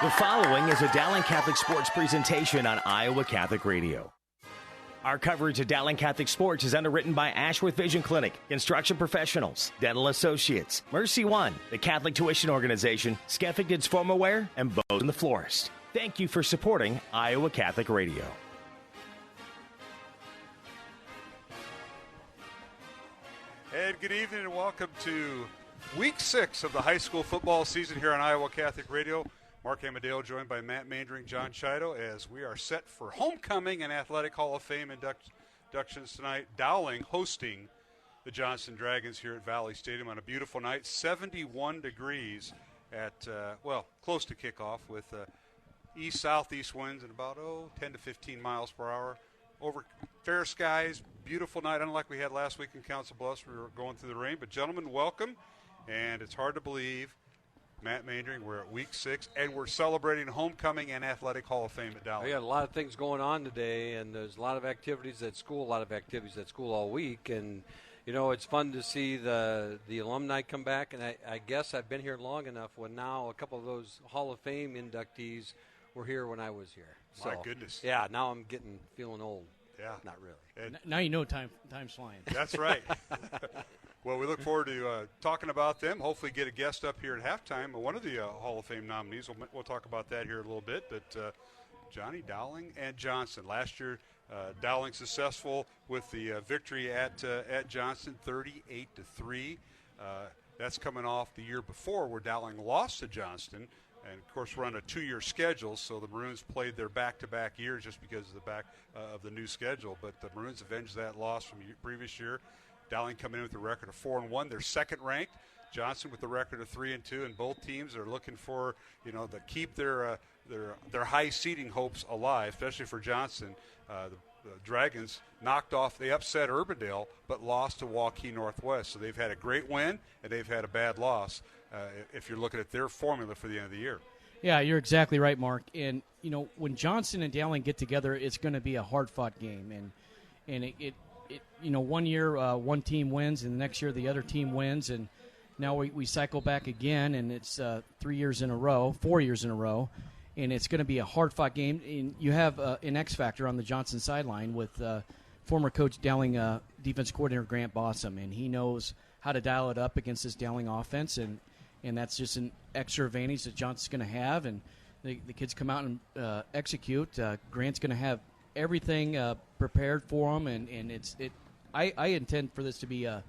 The following is a Dowling Catholic Sports presentation on Iowa Catholic Radio. Our coverage of Dowling Catholic Sports is underwritten by Ashworth Vision Clinic, Construction Professionals, Dental Associates, Mercy One, the Catholic Tuition Organization, Skeffington's Foamaware, and Bose and the Florist. Thank you for supporting Iowa Catholic Radio. And good evening and welcome to Week 6 of the high school football season here on Iowa Catholic Radio. Mark Amadeo joined by Matt Mandering, John Chido, as we are set for homecoming and Athletic Hall of Fame inductions tonight. Dowling hosting the Johnston Dragons here at Valley Stadium on a beautiful night. 71 degrees at, close to kickoff with east-southeast winds and about 10 to 15 miles per hour. Over fair skies, beautiful night, unlike we had last week in Council Bluffs. We were going through the rain. But, gentlemen, welcome. And it's hard to believe, Matt Mandering, we're at Week 6, and we're celebrating homecoming and Athletic Hall of Fame at Dowling. We got a lot of things going on today, and there's a lot of activities at school, all week. And, you know, it's fun to see the alumni come back. And I guess I've been here long enough when now a couple of those Hall of Fame inductees were here when I was here. So, my goodness. Yeah, now I'm feeling old. Yeah. Not really. And now you know time's flying. That's right. Well, we look forward to talking about them. Hopefully get a guest up here at halftime. One of the Hall of Fame nominees. We'll talk about that here in a little bit. But Johnny, Dowling, and Johnston. Last year, Dowling successful with the victory at Johnston, 38-3. That's coming off the year before where Dowling lost to Johnston. And, of course, we're on a 2-year schedule, so the Maroons played their back-to-back years just because of the new schedule. But the Maroons avenged that loss from the previous year. Dowling coming in with a record of 4-1. They're second ranked. Johnston with the record of 3-2, and both teams are looking for, to keep their high seeding hopes alive, especially for Johnston. The Dragons they upset Urbandale, but lost to Waukee Northwest. So they've had a great win, and they've had a bad loss if you're looking at their formula for the end of the year. Yeah, you're exactly right, Mark. And, when Johnston and Dowling get together, it's going to be a hard-fought game. And it 1 year one team wins, and the next year the other team wins. And now we cycle back again, and it's 4 years in a row. And it's going to be a hard-fought game. And you have an X factor on the Johnston sideline with former coach Dowling defense coordinator Grant Bossum, and he knows how to dial it up against this Dowling offense, and that's just an extra advantage that Johnston's going to have. And the kids come out and execute. Grant's going to have everything prepared for them, and I intend for this to be a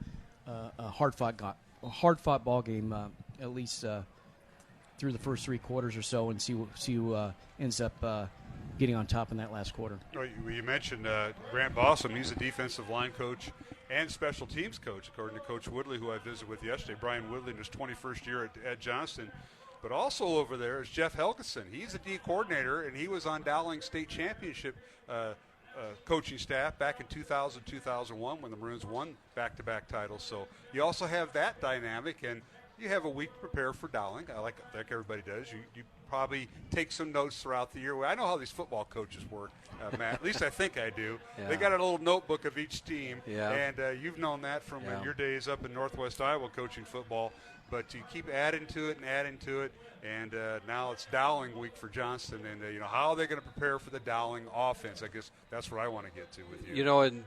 hard-fought ball game, at least through the first three quarters or so, and see who ends up getting on top in that last quarter. Oh, you mentioned Grant Bossum. He's a defensive line coach and special teams coach, according to Coach Woodley, who I visited with yesterday. Brian Woodley in his 21st year at Johnston. But also over there is Jeff Helgeson. He's a D coordinator, and he was on Dowling State Championship coaching staff back in 2000-2001 when the Maroons won back-to-back titles. So you also have that dynamic, and you have a week to prepare for Dowling, like everybody does. You probably take some notes throughout the year. I know how these football coaches work, Matt. At least I think I do. Yeah. They got a little notebook of each team, and you've known that from your days up in Northwest Iowa coaching football. But you keep adding to it, and now it's Dowling week for Johnston, and how are they going to prepare for the Dowling offense? I guess that's what I want to get to with you. And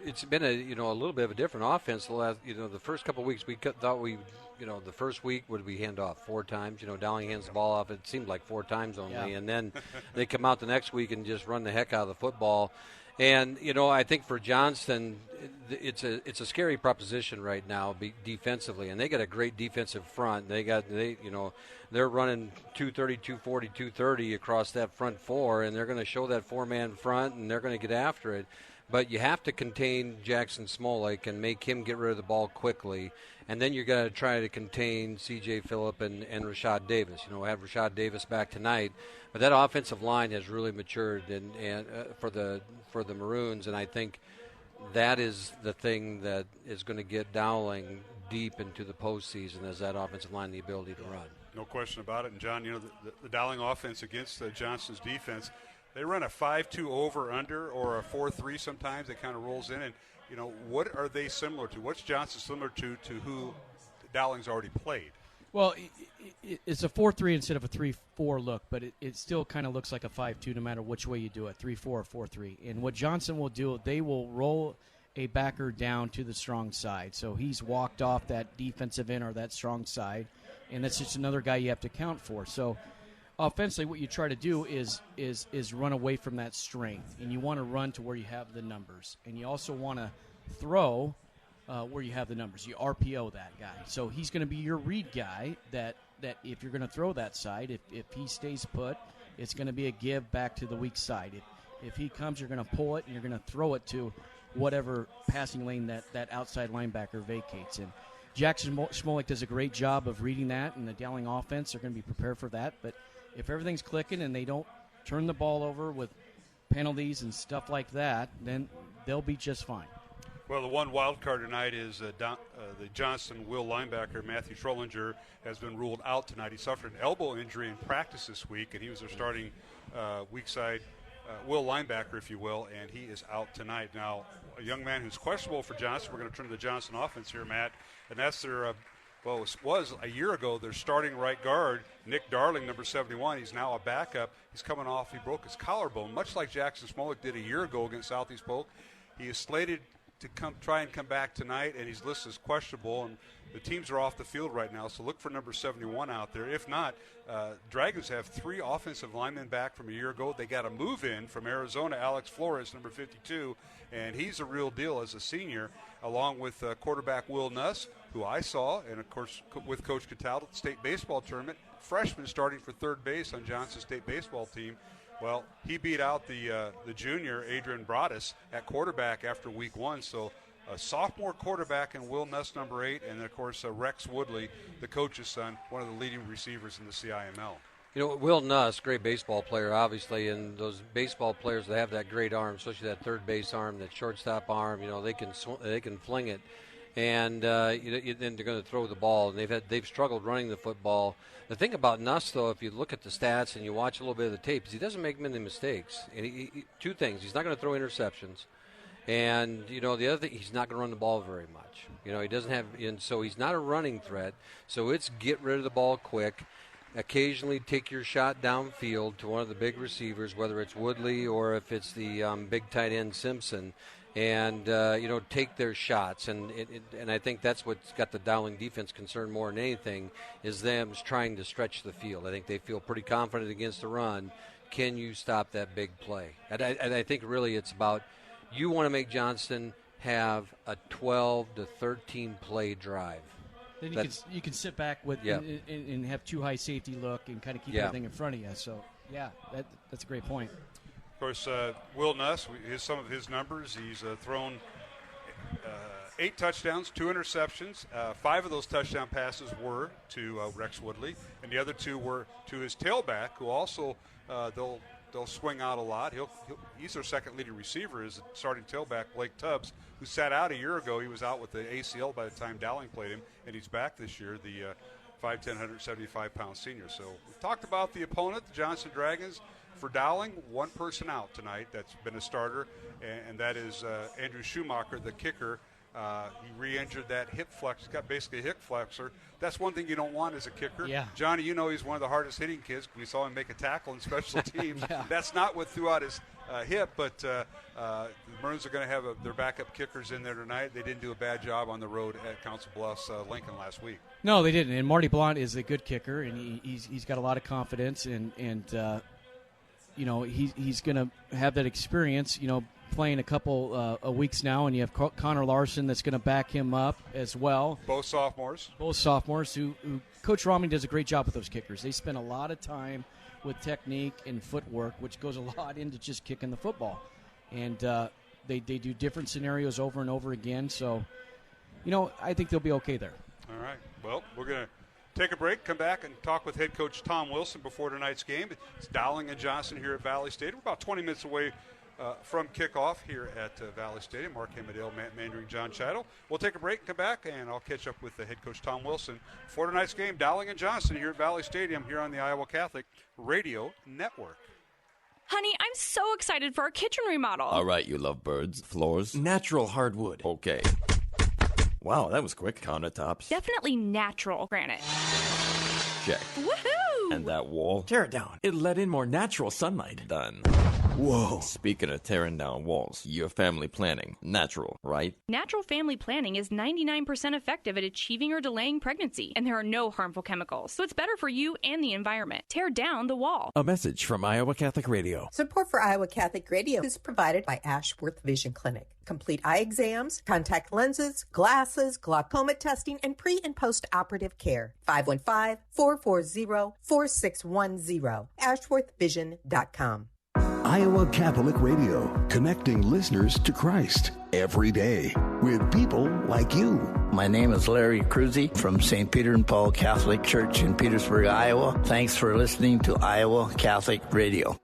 it's been a little bit of a different offense. The last, the first couple of weeks we thought the first week would we hand off 4 times. Dowling hands the ball off. It seemed like 4 times only, and then they come out the next week and just run the heck out of the football. And I think for Johnston, it's a scary proposition right now defensively, and they got a great defensive front. They're running 230, 240, 230 across that front four, and they're going to show that 4-man front, and they're going to get after it. But you have to contain Jackson Smolek and make him get rid of the ball quickly. And then you're going to try to contain C.J. Phillip and Rashad Davis. Have Rashad Davis back tonight. But that offensive line has really matured and for the Maroons. And I think that is the thing that is going to get Dowling deep into the postseason, is that offensive line, the ability to run. No question about it. And, John, the Dowling offense against Johnston's defense, they run a 5-2 over-under or a 4-3 sometimes. It kind of rolls in. And, what are they similar to? What's Johnston similar to who Dowling's already played? Well, it's a 4-3 instead of a 3-4 look, but it still kind of looks like a 5-2 no matter which way you do it, 3-4 or 4-3. And what Johnston will do, they will roll a backer down to the strong side. So he's walked off that defensive end or that strong side, and that's just another guy you have to account for. So offensively, what you try to do is run away from that strength, and you want to run to where you have the numbers. And you also want to throw where you have the numbers. You RPO that guy. So he's going to be your read guy that if you're going to throw that side, if he stays put, it's going to be a give back to the weak side. If he comes, you're going to pull it, and you're going to throw it to whatever passing lane that outside linebacker vacates. And Jackson Schmolik does a great job of reading that, and the Dowling offense are going to be prepared for that. But if everything's clicking and they don't turn the ball over with penalties and stuff like that, then they'll be just fine. Well, the one wild card tonight is the Johnston Will linebacker, Matthew Trollinger, has been ruled out tonight. He suffered an elbow injury in practice this week, and he was their starting weak side Will linebacker, if you will, and he is out tonight. Now, a young man who's questionable for Johnston, we're going to turn to the Johnston offense here, Matt, and that's their, was a year ago, their starting right guard, Nick Darling, number 71. He's now a backup. He's coming off, he broke his collarbone, much like Jackson Schmolik did a year ago against Southeast Polk. He is slated to try and come back tonight, and he's listed as questionable, and the teams are off the field right now, so look for number 71 out there. If not, Dragons have 3 offensive linemen back from a year ago. They got a move-in from Arizona, Alex Flores, number 52, and he's a real deal as a senior, along with quarterback Will Nuss, who I saw, and of course with Coach Cataldo at the state baseball tournament, freshman starting for third base on Johnston's state baseball team. Well, he beat out the junior, Adrian Broadus, at quarterback after week 1. So a sophomore quarterback in Will Nuss, number 8, and, of course, Rex Woodley, the coach's son, one of the leading receivers in the CIML. You know, Will Nuss, great baseball player, obviously, and those baseball players that have that great arm, especially that third base arm, that shortstop arm, you know, they can fling it. And then they're going to throw the ball, and they've struggled running the football. The thing about Nuss, though, if you look at the stats and you watch a little bit of the tape, is he doesn't make many mistakes. And two things: he's not going to throw interceptions, and the other thing, he's not going to run the ball very much. He doesn't have, and so he's not a running threat. So it's get rid of the ball quick. Occasionally take your shot downfield to one of the big receivers, whether it's Woodley or if it's the big tight end Simpson. And, take their shots. And I think that's what's got the Dowling defense concerned more than anything is them trying to stretch the field. I think they feel pretty confident against the run. Can you stop that big play? And I think really it's about you want to make Johnston have a 12 to 13 play drive. Then you can sit back with and have too high safety look and kind of keep everything in front of you. So, that's a great point. Of course, Will Nuss, some of his numbers, he's thrown 8 touchdowns, 2 interceptions. 5 of those touchdown passes were to Rex Woodley, and the other 2 were to his tailback, who also they'll swing out a lot. He's their second leading receiver, is starting tailback Blake Tubbs, who sat out a year ago. He was out with the ACL by the time Dowling played him, and he's back this year, the 5'10", 175-pound senior. So we've talked about the opponent, the Johnston Dragons. For Dowling, one person out tonight that's been a starter, and that is Andrew Schumacher, the kicker. He re-injured that hip flex. He's got basically a hip flexor. That's one thing you don't want as a kicker. Yeah. Johnny, he's one of the hardest hitting kids. We saw him make a tackle in special teams. That's not what threw out his hip, but the Maroons are going to have their backup kickers in there tonight. They didn't do a bad job on the road at Council Bluffs, Lincoln last week. No, they didn't. And Marty Blount is a good kicker, and he's got a lot of confidence, and he's going to have that experience, playing a couple of weeks now, and you have Connor Larson that's going to back him up as well. Both sophomores, who Coach Romney does a great job with those kickers. They spend a lot of time with technique and footwork, which goes a lot into just kicking the football. And they do different scenarios over and over again. So, I think they'll be okay there. All right. Well, we're going to take a break, come back, and talk with head coach Tom Wilson before tonight's game. It's Dowling and Johnston here at Valley Stadium. We're about 20 minutes away from kickoff here at Valley Stadium. Mark Hamadale, Matt Mandering, John Chiddle. We'll take a break and come back, and I'll catch up with the head coach Tom Wilson before tonight's game. Dowling and Johnston here at Valley Stadium here on the Iowa Catholic Radio Network. Honey, I'm so excited for our kitchen remodel. All right, you love birds, floors, natural hardwood. Okay. Wow, that was quick. Countertops. Definitely natural granite. Check. Woohoo! And that wall? Tear it down. It let in more natural sunlight. Done. Whoa. Speaking of tearing down walls, your family planning, natural, right? Natural family planning is 99% effective at achieving or delaying pregnancy, and there are no harmful chemicals, so it's better for you and the environment. Tear down the wall. A message from Iowa Catholic Radio. Support for Iowa Catholic Radio is provided by Ashworth Vision Clinic. Complete eye exams, contact lenses, glasses, glaucoma testing, and pre- and post-operative care. 515-440-4610. AshworthVision.com. Iowa Catholic Radio, connecting listeners to Christ every day with people like you. My name is Larry Cruzy from St. Peter and Paul Catholic Church in Petersburg, Iowa. Thanks for listening to Iowa Catholic Radio.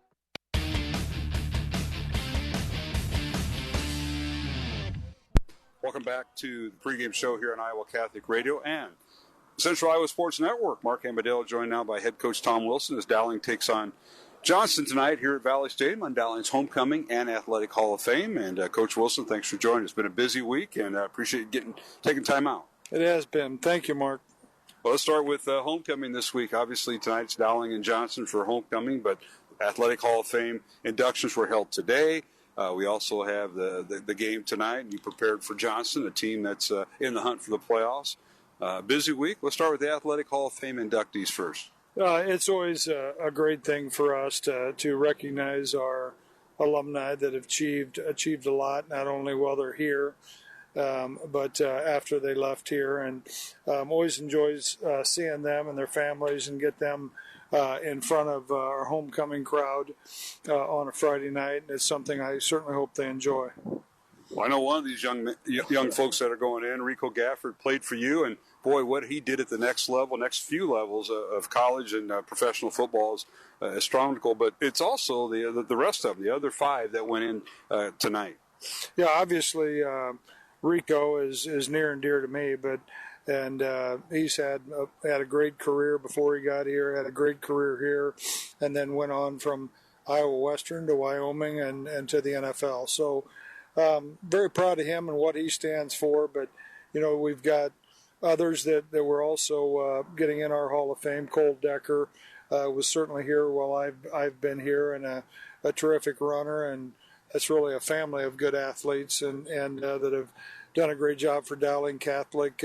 Welcome back to the pregame show here on Iowa Catholic Radio and Central Iowa Sports Network. Mark Amadale joined now by head coach Tom Wilson as Dowling takes on Johnston tonight here at Valley Stadium on Dowling's homecoming and Athletic Hall of Fame. And Coach Wilson, thanks for joining. It's been a busy week, and I appreciate you taking time out. It has been. Thank you, Mark. Well, let's start with homecoming this week. Obviously, tonight's Dowling and Johnston for homecoming, but Athletic Hall of Fame inductions were held today. We also have the game tonight, and you prepared for Johnston, a team that's in the hunt for the playoffs. Busy week. Let's start with the Athletic Hall of Fame inductees first. It's always a great thing for us to recognize our alumni that have achieved a lot, not only while they're here, but after they left here. And always enjoys seeing them and their families and get them in front of our homecoming crowd on a Friday night. And it's something I certainly hope they enjoy. Well, I know one of these young folks that are going in, Rico Gafford, played for you, and boy, what he did at the next few levels of college and professional football is astronomical. But it's also the rest of them, the other five that went in tonight. Yeah, obviously Rico is near and dear to me, and he's had a great career before he got here, had a great career here, and then went on from Iowa Western to Wyoming and to the NFL. So very proud of him and what he stands for. But, we've got others that were also getting in our Hall of Fame. Cole Decker was certainly here while I've been here, and a terrific runner. And that's really a family of good athletes and that have done a great job for Dowling Catholic.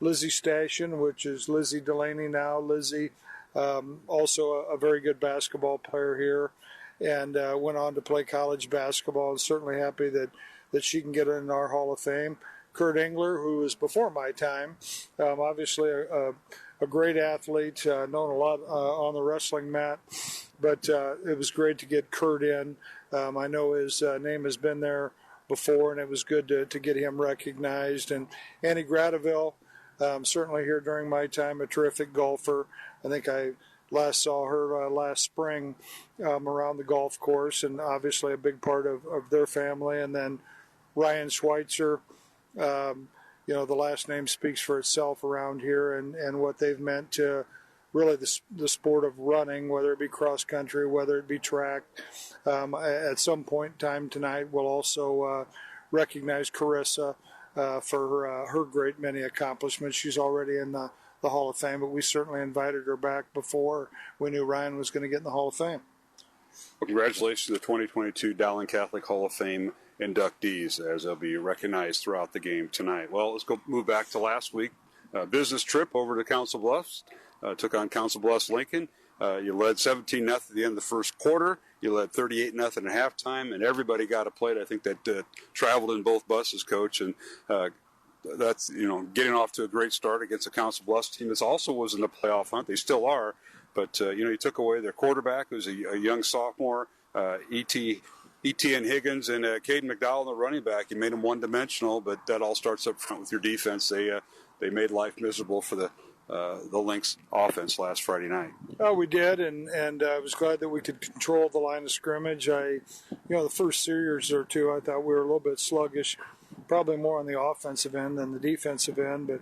Lizzie Stashion, which is Lizzie Delaney now. Lizzie, also a very good basketball player here, and went on to play college basketball. And certainly happy that she can get in our Hall of Fame. Kurt Engler, who was before my time, obviously a great athlete, known a lot on the wrestling mat, but it was great to get Kurt in. I know his name has been there before, and it was good to get him recognized. And Annie Gradeville, certainly here during my time, a terrific golfer. I think I last saw her last spring around the golf course, and obviously a big part of their family. And then Ryan Schweitzer, the last name speaks for itself around here, and what they've meant to really the sport of running, whether it be cross country, whether it be track. At some point in time tonight, we'll also recognize Carissa for her great many accomplishments. She's already in the Hall of Fame, but we certainly invited her back before we knew Ryan was going to get in the Hall of Fame. Well, congratulations to the 2022 Dowling Catholic Hall of Fame inductees, as they'll be recognized throughout the game tonight. Well, let's move back to last week. Business trip over to Council Bluffs. Took on Council Bluffs Lincoln. You led 17-0 at the end of the first quarter. You led 38-0 at halftime, and everybody got a plate. I think that traveled in both buses, Coach, and that's getting off to a great start against a Council Bluffs team that also was in the playoff hunt. They still are, but you took away their quarterback, who's a young sophomore, Etienne Higgins, and Caden McDowell, the running back. You made them one-dimensional, but that all starts up front with your defense. They made life miserable for the Lynx offense last Friday night. Oh, we did, and I was glad that we could control the line of scrimmage. The first series or two, I thought we were a little bit sluggish, probably more on the offensive end than the defensive end, but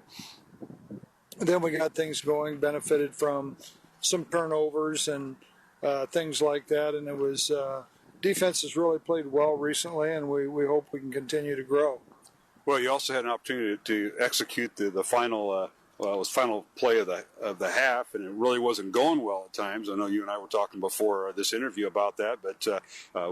then we got things going, benefited from some turnovers and things like that, and it was defense has really played well recently, and we hope we can continue to grow. Well, you also had an opportunity to execute the final well, it was final play of the half, and it really wasn't going well at times. I know you and I were talking before this interview about that, but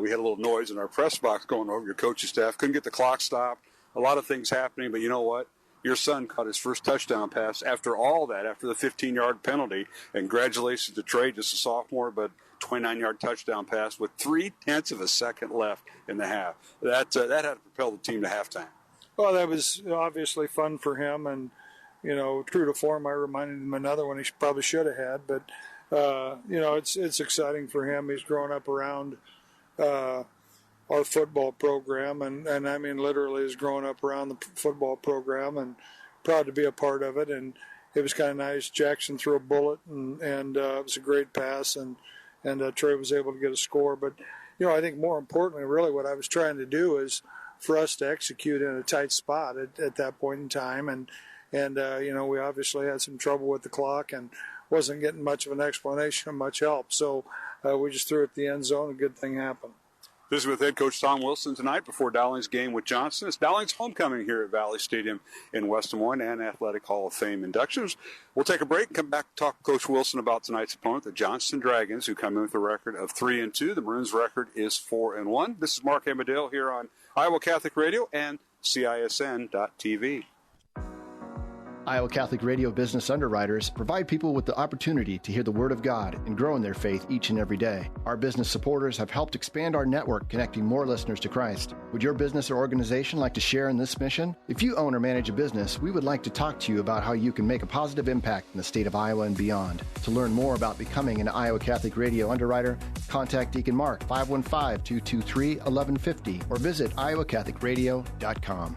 we had a little noise in our press box going over. Your coaching staff couldn't get the clock stopped. A lot of things happening, but you know what? Your son caught his first touchdown pass after all that, after the 15-yard penalty. And congratulations to Trey, just a sophomore, but 29-yard touchdown pass with 0.3 of a second left in the half. That had to propel the team to halftime. Well, that was obviously fun for him, and true to form, I reminded him another one he probably should have had. But it's exciting for him. He's grown up around our football program, and I mean literally has grown up around the football program, and proud to be a part of it. And it was kind of nice. Jackson threw a bullet, and it was a great pass, and Trey was able to get a score. But I think more importantly, really what I was trying to do is for us to execute in a tight spot at that point in time, and we obviously had some trouble with the clock and wasn't getting much of an explanation or much help. So we just threw it at the end zone. A good thing happened. This is with head coach Tom Wilson tonight before Dowling's game with Johnston. It's Dowling's homecoming here at Valley Stadium in West Des Moines and Athletic Hall of Fame inductions. We'll take a break and come back to talk to Coach Wilson about tonight's opponent, the Johnston Dragons, who come in with a record of 3-2. The Maroons' record is 4-1. This is Mark Amadale here on Iowa Catholic Radio and CISN.TV. Iowa Catholic Radio business underwriters provide people with the opportunity to hear the Word of God and grow in their faith each and every day. Our business supporters have helped expand our network, connecting more listeners to Christ. Would your business or organization like to share in this mission? If you own or manage a business, we would like to talk to you about how you can make a positive impact in the state of Iowa and beyond. To learn more about becoming an Iowa Catholic Radio underwriter, contact Deacon Mark 515-223-1150 or visit iowacatholicradio.com.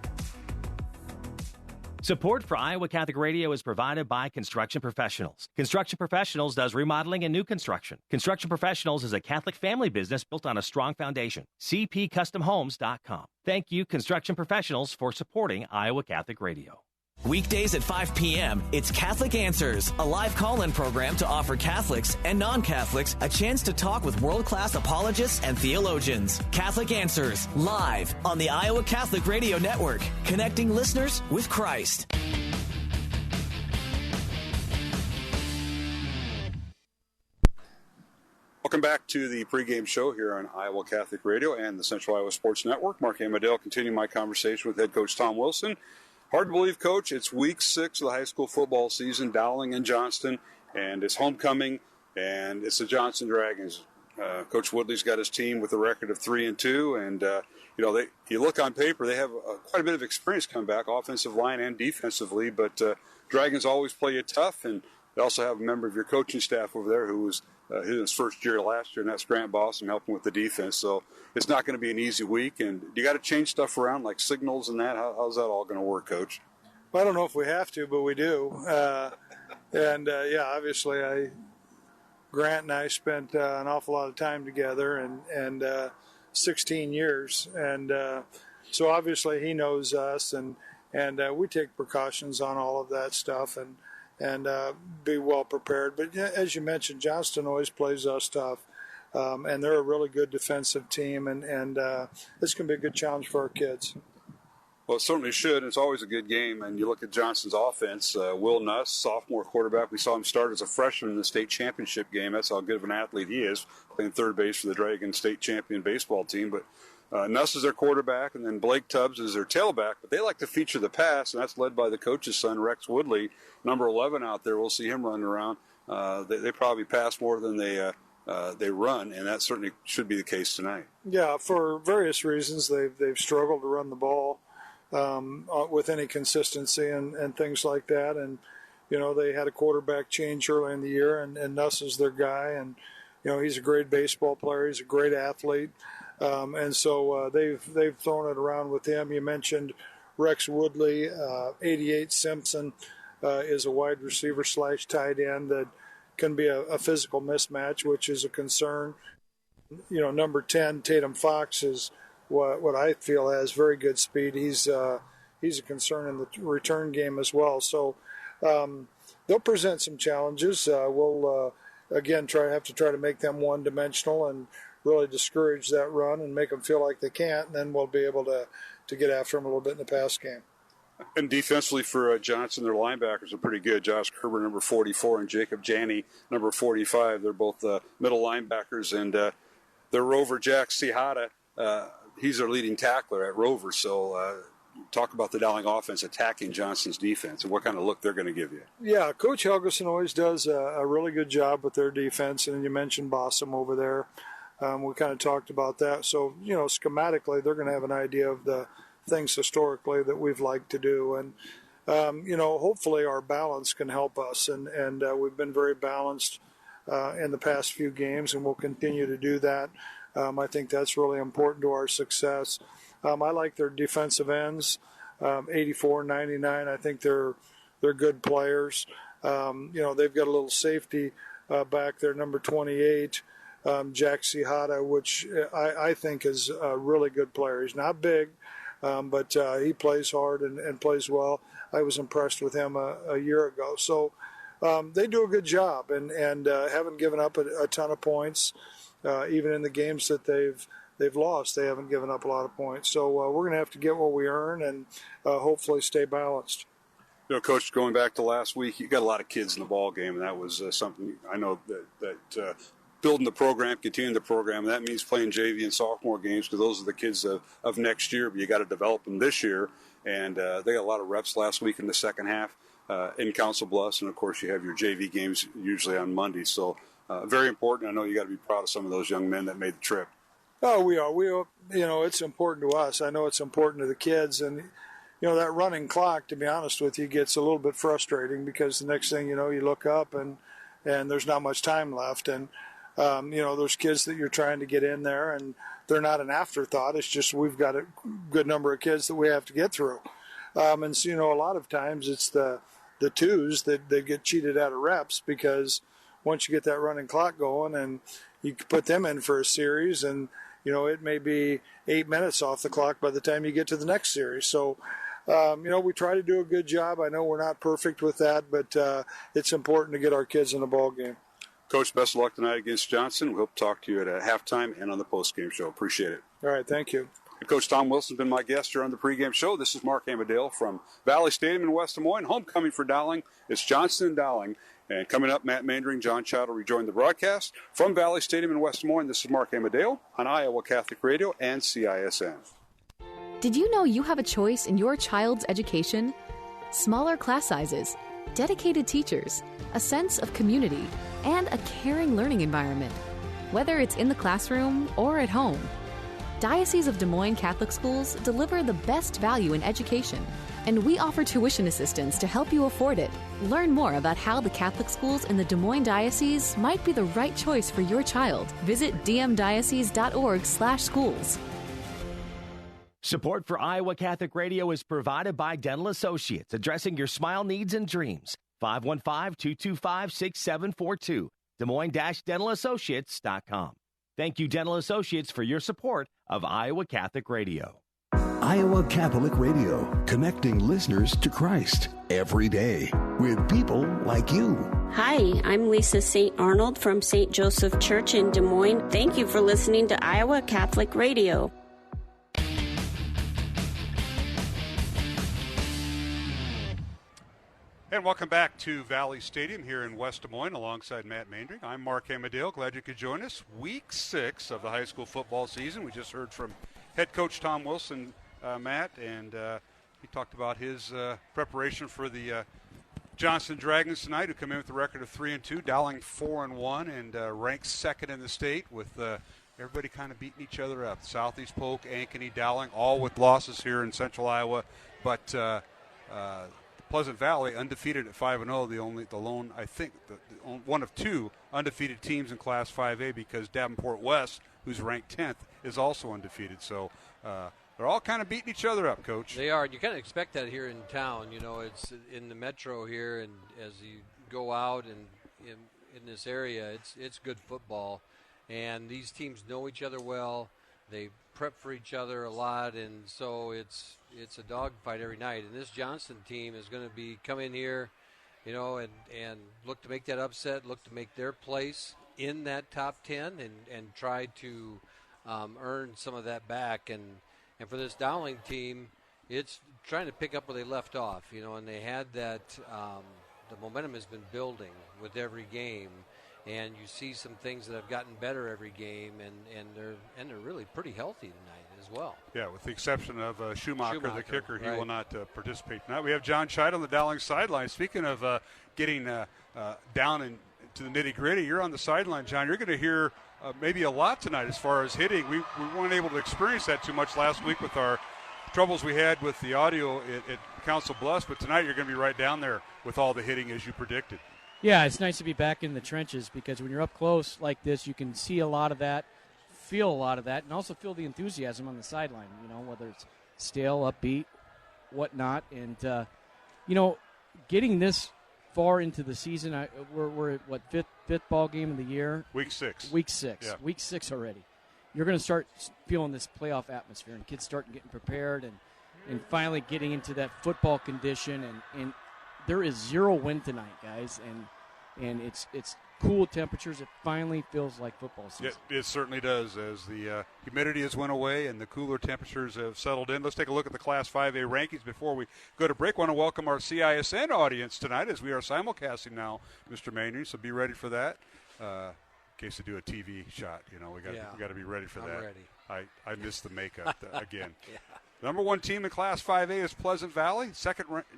Support for Iowa Catholic Radio is provided by Construction Professionals. Construction Professionals does remodeling and new construction. Construction Professionals is a Catholic family business built on a strong foundation. CPCustomHomes.com. Thank you, Construction Professionals, for supporting Iowa Catholic Radio. Weekdays at 5 p.m., it's Catholic Answers, a live call-in program to offer Catholics and non-Catholics a chance to talk with world-class apologists and theologians. Catholic Answers, live on the Iowa Catholic Radio Network, connecting listeners with Christ. Welcome back to the pregame show here on Iowa Catholic Radio and the Central Iowa Sports Network. Mark Amadale continuing my conversation with head coach Tom Wilson. Hard to believe, Coach, it's week 6 of the high school football season, Dowling and Johnston, and it's homecoming, and it's the Johnston Dragons. Coach Woodley's got his team with a record of 3-2, and you look on paper, they have quite a bit of experience coming back, offensive line and defensively, but Dragons always play you tough, and they also have a member of your coaching staff over there who was in his first year last year, and that's Grant Boston helping with the defense. So it's not going to be an easy week, and you got to change stuff around like signals and that. How's that all going to work, Coach? Well, I don't know if we have to, but we do. Obviously, Grant and I spent an awful lot of time together, and 16 years, and so obviously he knows us, and we take precautions on all of that stuff, and be well prepared. But as you mentioned, Johnston always plays us tough, and they're a really good defensive team, and it's going to be a good challenge for our kids. Well, it certainly should. It's always a good game. And you look at Johnston's offense, Will Nuss, sophomore quarterback. We saw him start as a freshman in the state championship game. That's how good of an athlete he is, playing third base for the Dragon state champion baseball team. But Nuss is their quarterback, and then Blake Tubbs is their tailback. But they like to feature the pass, and that's led by the coach's son, Rex Woodley, number 11 out there. We'll see him running around. They probably pass more than they run, and that certainly should be the case tonight. Yeah, for various reasons, they've struggled to run the ball with any consistency and things like that. And they had a quarterback change early in the year, and Nuss is their guy, and he's a great baseball player. He's a great athlete. And so they've thrown it around with him. You mentioned Rex Woodley. 88 Simpson is a wide receiver / tight end that can be a physical mismatch, which is a concern. Number 10, Tatum Fox, is what I feel has very good speed. He's a concern in the return game as well. So they'll present some challenges. We'll again have to try to make them one-dimensional and really discourage that run and make them feel like they can't, and then we'll be able to get after them a little bit in the pass game. And defensively for Johnston, their linebackers are pretty good. Josh Kerber, number 44, and Jacob Janney, number 45. They're both middle linebackers. And their rover, Jack Sihata, he's their leading tackler at Rover. So talk about the Dowling offense attacking Johnston's defense and what kind of look they're going to give you. Yeah, Coach Helgeson always does a really good job with their defense. And you mentioned Bossum over there. We kind of talked about that. So, schematically, they're going to have an idea of the things historically that we've liked to do. And, hopefully our balance can help us. And we've been very balanced in the past few games, and we'll continue to do that. I think that's really important to our success. I like their defensive ends, 84, 99. I think they're good players. They've got a little safety back there, number 28, Jack Sihata, which I think is a really good player. He's not big, but he plays hard and plays well. I was impressed with him a year ago. So they do a good job and haven't given up a ton of points. Even in the games that they've lost, they haven't given up a lot of points. So we're going to have to get what we earn and hopefully stay balanced. Coach, going back to last week, you got a lot of kids in the ball game, and that was something I know that building the program, continuing the program, that means playing JV and sophomore games because those are the kids of next year, but you got to develop them this year. And they got a lot of reps last week in the second half in Council Bluffs, and, of course, you have your JV games usually on Monday. So very important. I know you got to be proud of some of those young men that made the trip. Oh, we are. It's important to us. I know it's important to the kids. And, that running clock, to be honest with you, gets a little bit frustrating because the next thing you know, you look up and there's not much time left. And, there's kids that you're trying to get in there, and they're not an afterthought. It's just we've got a good number of kids that we have to get through. And so, a lot of times it's the twos that get cheated out of reps because once you get that running clock going and you put them in for a series and, it may be 8 minutes off the clock by the time you get to the next series. So, we try to do a good job. I know we're not perfect with that, but it's important to get our kids in the ball game. Coach, best of luck tonight against Johnston. We'll talk to you at halftime and on the postgame show. Appreciate it. All right, thank you. And Coach Tom Wilson's been my guest here on the pregame show. This is Mark Amadale from Valley Stadium in West Des Moines. Homecoming for Dowling. It's Johnston and Dowling. And coming up, Matt Mandring, John Chow will rejoin the broadcast. From Valley Stadium in West Des Moines, this is Mark Amadale on Iowa Catholic Radio and CISN. Did you know you have a choice in your child's education? Smaller class sizes, dedicated teachers, a sense of community, and a caring learning environment. Whether it's in the classroom or at home, Diocese of Des Moines Catholic Schools deliver the best value in education, and we offer tuition assistance to help you afford it. Learn more about how the Catholic schools in the Des Moines Diocese might be the right choice for your child. Visit dmdiocese.org/schools. Support for Iowa Catholic Radio is provided by Dental Associates, addressing your smile needs and dreams. 515-225-6742. Des Moines-DentalAssociates.com. Thank you, Dental Associates, for your support of Iowa Catholic Radio. Iowa Catholic Radio, connecting listeners to Christ every day with people like you. Hi, I'm Lisa St. Arnold from St. Joseph Church in Des Moines. Thank you for listening to Iowa Catholic Radio. And welcome back to Valley Stadium here in West Des Moines alongside Matt Mandring. I'm Mark Amadale. Glad you could join us. Week 6 of the high school football season. We just heard from head coach Tom Wilson, Matt, and he talked about his preparation for the Johnston Dragons tonight, who come in with a record of 3-2, Dowling 4-1, and ranked second in the state with everybody kind of beating each other up. Southeast Polk, Ankeny, Dowling, all with losses here in central Iowa, but Pleasant Valley undefeated at 5-0, the lone, I think, one of two undefeated teams in Class 5A, because Davenport West, who's ranked 10th, is also undefeated. So they're all kind of beating each other up, Coach. They are. You kind of expect that here in town. It's in the metro here, and as you go out and in this area, it's good football, and these teams know each other well. They prep for each other a lot, and so it's a dogfight every night. And this Johnston team is going to come in here, and look to make that upset, look to make their place in that top 10, and try to earn some of that back. And for this Dowling team, It's trying to pick up where they left off, and they had that. The momentum has been building with every game, and you see some things that have gotten better every game, and they're really pretty healthy tonight as well. Yeah, with the exception of Schumacher, the kicker, he right. will not participate tonight. We have John Child on the Dowling sideline. Speaking of getting down into the nitty-gritty, you're on the sideline, John. You're going to hear maybe a lot tonight as far as hitting. We weren't able to experience that too much last week with our troubles we had with the audio at Council Bluffs, but tonight you're going to be right down there with all the hitting as you predicted. Yeah, it's nice to be back in the trenches because when you're up close like this, you can see a lot of that, feel a lot of that, and also feel the enthusiasm on the sideline, whether it's stale, upbeat, whatnot. And, getting this far into the season, we're at, fifth ball game of the year? Week 6. Yeah. Week 6 already. You're going to start feeling this playoff atmosphere, and kids start getting prepared and finally getting into that football condition. And there is 0 wind tonight, guys, and it's cool temperatures. It finally feels like football season. It certainly does, as the humidity has went away and the cooler temperatures have settled in. Let's take a look at the Class 5A rankings before we go to break. I want to welcome our CISN audience tonight as we are simulcasting now, Mr. Maynard, so be ready for that. In case they do a TV shot, we got to be ready for that. Ready. I missed the makeup again. Yeah. Number 1 team in Class 5A is Pleasant Valley.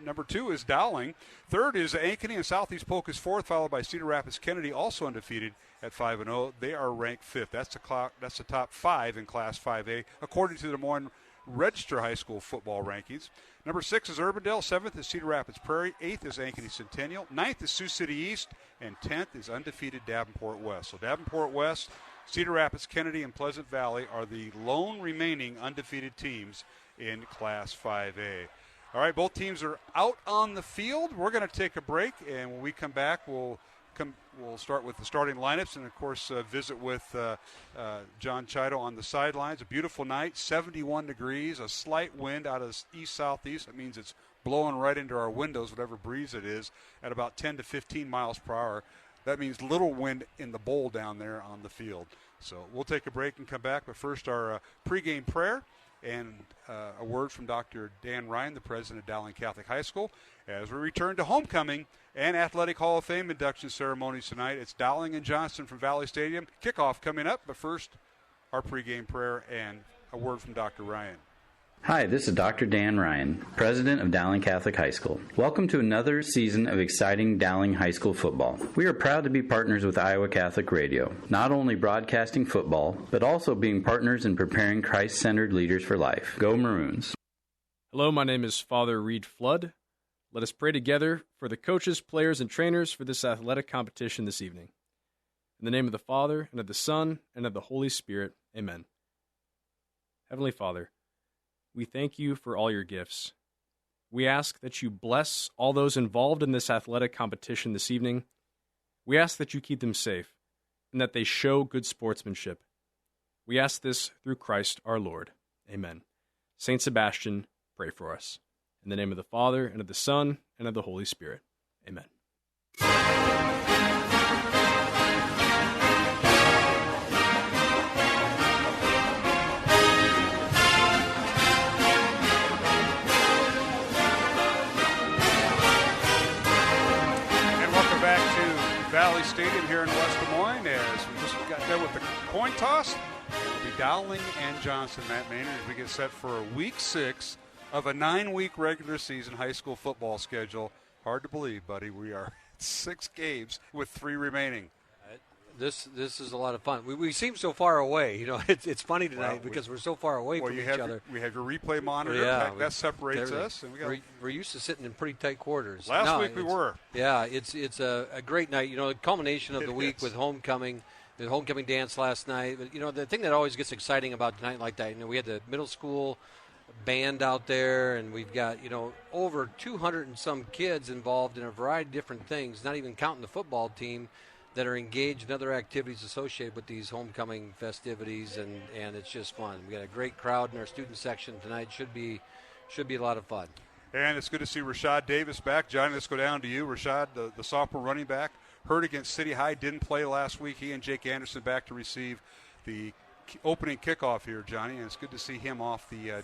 Number 2 is Dowling. Third is Ankeny, and Southeast Polk is 4th, followed by Cedar Rapids Kennedy, also undefeated at 5-0. They are ranked 5th. That's the top 5 in Class 5A, according to the Des Moines Register High School football rankings. Number 6 is Urbandale. 7th is Cedar Rapids Prairie. 8th is Ankeny Centennial. 9th is Sioux City East. And 10th is undefeated Davenport West. So Davenport West, Cedar Rapids, Kennedy, and Pleasant Valley are the lone remaining undefeated teams in Class 5A. All right, both teams are out on the field. We're going to take a break, and when we come back, we'll start with the starting lineups and, of course, visit with John Chido on the sidelines. A beautiful night, 71 degrees, a slight wind out of east-southeast. That means it's blowing right into our windows, whatever breeze it is, at about 10 to 15 miles per hour. That means little wind in the bowl down there on the field. So we'll take a break and come back. But first, our pregame prayer and a word from Dr. Dan Ryan, the president of Dowling Catholic High School, as we return to homecoming and Athletic Hall of Fame induction ceremonies tonight. It's Dowling and Johnston from Valley Stadium. Kickoff coming up, but first, our pregame prayer and a word from Dr. Ryan. Hi, this is Dr. Dan Ryan, president of Dowling Catholic High School. Welcome to another season of exciting Dowling High School football. We are proud to be partners with Iowa Catholic Radio, not only broadcasting football, but also being partners in preparing Christ-centered leaders for life. Go Maroons. Hello, my name is Father Reed Flood. Let us pray together for the coaches, players, and trainers for this athletic competition this evening. In the name of the Father, and of the Son, and of the Holy Spirit, amen. Heavenly Father, we thank you for all your gifts. We ask that you bless all those involved in this athletic competition this evening. We ask that you keep them safe and that they show good sportsmanship. We ask this through Christ our Lord. Amen. Saint Sebastian, pray for us. In the name of the Father, and of the Son, and of the Holy Spirit. Amen. Valley Stadium here in West Des Moines, as we just got done with the coin toss. It'll be Dowling and Johnston, Matt Maynard, as we get set for Week 6 of a 9-week regular season high school football schedule. Hard to believe, buddy. We are at 6 games with 3 remaining. This is a lot of fun. We seem so far away. It's funny tonight because we're so far away from each other. We have your replay monitor. That separates us. And we're used to sitting in pretty tight quarters. Last week we were. Yeah, it's a great night. The culmination of the week with homecoming, the homecoming dance last night. But, the thing that always gets exciting about tonight like that, we had the middle school band out there, and we've got, over 200 and some kids involved in a variety of different things, not even counting the football team, that are engaged in other activities associated with these homecoming festivities, and it's just fun. We got a great crowd in our student section tonight. Should be a lot of fun. And it's good to see Rashad Davis back. Johnny, let's go down to you. Rashad, the sophomore running back, hurt against City High, didn't play last week. He and Jake Anderson back to receive the opening kickoff here, Johnny, and it's good to see him off the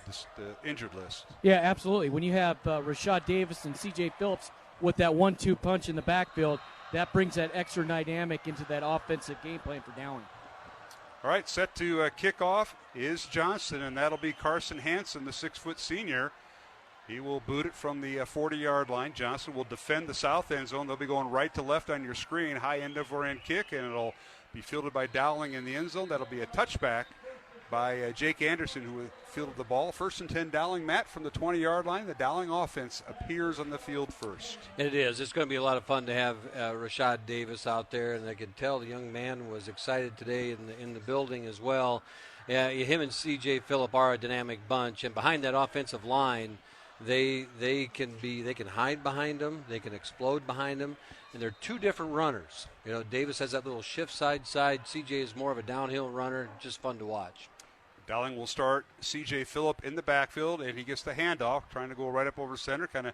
injured list. Yeah, absolutely. When you have Rashad Davis and C.J. Phillips with that 1-2 punch in the backfield, that brings that extra dynamic into that offensive game plan for Dowling. All right, set to kick off is Johnston, and that'll be Carson Hansen, the 6-foot senior. He will boot it from the 40-yard line. Johnston will defend the south end zone. They'll be going right to left on your screen, high end over end kick, and it'll be fielded by Dowling in the end zone. That'll be a touchback by Jake Anderson, who fielded the ball. 1st and 10 Dowling, Matt, from the 20-yard line. The Dowling offense appears on the field first. It is. It's going to be a lot of fun to have Rashad Davis out there, and I can tell the young man was excited today in the building as well. Him and C.J. Phillip are a dynamic bunch, and behind that offensive line, they can hide behind them, they can explode behind them, and they're two different runners. You know, Davis has that little shift side. C.J. is more of a downhill runner, just fun to watch. Dowling will start C.J. Phillip in the backfield, and he gets the handoff, trying to go right up over center, kind of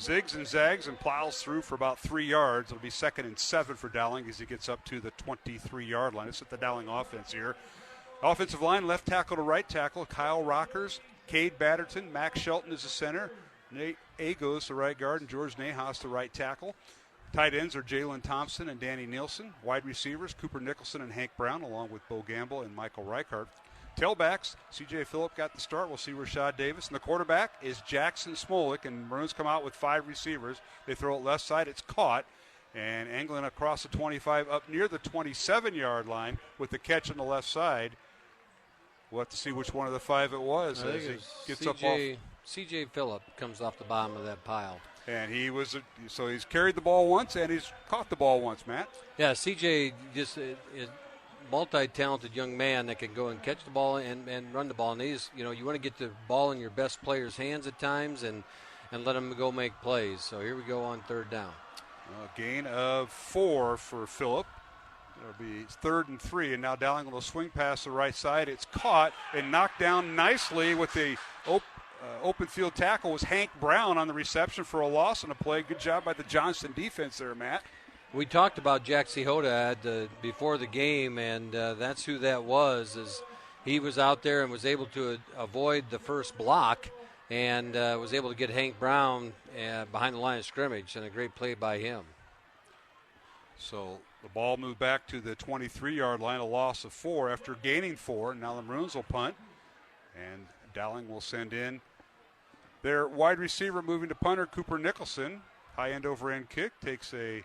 zigs and zags and plows through for about 3 yards. It'll be 2nd and 7 for Dowling as he gets up to the 23-yard line. It's at the Dowling offense here. Offensive line, left tackle to right tackle, Kyle Rockers, Cade Batterton, Max Shelton is the center, Nate Agos the right guard, and George Nahas the right tackle. Tight ends are Jalen Thompson and Danny Nielsen. Wide receivers, Cooper Nicholson and Hank Brown, along with Bo Gamble and Michael Reichart. Tailbacks, C.J. Phillip got the start. We'll see Rashad Davis. And the quarterback is Jackson Smolik, and Maroons come out with 5 receivers. They throw it left side. It's caught. And angling across the 25 up near the 27-yard line with the catch on the left side. We'll have to see which one of the 5 it was as he gets up off. C.J. Phillip comes off the bottom of that pile. And so he's carried the ball once and he's caught the ball once, Matt. Yeah, C.J. just is multi-talented young man that can go and catch the ball and run the ball. And you want to get the ball in your best player's hands at times and let them go make plays. So here we go on 3rd down. A gain of 4 for Phillip. It'll be 3rd and 3, and now Dowling will swing past the right side. It's caught and knocked down nicely with the open field tackle was Hank Brown on the reception for a loss and a play. Good job by the Johnston defense there, Matt. We talked about Jack Cihoda before the game, and that's who that was. Is he was out there and was able to avoid the first block and was able to get Hank Brown behind the line of scrimmage, and a great play by him. So the ball moved back to the 23-yard line, a loss of 4 after gaining 4. And now the Maroons will punt, and Dowling will send in their wide receiver moving to punter, Cooper Nicholson. High end over end kick, takes a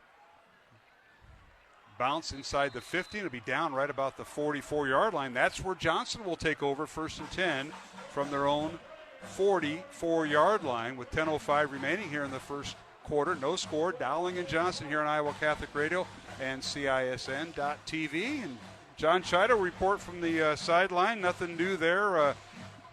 bounce inside the 50. It'll be down right about the 44-yard line. That's where Johnston will take over, 1st and 10 from their own 44-yard line with 10:05 remaining here in the first quarter. No score. Dowling and Johnston here on Iowa Catholic Radio and CISN.TV. And John Chido report from the sideline. Nothing new there.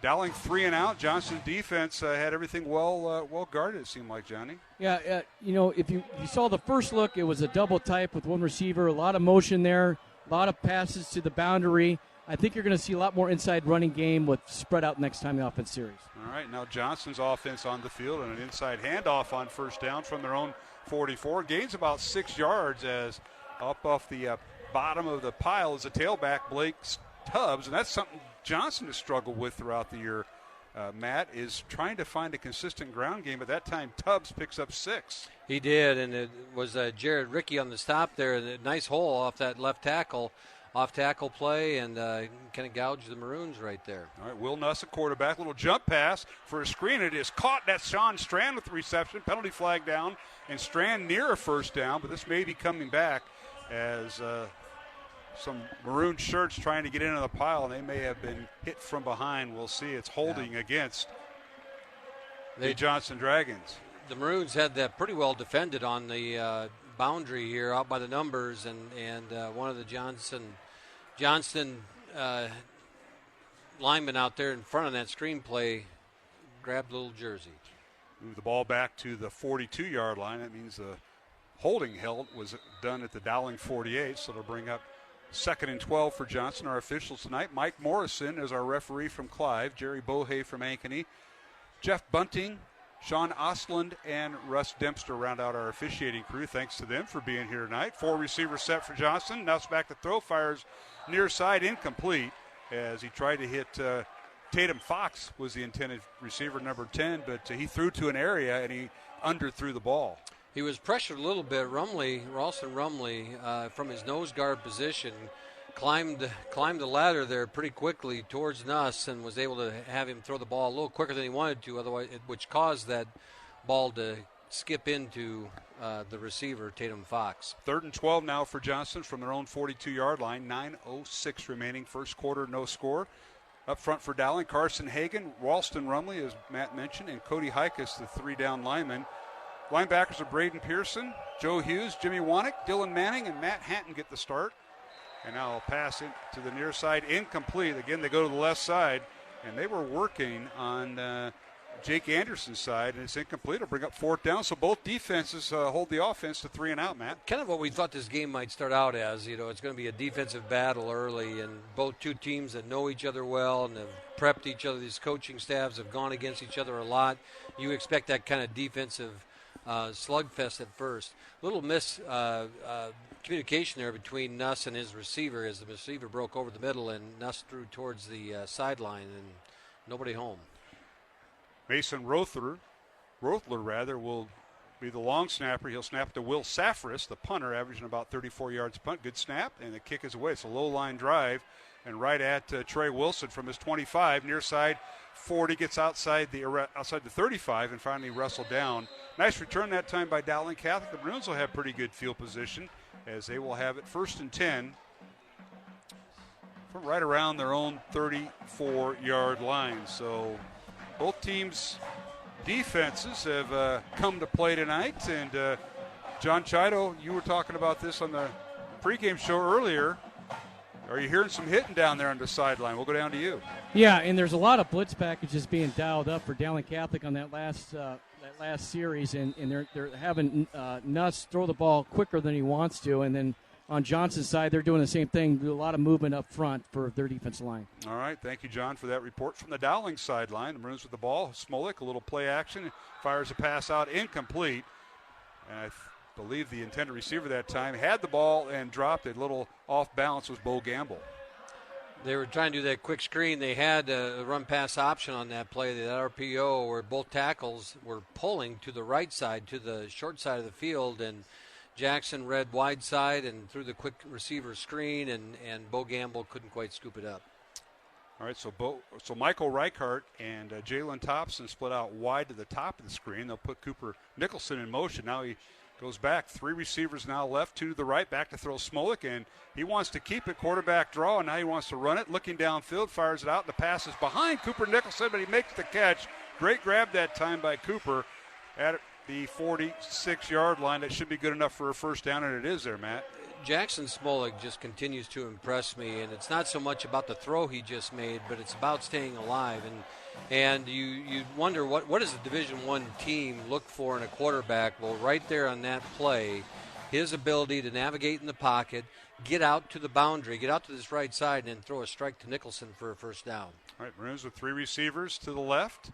Dowling 3 and out. Johnston defense had everything well guarded, it seemed like, Johnny. Yeah, if you saw the first look, it was a double type with one receiver, a lot of motion there, a lot of passes to the boundary. I think you're going to see a lot more inside running game with spread out next time in the offense series. All right, now Johnston's offense on the field and an inside handoff on 1st down from their own 44. Gains about 6 yards as up off the bottom of the pile is a tailback, Blake Tubbs, and that's something Johnston has struggled with throughout the year, Matt, is trying to find a consistent ground game. At that time, Tubbs picks up 6. He did, and it was Jared Rickey on the stop there. A nice hole off that left tackle, off-tackle play, and kind of gouged the Maroons right there. All right, Will Nuss, a quarterback. Little jump pass for a screen. It is caught. That's Sean Strand with the reception. Penalty flag down, and Strand near a 1st down, but this may be coming back as some maroon shirts trying to get into the pile, and they may have been hit from behind. We'll see. It's holding against the Johnston Dragons. The Maroons had that pretty well defended on the boundary here out by the numbers, and one of the Johnston linemen out there in front of that screenplay grabbed a little jersey. Move the ball back to the 42-yard line. That means the holding held was done at the Dowling 48, so it'll bring up 2nd and 12 for Johnston. Our officials tonight, Mike Morrison is our referee from Clive, Jerry Bohe from Ankeny, Jeff Bunting, Sean Ostland, and Russ Dempster round out our officiating crew. Thanks to them for being here tonight. 4 receivers set for Johnston. Now it's back to throw. Fires near side, incomplete. as he tried to hit Tatum Fox was the intended receiver, number 10, but he threw to an area and he underthrew the ball. He was pressured a little bit. Ralston Rumley, from his nose guard position, climbed the ladder there pretty quickly towards Nuss and was able to have him throw the ball a little quicker than he wanted to, otherwise, which caused that ball to skip into the receiver, Tatum Fox. 3rd and 12 now for Johnston from their own 42-yard line. 9:06 remaining. First quarter, no score. Up front for Dowling, Carson Hagan, Ralston Rumley, as Matt mentioned, and Cody Hikus, the 3-down lineman. Linebackers are Braden Pearson, Joe Hughes, Jimmy Wanick, Dylan Manning, and Matt Hatton get the start. And now I'll pass it to the near side, incomplete. Again, they go to the left side, and they were working on Jake Anderson's side, and it's incomplete. It'll bring up 4th down, so both defenses hold the offense to 3 and out, Matt. Kind of what we thought this game might start out as. It's going to be a defensive battle early, and both two teams that know each other well and have prepped each other. These coaching staffs have gone against each other a lot. You expect that kind of defensive slugfest at first. Little communication there between Nuss and his receiver as the receiver broke over the middle, and Nuss threw towards the sideline, and nobody home. Mason Rothler will be the long snapper. He'll snap to Will Safris, the punter, averaging about 34 yards punt. Good snap, and the kick is away. It's a low-line drive, and right at Trey Wilson from his 25, near side 40, gets outside the 35, and finally wrestled down. Nice return that time by Dowling Catholic. The Maroons will have pretty good field position as they will have it 1st and 10 from right around their own 34-yard line. So both teams' defenses have come to play tonight. And John Chido, you were talking about this on the pregame show earlier. Are you hearing some hitting down there on the sideline? We'll go down to you. Yeah, and there's a lot of blitz packages being dialed up for Dowling Catholic on that last series, and they're having Nuss throw the ball quicker than he wants to, and then on Johnson's side, they're doing the same thing, do a lot of movement up front for their defensive line. All right, thank you, John, for that report from the Dowling sideline. The Maroons with the ball. Smolik, a little play action, fires a pass out, incomplete. And I believe the intended receiver that time had the ball and dropped it. A little off balance was Bo Gamble. They were trying to do that quick screen. They had a run-pass option on that play, the RPO, where both tackles were pulling to the right side, to the short side of the field, and Jackson read wide side and threw the quick receiver screen, and Bo Gamble couldn't quite scoop it up. All right, so Michael Reichart and Jalen Thompson split out wide to the top of the screen. They'll put Cooper Nicholson in motion. Now he goes back. 3 receivers now left, 2 to the right, back to throw Smolik, and he wants to keep it, quarterback draw, and now he wants to run it. Looking downfield, fires it out, and the pass is behind Cooper Nicholson, but he makes the catch. Great grab that time by Cooper at the 46-yard line. That should be good enough for a first down, and it is there, Matt. Jackson Smolik just continues to impress me, and it's not so much about the throw he just made, but it's about staying alive. And you wonder what does a Division I team look for in a quarterback? Well, right there on that play, his ability to navigate in the pocket, get out to the boundary, get out to this right side, and then throw a strike to Nicholson for a first down. All right, Maroons with 3 receivers to the left,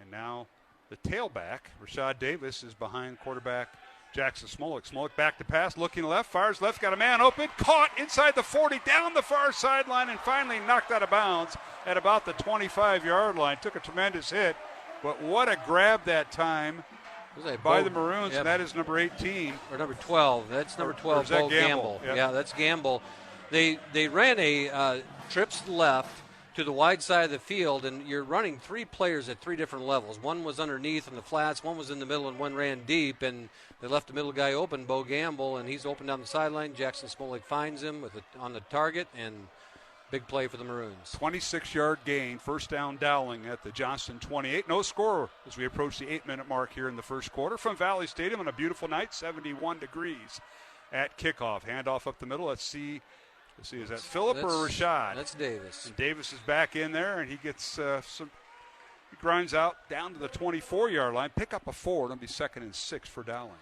and now the tailback, Rashad Davis, is behind quarterback Jackson Smolik. Smolik back to pass, looking left, fires left, got a man open, caught inside the 40, down the far sideline, and finally knocked out of bounds at about the 25-yard line. Took a tremendous hit, but what a grab that time by the Maroons, and that is number 18. Or number 12. That's number 12, Bo Gamble. Yep. Yeah, that's Gamble. They ran a trips left to the wide side of the field, and you're running 3 players at 3 different levels. One was underneath in the flats, one was in the middle, and one ran deep, and they left the middle guy open, Bo Gamble, and he's open down the sideline. Jackson Smolik finds him on the target, and big play for the Maroons. 26-yard gain, first down Dowling at the Johnston 28. No score as we approach the 8-minute mark here in the first quarter from Valley Stadium on a beautiful night, 71 degrees at kickoff. Handoff up the middle. Let's see, is that Phillip or Rashad? That's Davis. And Davis is back in there, and he gets he grinds out down to the 24-yard line. Pick up a 4. It'll be 2nd and 6 for Dowling.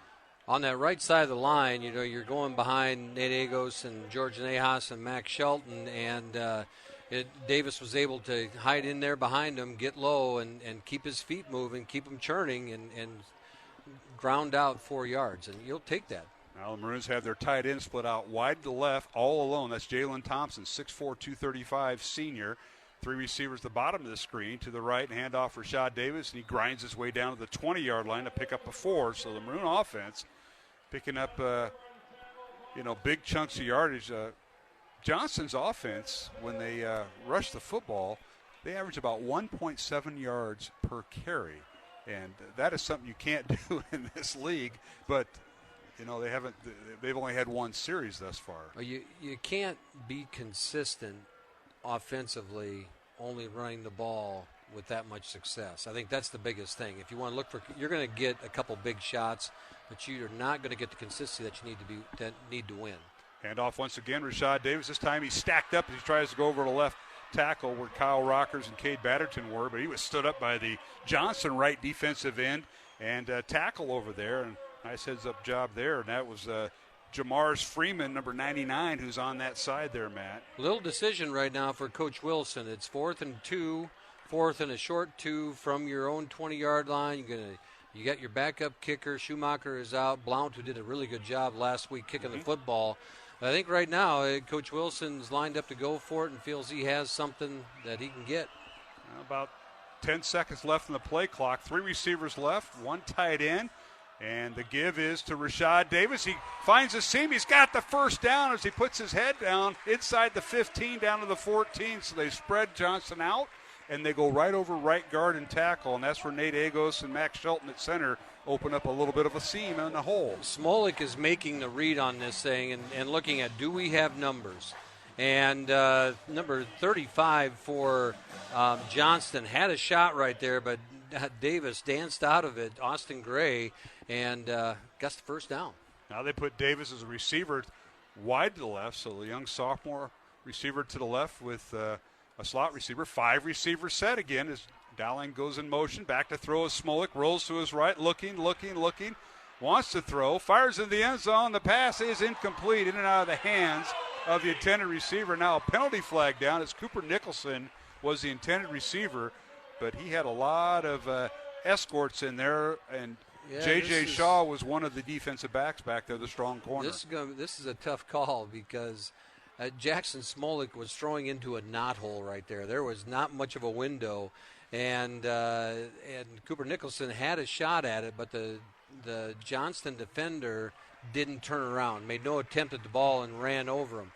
On that right side of the line, you're going behind Nate Agos and George Nahas and Max Shelton, and Davis was able to hide in there behind him, get low, and keep his feet moving, keep him churning, and ground out 4 yards, and you'll take that. Now the Maroons have their tight end split out wide to the left, all alone. That's Jalen Thompson, 6'4", 235 senior. 3 receivers the bottom of the screen. To the right, and handoff for Rashad Davis, and he grinds his way down to the 20-yard line to pick up a 4. So the Maroon offense picking up, big chunks of yardage. Johnston's offense, when they rush the football, they average about 1.7 yards per carry. And that is something you can't do in this league. But, they've only had one series thus far. You can't be consistent offensively only running the ball with that much success. I think that's the biggest thing. If you want to look for, you're going to get a couple big shots, but you're not going to get the consistency that you need to win. Handoff once again, Rashad Davis. This time he's stacked up as he tries to go over to left tackle where Kyle Rockers and Cade Batterton were, but he was stood up by the Johnston right defensive end and tackle over there. And nice heads-up job there, and that was Jamar's Freeman, number 99, who's on that side there, Matt. Little decision right now for Coach Wilson. It's 4th and 2, 4th and a short 2 from your own 20-yard line. You got your backup kicker. Schumacher is out. Blount, who did a really good job last week kicking the football. I think right now Coach Wilson's lined up to go for it and feels he has something that he can get. About 10 seconds left in the play clock. 3 receivers left, 1 tight end. And the give is to Rashad Davis. He finds a seam. He's got the first down as he puts his head down inside the 15 down to the 14. So they spread Johnston out, and they go right over right guard and tackle. And that's where Nate Agos and Max Shelton at center open up a little bit of a seam in the hole. Smolik is making the read on this thing and looking at, do we have numbers? And number 35 for Johnston had a shot right there, but Davis danced out of it, Austin Gray, and got the first down. Now they put Davis as a receiver wide to the left, so the young sophomore receiver to the left with a slot receiver. 5 receivers set again as Dowling goes in motion. Back to throw as Smolik rolls to his right, looking, wants to throw, fires in the end zone. The pass is incomplete, in and out of the hands of the intended receiver. Now a penalty flag down as Cooper Nicholson was the intended receiver, but he had a lot of escorts in there, and J.J. Shaw was one of the defensive backs back there, the strong corner. This is a tough call because Jackson Smolik was throwing into a knothole right there. There was not much of a window, and Cooper Nicholson had a shot at it, but the Johnston defender didn't turn around, made no attempt at the ball, and ran over him.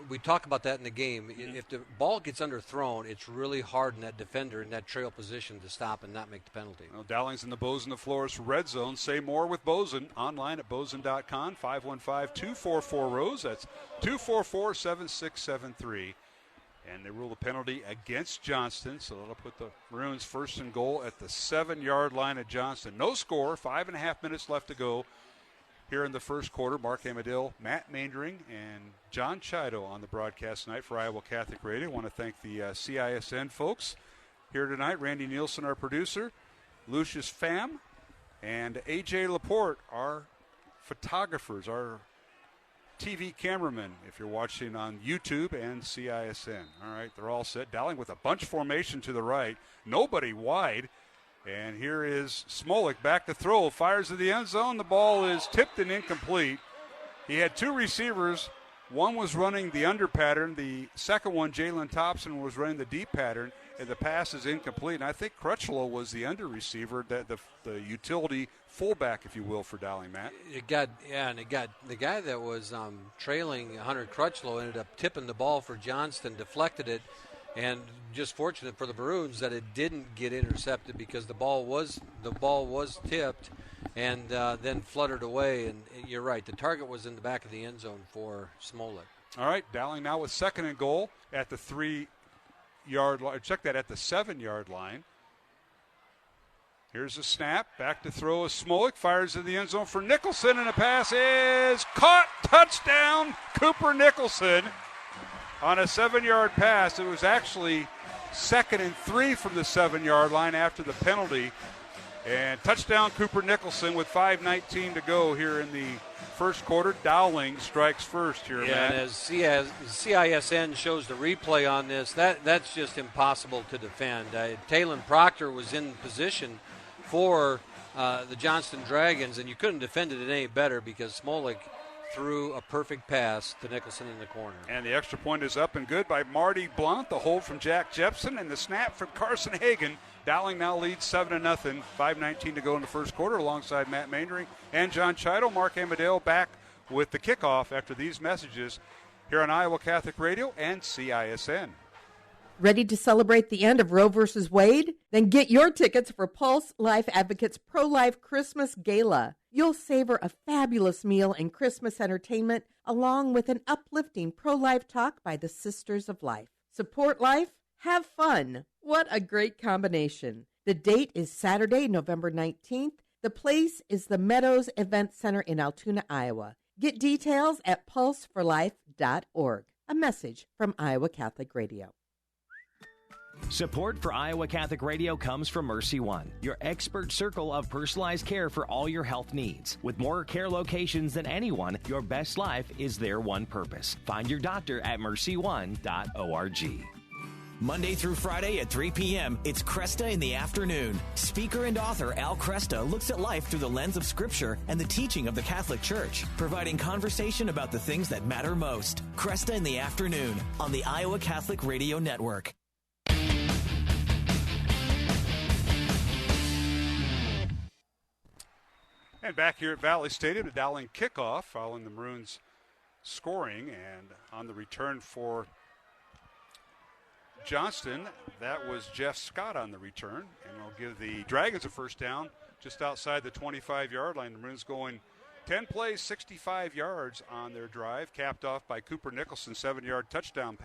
We talk about that in the game. If the ball gets underthrown, it's really hard in that defender in that trail position to stop and not make the penalty. Well, Dowling's in the Bozen, the Flores Red Zone. Say more with Bozen online at bozen.com, 515-244-ROSE. That's 244-7673. And they rule the penalty against Johnston, so that'll put the Maroons first and goal at the 7-yard line at Johnston. No score, 5.5 minutes left to go here in the first quarter. Mark Amadil, Matt Maindring, and John Chido on the broadcast tonight for Iowa Catholic Radio. I want to thank the CISN folks here tonight. Randy Nielsen, our producer, Lucius Pham, and A.J. Laporte, our photographers, our TV cameraman, if you're watching on YouTube and CISN. All right, they're all set. Dowling with a bunch formation to the right. Nobody wide. And here is Smolik back to throw. Fires to the end zone. The ball is tipped and incomplete. He had 2 receivers. One was running the under pattern. The second one, Jalen Thompson, was running the deep pattern. And the pass is incomplete. And I think Crutchlow was the under receiver, the utility fullback, if you will, for Dowling, Matt. The guy that was trailing Hunter Crutchlow ended up tipping the ball for Johnston, deflected it, and just fortunate for the Maroons that it didn't get intercepted because the ball was tipped and then fluttered away. And you're right, the target was in the back of the end zone for Smolik. All right, Dowling now with 2nd and goal at the 3-yard line. Check that, at the 7-yard line. Here's a snap. Back to throw as Smolik. Fires in the end zone for Nicholson, and the pass is caught. Touchdown, Cooper Nicholson on a 7-yard pass. It was actually 2nd and 3 from the 7-yard line after the penalty. And touchdown, Cooper Nicholson, with 5:19 to go here in the first quarter. Dowling strikes first here, Matt. And as CISN shows the replay on this, that's just impossible to defend. Talon Proctor was in position for the Johnston Dragons, and you couldn't defend it any better because Smolik threw a perfect pass to Nicholson in the corner. And the extra point is up and good by Marty Blount. The hold from Jack Jepson and the snap from Carson Hagan. Dowling now leads 7-0. 5:19 to go in the first quarter alongside Matt Maindring and John Chido. Mark Amadale back with the kickoff after these messages here on Iowa Catholic Radio and CISN. Ready to celebrate the end of Roe versus Wade? Then get your tickets for Pulse Life Advocates Pro-Life Christmas Gala. You'll savor a fabulous meal and Christmas entertainment along with an uplifting pro-life talk by the Sisters of Life. Support life, have fun. What a great combination. The date is Saturday, November 19th. The place is the Meadows Event Center in Altoona, Iowa. Get details at pulseforlife.org. A message from Iowa Catholic Radio. Support for Iowa Catholic Radio comes from Mercy One, your expert circle of personalized care for all your health needs. With more care locations than anyone, your best life is their one purpose. Find your doctor at mercyone.org. Monday through Friday at 3 p.m., it's Cresta in the Afternoon. Speaker and author Al Cresta looks at life through the lens of Scripture and the teaching of the Catholic Church, providing conversation about the things that matter most. Cresta in the Afternoon on the Iowa Catholic Radio Network. And back here at Valley Stadium, the Dowling kickoff following the Maroons scoring. And on the return for Johnston, that was Jeff Scott on the return. And we'll give the Dragons a first down just outside the 25-yard line. The Maroons going 10 plays, 65 yards on their drive, capped off by Cooper Nicholson, 7-yard touchdown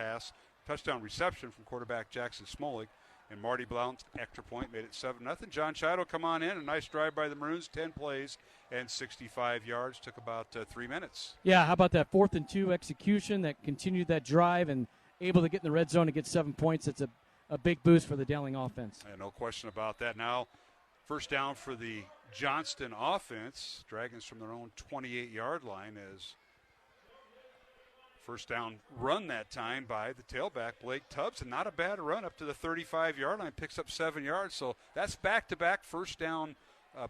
reception from quarterback Jackson Smolik. And Marty Blount's extra point made it 7-0. John Chido come on in. A nice drive by the Maroons, 10 plays and 65 yards. Took about 3 minutes. Yeah, how about that 4th and 2 execution that continued that drive and able to get in the red zone and get 7 points? It's a big boost for the Dowling offense. Yeah, no question about that. Now, first down for the Johnston offense. Dragons from their own 28-yard line as first down run that time by the tailback, Blake Tubbs, and not a bad run up to the 35-yard line, picks up 7 yards. So that's back-to-back first down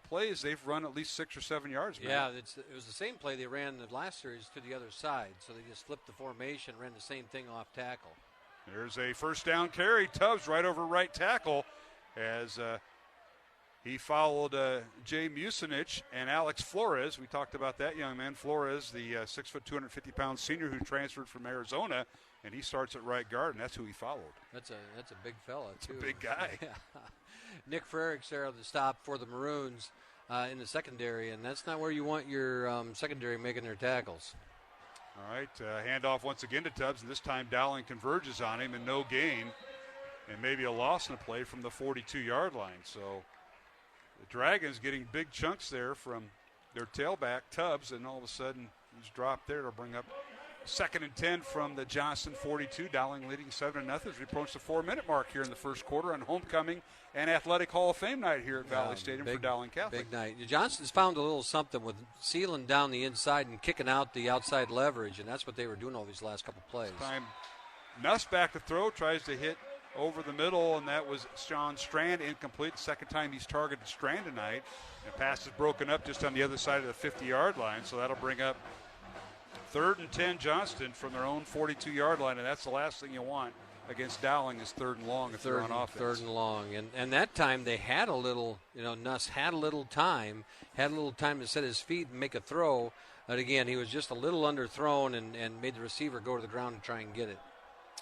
plays. They've run at least 6 or 7 yards. Yeah, it was the same play they ran the last series to the other side. So they just flipped the formation, ran the same thing off tackle. There's a first down carry. Tubbs right over right tackle as he followed Jay Mucinich and Alex Flores. We talked about that young man, Flores, the 6 foot, 250-pound senior who transferred from Arizona, and he starts at right guard, and that's who he followed. That's a big fella, too. That's a big guy. Nick Frericks there on the stop for the Maroons in the secondary, and that's not where you want your secondary making their tackles. All right, handoff once again to Tubbs, and this time Dowling converges on him and no gain, and maybe a loss in the play from the 42-yard line. So the Dragons getting big chunks there from their tailback, Tubbs, and all of a sudden he's dropped there to bring up 2nd and 10 from the Johnston 42. Dowling leading 7-0 as we approach the 4-minute mark here in the first quarter on homecoming and Athletic Hall of Fame night here at Valley Stadium for Dowling Catholic. Big night. Johnston's found a little something with sealing down the inside and kicking out the outside leverage, and that's what they were doing all these last couple plays. This time, Nuss back to throw, tries to hit over the middle, and that was Sean Strand, incomplete. Second time he's targeted Strand tonight. The pass is broken up just on the other side of the 50-yard line, so that'll bring up 3rd and 10 Johnston from their own 42-yard line, and that's the last thing you want against Dowling is 3rd and long if they're on offense. 3rd and long, and that time they had a little, Nuss had a little time to set his feet and make a throw, but again, he was just a little underthrown and made the receiver go to the ground and try and get it.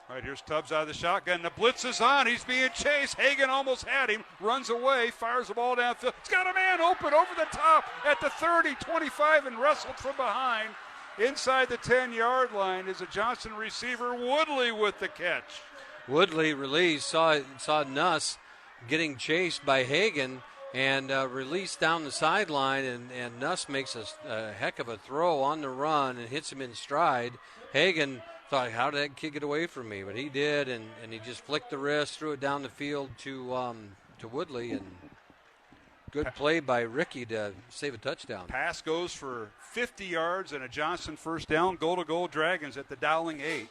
All right, here's Tubbs out of the shotgun. The blitz is on. He's being chased. Hagan almost had him. Runs away. Fires the ball downfield. He's got a man open over the top at the 30, 25, and wrestled from behind. Inside the 10-yard line is a Johnston receiver, Woodley, with the catch. Woodley released, saw Nuss getting chased by Hagan and released down the sideline, and Nuss makes a heck of a throw on the run and hits him in stride. Hagan thought, how did that kid get away from me? But he did, and he just flicked the wrist, threw it down the field to Woodley, and good play by Ricky to save a touchdown. Pass goes for 50 yards and a Johnston first down. Goal-to-goal Dragons at the Dowling 8.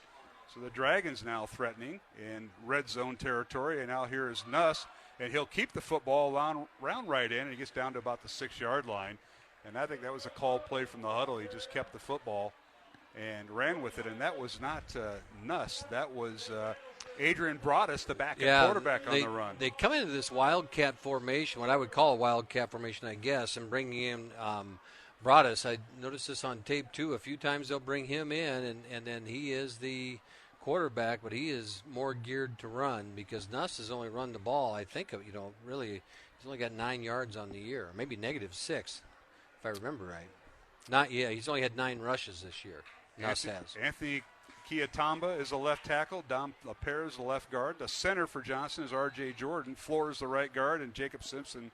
So the Dragons now threatening in red zone territory, and now here is Nuss, and he'll keep the football round right in, and he gets down to about the 6-yard line. And I think that was a called play from the huddle. He just kept the football and ran with it, and that was not Nuss. That was Adrian Broadus, the backup quarterback on the run. They come into this wildcat formation, what I would call a wildcat formation, I guess, and bringing in Broadus. I noticed this on tape, too. A few times they'll bring him in, and then he is the quarterback, but he is more geared to run because Nuss has only run the ball, I think, really, he's only got 9 yards on the year, maybe -6, if I remember right. He's only had 9 rushes this year. Nuss has. Anthony Kiatamba is a left tackle. Dom LaPere is the left guard. The center for Johnston is R.J. Jordan. Floor is the right guard, and Jacob Simpson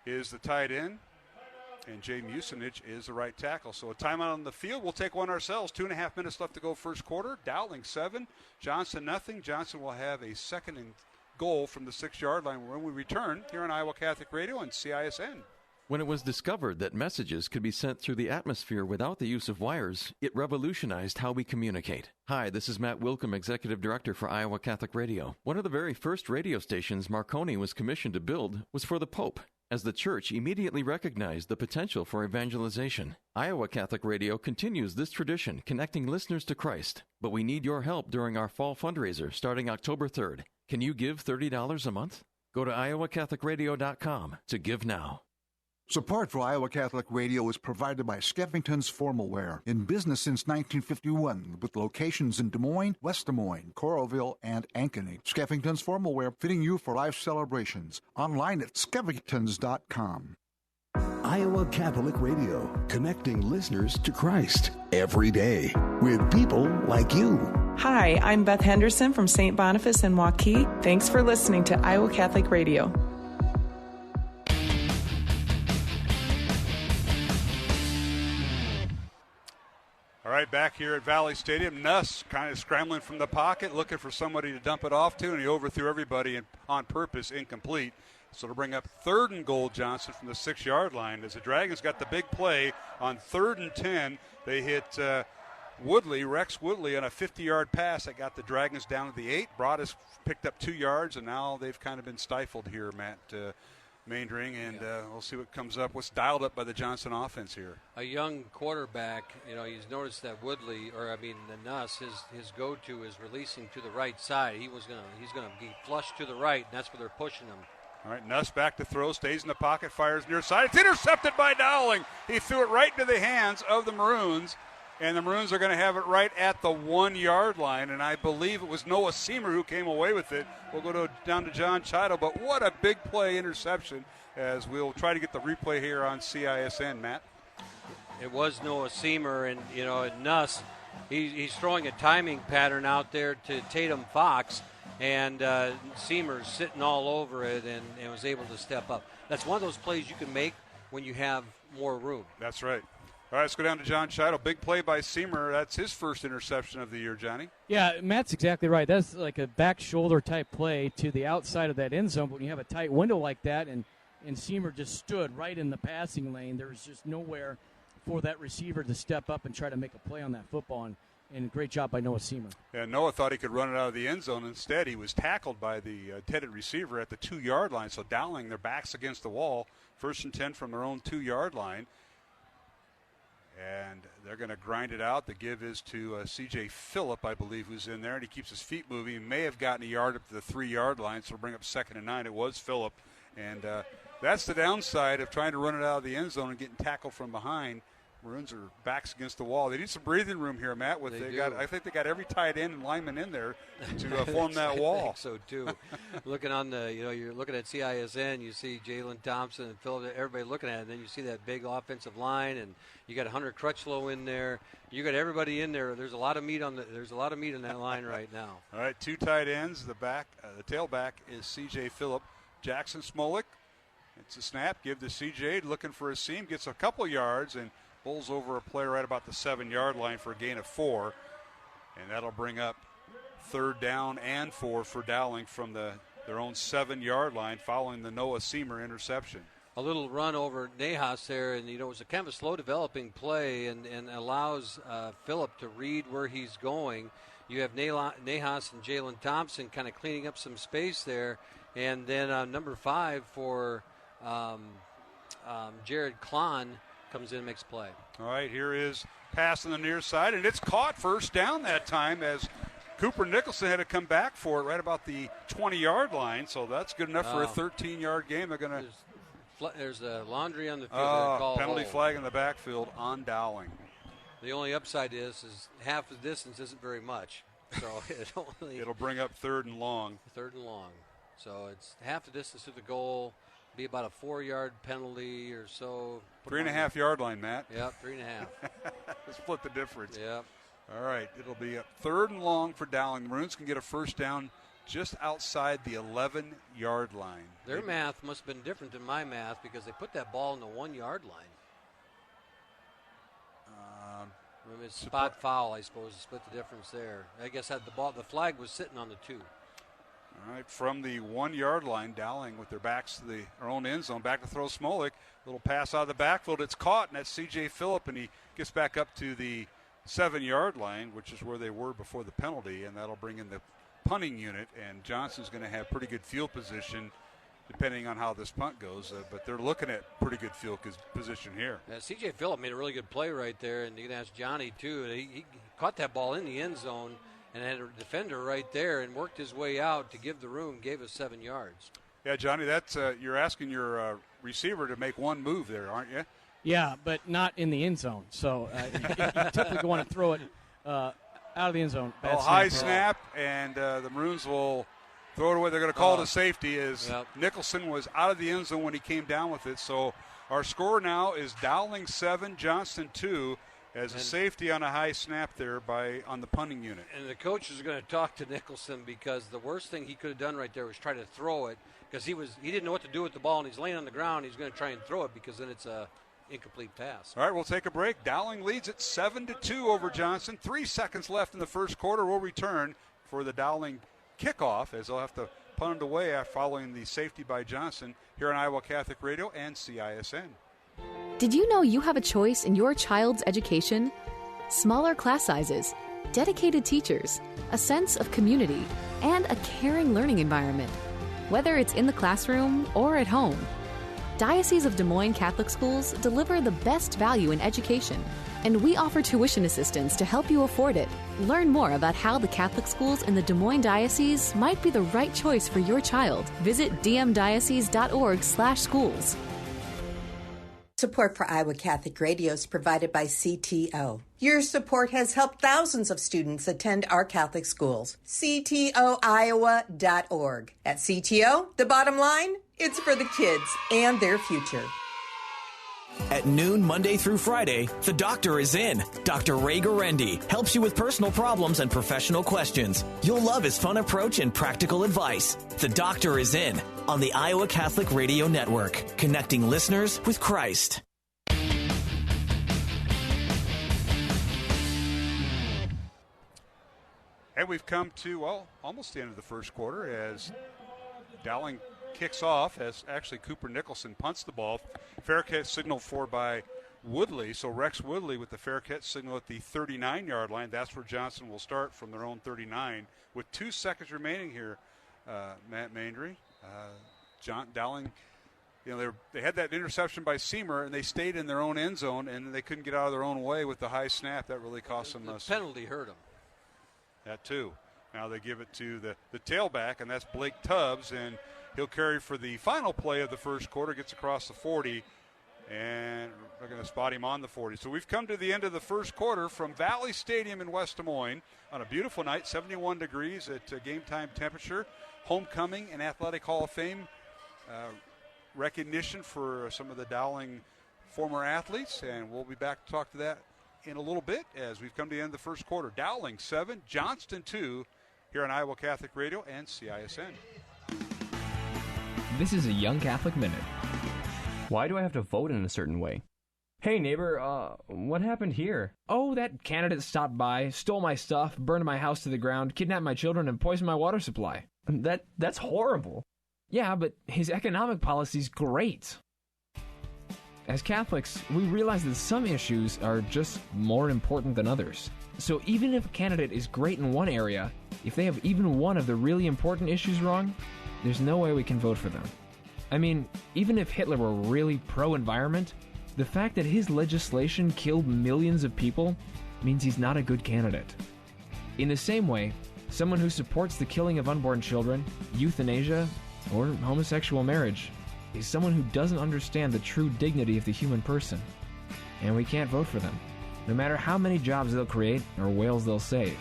is the tight end. And Jay Mucinich is the right tackle. So a timeout on the field. We'll take one ourselves. 2.5 minutes left to go first quarter. Dowling 7. Johnston nothing. Johnston will have a second and goal from the 6-yard line when we return here on Iowa Catholic Radio and CISN. When it was discovered that messages could be sent through the atmosphere without the use of wires, it revolutionized how we communicate. Hi, this is Matt Wilkham, Executive Director for Iowa Catholic Radio. One of the very first radio stations Marconi was commissioned to build was for the Pope, as the Church immediately recognized the potential for evangelization. Iowa Catholic Radio continues this tradition, connecting listeners to Christ. But we need your help during our fall fundraiser starting October 3rd. Can you give $30 a month? Go to iowacatholicradio.com to give now. Support for Iowa Catholic Radio is provided by Skeffington's Formalware, in business since 1951, with locations in Des Moines, West Des Moines, Coralville, and Ankeny. Skeffington's Formalware, fitting you for life celebrations. Online at skeffingtons.com. Iowa Catholic Radio, connecting listeners to Christ every day with people like you. Hi, I'm Beth Henderson from St. Boniface in Waukee. Thanks for listening to Iowa Catholic Radio. All right, back here at Valley Stadium, Nuss kind of scrambling from the pocket, looking for somebody to dump it off to, and he overthrew everybody on purpose, incomplete. So to bring up 3rd and goal, Johnston from the 6-yard line. As the Dragons got the big play on 3rd and 10, they hit Rex Woodley on a 50-yard pass that got the Dragons down to the 8. Broadus picked up 2 yards, and now they've kind of been stifled here, Matt Maindring, and we'll see what comes up. What's dialed up by the Johnston offense here? A young quarterback, he's noticed that the Nuss, his go-to is releasing to the right side. He's gonna be flush to the right, and that's where they're pushing him. All right, Nuss back to throw, stays in the pocket, fires near side. It's intercepted by Dowling. He threw it right into the hands of the Maroons, and the Maroons are going to have it right at the 1-yard line, and I believe it was Noah Seamer who came away with it. We'll go down to John Chido, but what a big play interception, as we'll try to get the replay here on CISN, Matt. It was Noah Seamer, and Nuss, he's throwing a timing pattern out there to Tatum Fox, and Seamer's sitting all over it and was able to step up. That's one of those plays you can make when you have more room. That's right. All right, let's go down to John Chido. Big play by Seamer. That's his first interception of the year, Johnny. Yeah, Matt's exactly right. That's like a back shoulder type play to the outside of that end zone. But when you have a tight window like that, and Seamer just stood right in the passing lane, there's just nowhere for that receiver to step up and try to make a play on that football. And great job by Noah Seamer. Yeah, Noah thought he could run it out of the end zone. Instead, he was tackled by the intended receiver at the 2-yard line. So Dowling, their backs against the wall, 1st and 10 from their own 2-yard line. And they're going to grind it out. The give is to C.J. Phillip, I believe, who's in there. And he keeps his feet moving. He may have gotten a yard up to the 3-yard line, so we'll bring up 2nd and 9. It was Phillip. And that's the downside of trying to run it out of the end zone and getting tackled from behind. Maroons are backs against the wall. They need some breathing room here, Matt. I think they got every tight end and lineman in there to form that wall. I think so too. Looking on you're looking at CISN. You see Jalen Thompson and Phillip. Everybody looking at it. And then you see that big offensive line, and you got Hunter Crutchlow in there. You got everybody in there. There's a lot of meat on that line right now. All right, 2 tight ends. The tailback is C.J. Phillip. Jackson Smolik. It's a snap. Give to C.J. looking for a seam. Gets a couple yards and bowls over a player right about the 7-yard line for a gain of 4. And that'll bring up 3rd down and 4 for Dowling from their own 7-yard line following the Noah Seamer interception. A little run over Nahas there, and it was a kind of a slow developing play and allows Phillip to read where he's going. You have Nahas and Jalen Thompson kind of cleaning up some space there. And then number 5 for Jared Klon comes in and makes play. All right, here is pass on the near side, and it's caught first down that time as Cooper Nicholson had to come back for it right about the 20-yard line, so that's good enough for a 13-yard game. They're going to. There's a laundry on the field. Penalty flag in the backfield on Dowling. The only upside is half the distance isn't very much, so it'll bring up 3rd and long. 3rd and long, so it's half the distance to the goal. Be about a 4-yard penalty or so. 3.5 yard line, Matt. Yep, 3.5. Split the difference. Yep. All right, it'll be a 3rd and long for Dowling. The Maroons can get a first down just outside the 11-yard line. Their math must have been different than my math because they put that ball in the 1-yard line. It's spot foul, I suppose, to split the difference there. I guess the flag was sitting on the 2. All right, from the 1-yard line, Dowling with their backs to their own end zone. Back to throw Smolik. Little pass out of the backfield. It's caught, and that's C.J. Phillip, and he gets back up to the 7-yard line, which is where they were before the penalty, and that'll bring in the punting unit. And Johnston's going to have pretty good field position depending on how this punt goes, but they're looking at pretty good field position here. C.J. Phillip made a really good play right there, and you can ask Johnny, too. He caught that ball in the end zone and had a defender right there and worked his way out to give the room, gave us 7 yards. Yeah, Johnny, that's you're asking your receiver to make one move there, aren't you? Yeah, but not in the end zone. So you typically want to throw it out of the end zone. High snap, and the Maroons will throw it away. They're going to call it a safety as Nicholson was out of the end zone when he came down with it. So our score now is Dowling 7, Johnston 2, as a safety on a high snap there on the punting unit. And the coach is going to talk to Nicholson because the worst thing he could have done right there was try to throw it because he didn't know what to do with the ball, and he's laying on the ground. He's going to try and throw it because then it's a incomplete pass. All right, we'll take a break. Dowling leads at 7-2 over Johnston. 3 seconds left in the first quarter. We'll return for the Dowling kickoff as they'll have to punt it away after following the safety by Johnston here on Iowa Catholic Radio and CISN. Did you know you have a choice in your child's education? Smaller class sizes, dedicated teachers, a sense of community, and a caring learning environment, whether it's in the classroom or at home. Diocese of Des Moines Catholic Schools deliver the best value in education, and we offer tuition assistance to help you afford it. Learn more about how the Catholic schools in the Des Moines Diocese might be the right choice for your child. Visit dmdiocese.org/schools. Support for Iowa Catholic Radio is provided by CTO. Your support has helped thousands of students attend our Catholic schools. CTOiowa.org. At CTO, the bottom line, it's for the kids and their future. At noon, Monday through Friday, the doctor is in. Dr. Ray Garendi helps you with personal problems and professional questions. You'll love his fun approach and practical advice. The doctor is in on the Iowa Catholic Radio Network, connecting listeners with Christ. And we've come to, almost the end of the first quarter as Dowling kicks off, as actually Cooper Nicholson punts the ball. Fair catch signaled for by Woodley. So Rex Woodley with the fair catch signal at the 39-yard line. That's where Johnston will start from their own 39. With 2 seconds remaining here, Matt Mandry. Dowling, they had that interception by Seymour, and they stayed in their own end zone, and they couldn't get out of their own way with the high snap. That really cost them. The penalty hurt them. That too. Now they give it to the tailback, and that's Blake Tubbs, and he'll carry for the final play of the first quarter, gets across the 40, and we're going to spot him on the 40. So we've come to the end of the first quarter from Valley Stadium in West Des Moines on a beautiful night, 71 degrees at game time temperature. Homecoming and Athletic Hall of Fame recognition for some of the Dowling former athletes, and we'll be back to talk to that in a little bit as we've come to the end of the first quarter. Dowling 7, Johnston 2 here on Iowa Catholic Radio and CISN. This is a Young Catholic Minute. Why do I have to vote in a certain way? Hey neighbor, what happened here? Oh, that candidate stopped by, stole my stuff, burned my house to the ground, kidnapped my children, and poisoned my water supply. That's horrible. Yeah, but his economic policy's great. As Catholics, we realize that some issues are just more important than others. So even if a candidate is great in one area, if they have even one of the really important issues wrong, there's no way we can vote for them. I mean, even if Hitler were really pro-environment, the fact that his legislation killed millions of people means he's not a good candidate. In the same way, someone who supports the killing of unborn children, euthanasia, or homosexual marriage is someone who doesn't understand the true dignity of the human person. And we can't vote for them, no matter how many jobs they'll create or whales they'll save.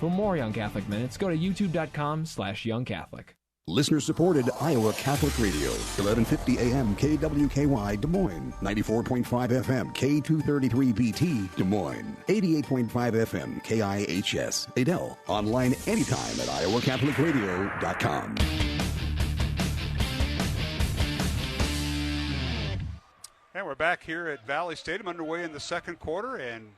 For more Young Catholic Minutes, go to youtube.com/youngcatholic. Listener-supported Iowa Catholic Radio, 1150 AM KWKY Des Moines, 94.5 FM K233BT Des Moines, 88.5 FM KIHS Adel. Online anytime at iowacatholicradio.com. And we're back here at Valley Stadium, underway in the second quarter, and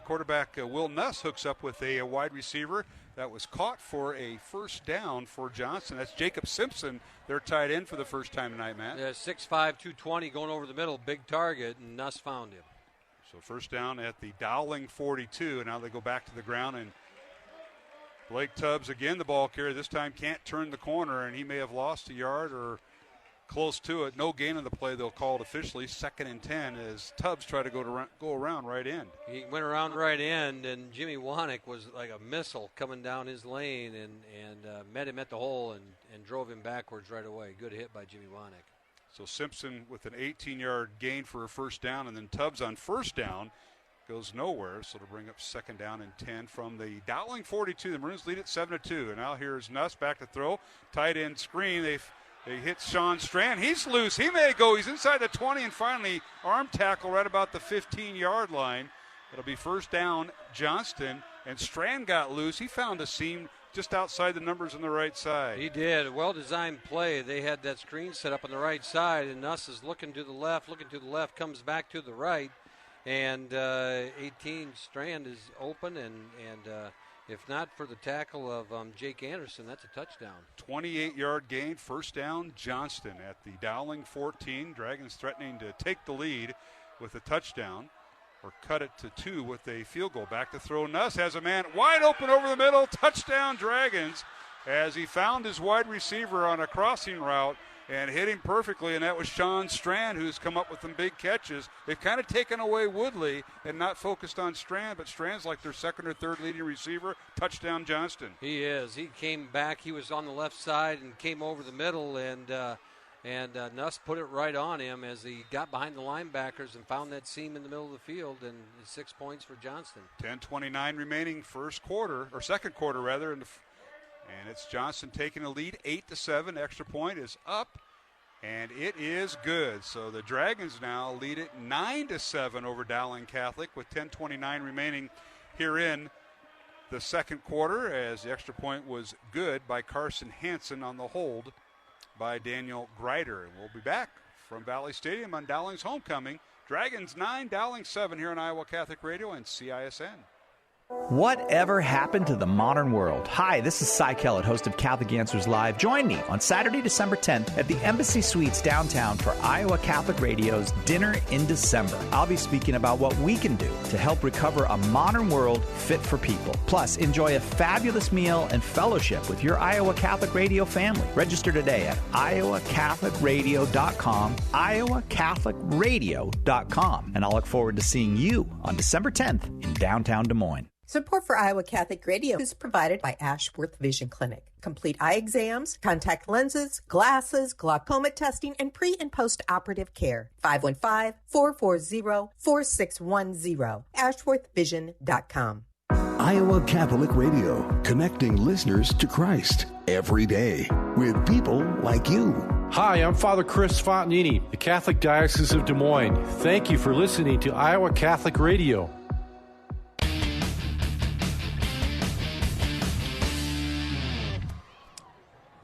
quarterback Will Nuss hooks up with a wide receiver that was caught for a first down for Johnston. That's Jacob Simpson. They're tied in for the first time tonight, Matt. Yeah, 6'5", 220, going over the middle, big target, and Nuss found him. So first down at the Dowling 42, and now they go back to the ground, and Blake Tubbs, again the ball carrier, this time can't turn the corner, and he may have lost a yard or close to it. No gain on the play. They'll call it officially 2nd and 10 as Tubbs tried to go around right end. He went around right end, and Jimmy Wanek was like a missile coming down his lane and met him at the hole and drove him backwards right away. Good hit by Jimmy Wanek. So Simpson with an 18-yard gain for a first down, and then Tubbs on first down goes nowhere. So to bring up 2nd down and 10 from the Dowling 42. The Maroons lead it 7-2. And now here's Nuss back to throw. Tight end screen. They hit Sean Strand. He's loose. He may go. He's inside the 20, and finally arm tackle right about the 15-yard line. It'll be first down, Johnston, and Strand got loose. He found a seam just outside the numbers on the right side. He did. A well-designed play. They had that screen set up on the right side, and Nuss is looking to the left, comes back to the right, and 18 Strand is open, and if not for the tackle of Jake Anderson, that's a touchdown. 28-yard gain, first down, Johnston at the Dowling 14. Dragons threatening to take the lead with a touchdown or cut it to 2 with a field goal. Back to throw. Nuss has a man wide open over the middle. Touchdown, Dragons, as he found his wide receiver on a crossing route and hit him perfectly, and that was Sean Strand, who's come up with some big catches. They've kind of taken away Woodley and not focused on Strand, but Strand's like their 2nd or 3rd leading receiver. Touchdown, Johnston. He is. He came back. He was on the left side and came over the middle, and Nuss put it right on him as he got behind the linebackers and found that seam in the middle of the field, and 6 points for Johnston. 10:29 remaining second quarter, and it's Johnston taking the lead 8-7. Extra point is up, and it is good. So the Dragons now lead it 9-7 over Dowling Catholic with 10:29 remaining here in the second quarter, as the extra point was good by Carson Hansen on the hold by Daniel Greider. And we'll be back from Valley Stadium on Dowling's homecoming. Dragons 9, Dowling 7 here on Iowa Catholic Radio and CISN. Whatever happened to the modern world? Hi, this is Cy Kellett, host of Catholic Answers Live. Join me on Saturday, December 10th at the Embassy Suites downtown for Iowa Catholic Radio's Dinner in December. I'll be speaking about what we can do to help recover a modern world fit for people. Plus, enjoy a fabulous meal and fellowship with your Iowa Catholic Radio family. Register today at iowacatholicradio.com, iowacatholicradio.com, and I'll look forward to seeing you on December 10th in downtown Des Moines. Support for Iowa Catholic Radio is provided by Ashworth Vision Clinic. Complete eye exams, contact lenses, glasses, glaucoma testing, and pre- and post-operative care. 515-440-4610. AshworthVision.com. Iowa Catholic Radio, connecting listeners to Christ every day with people like you. Hi, I'm Father Chris Fontanini, the Catholic Diocese of Des Moines. Thank you for listening to Iowa Catholic Radio.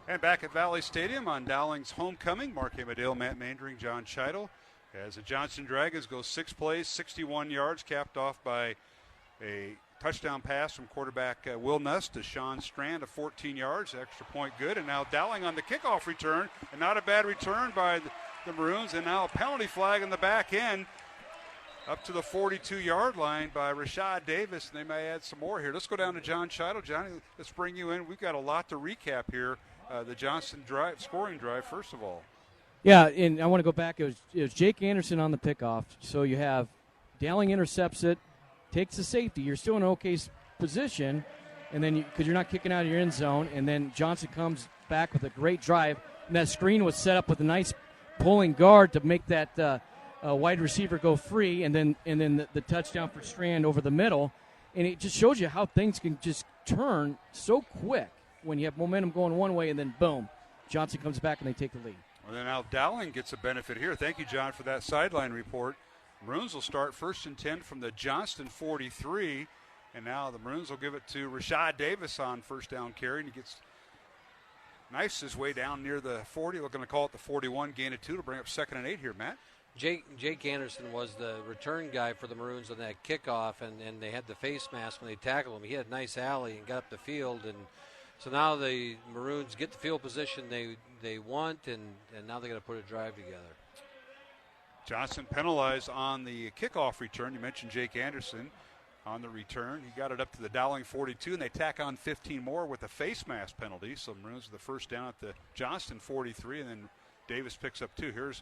And back at Valley Stadium on Dowling's homecoming, Mark Amadale, Matt Mandering, John Scheidel, as the Johnston Dragons go 6 plays, 61 yards, capped off by a touchdown pass from quarterback Will Nuss to Sean Strand of 14 yards, extra point good. And now Dowling on the kickoff return, and not a bad return by the Maroons, and now a penalty flag in the back end up to the 42-yard line by Rashad Davis, and they may add some more here. Let's go down to John Scheidel. Johnny, let's bring you in. We've got a lot to recap here the Johnston scoring drive, first of all. Yeah, and I want to go back. It was Jake Anderson on the pickoff. So you have Dowling intercepts it, takes the safety. You're still in an okay position, and then because you're not kicking out of your end zone, and then Johnston comes back with a great drive. And that screen was set up with a nice pulling guard to make that wide receiver go free, and then the touchdown for Strand over the middle. And it just shows you how things can just turn so quick when you have momentum going one way, and then boom, Johnston comes back and they take the lead. Well, then now Dowling gets a benefit here. Thank you, John, for that sideline report. Maroons will start 1st and 10 from the Johnston 43, and now the Maroons will give it to Rashad Davis on first down carry, and he gets nice his way down near the 40. We're going to call it the 41, gain of 2 to bring up 2nd and 8 here, Matt. Jake Anderson was the return guy for the Maroons on that kickoff, and they had the face mask when they tackled him. He had a nice alley and got up the field, and so now the Maroons get the field position they want, and now they got to put a drive together. Johnston penalized on the kickoff return. You mentioned Jake Anderson on the return. He got it up to the Dowling 42, and they tack on 15 more with a face mask penalty. So Maroons are the first down at the Johnston 43, and then Davis picks up 2. Here's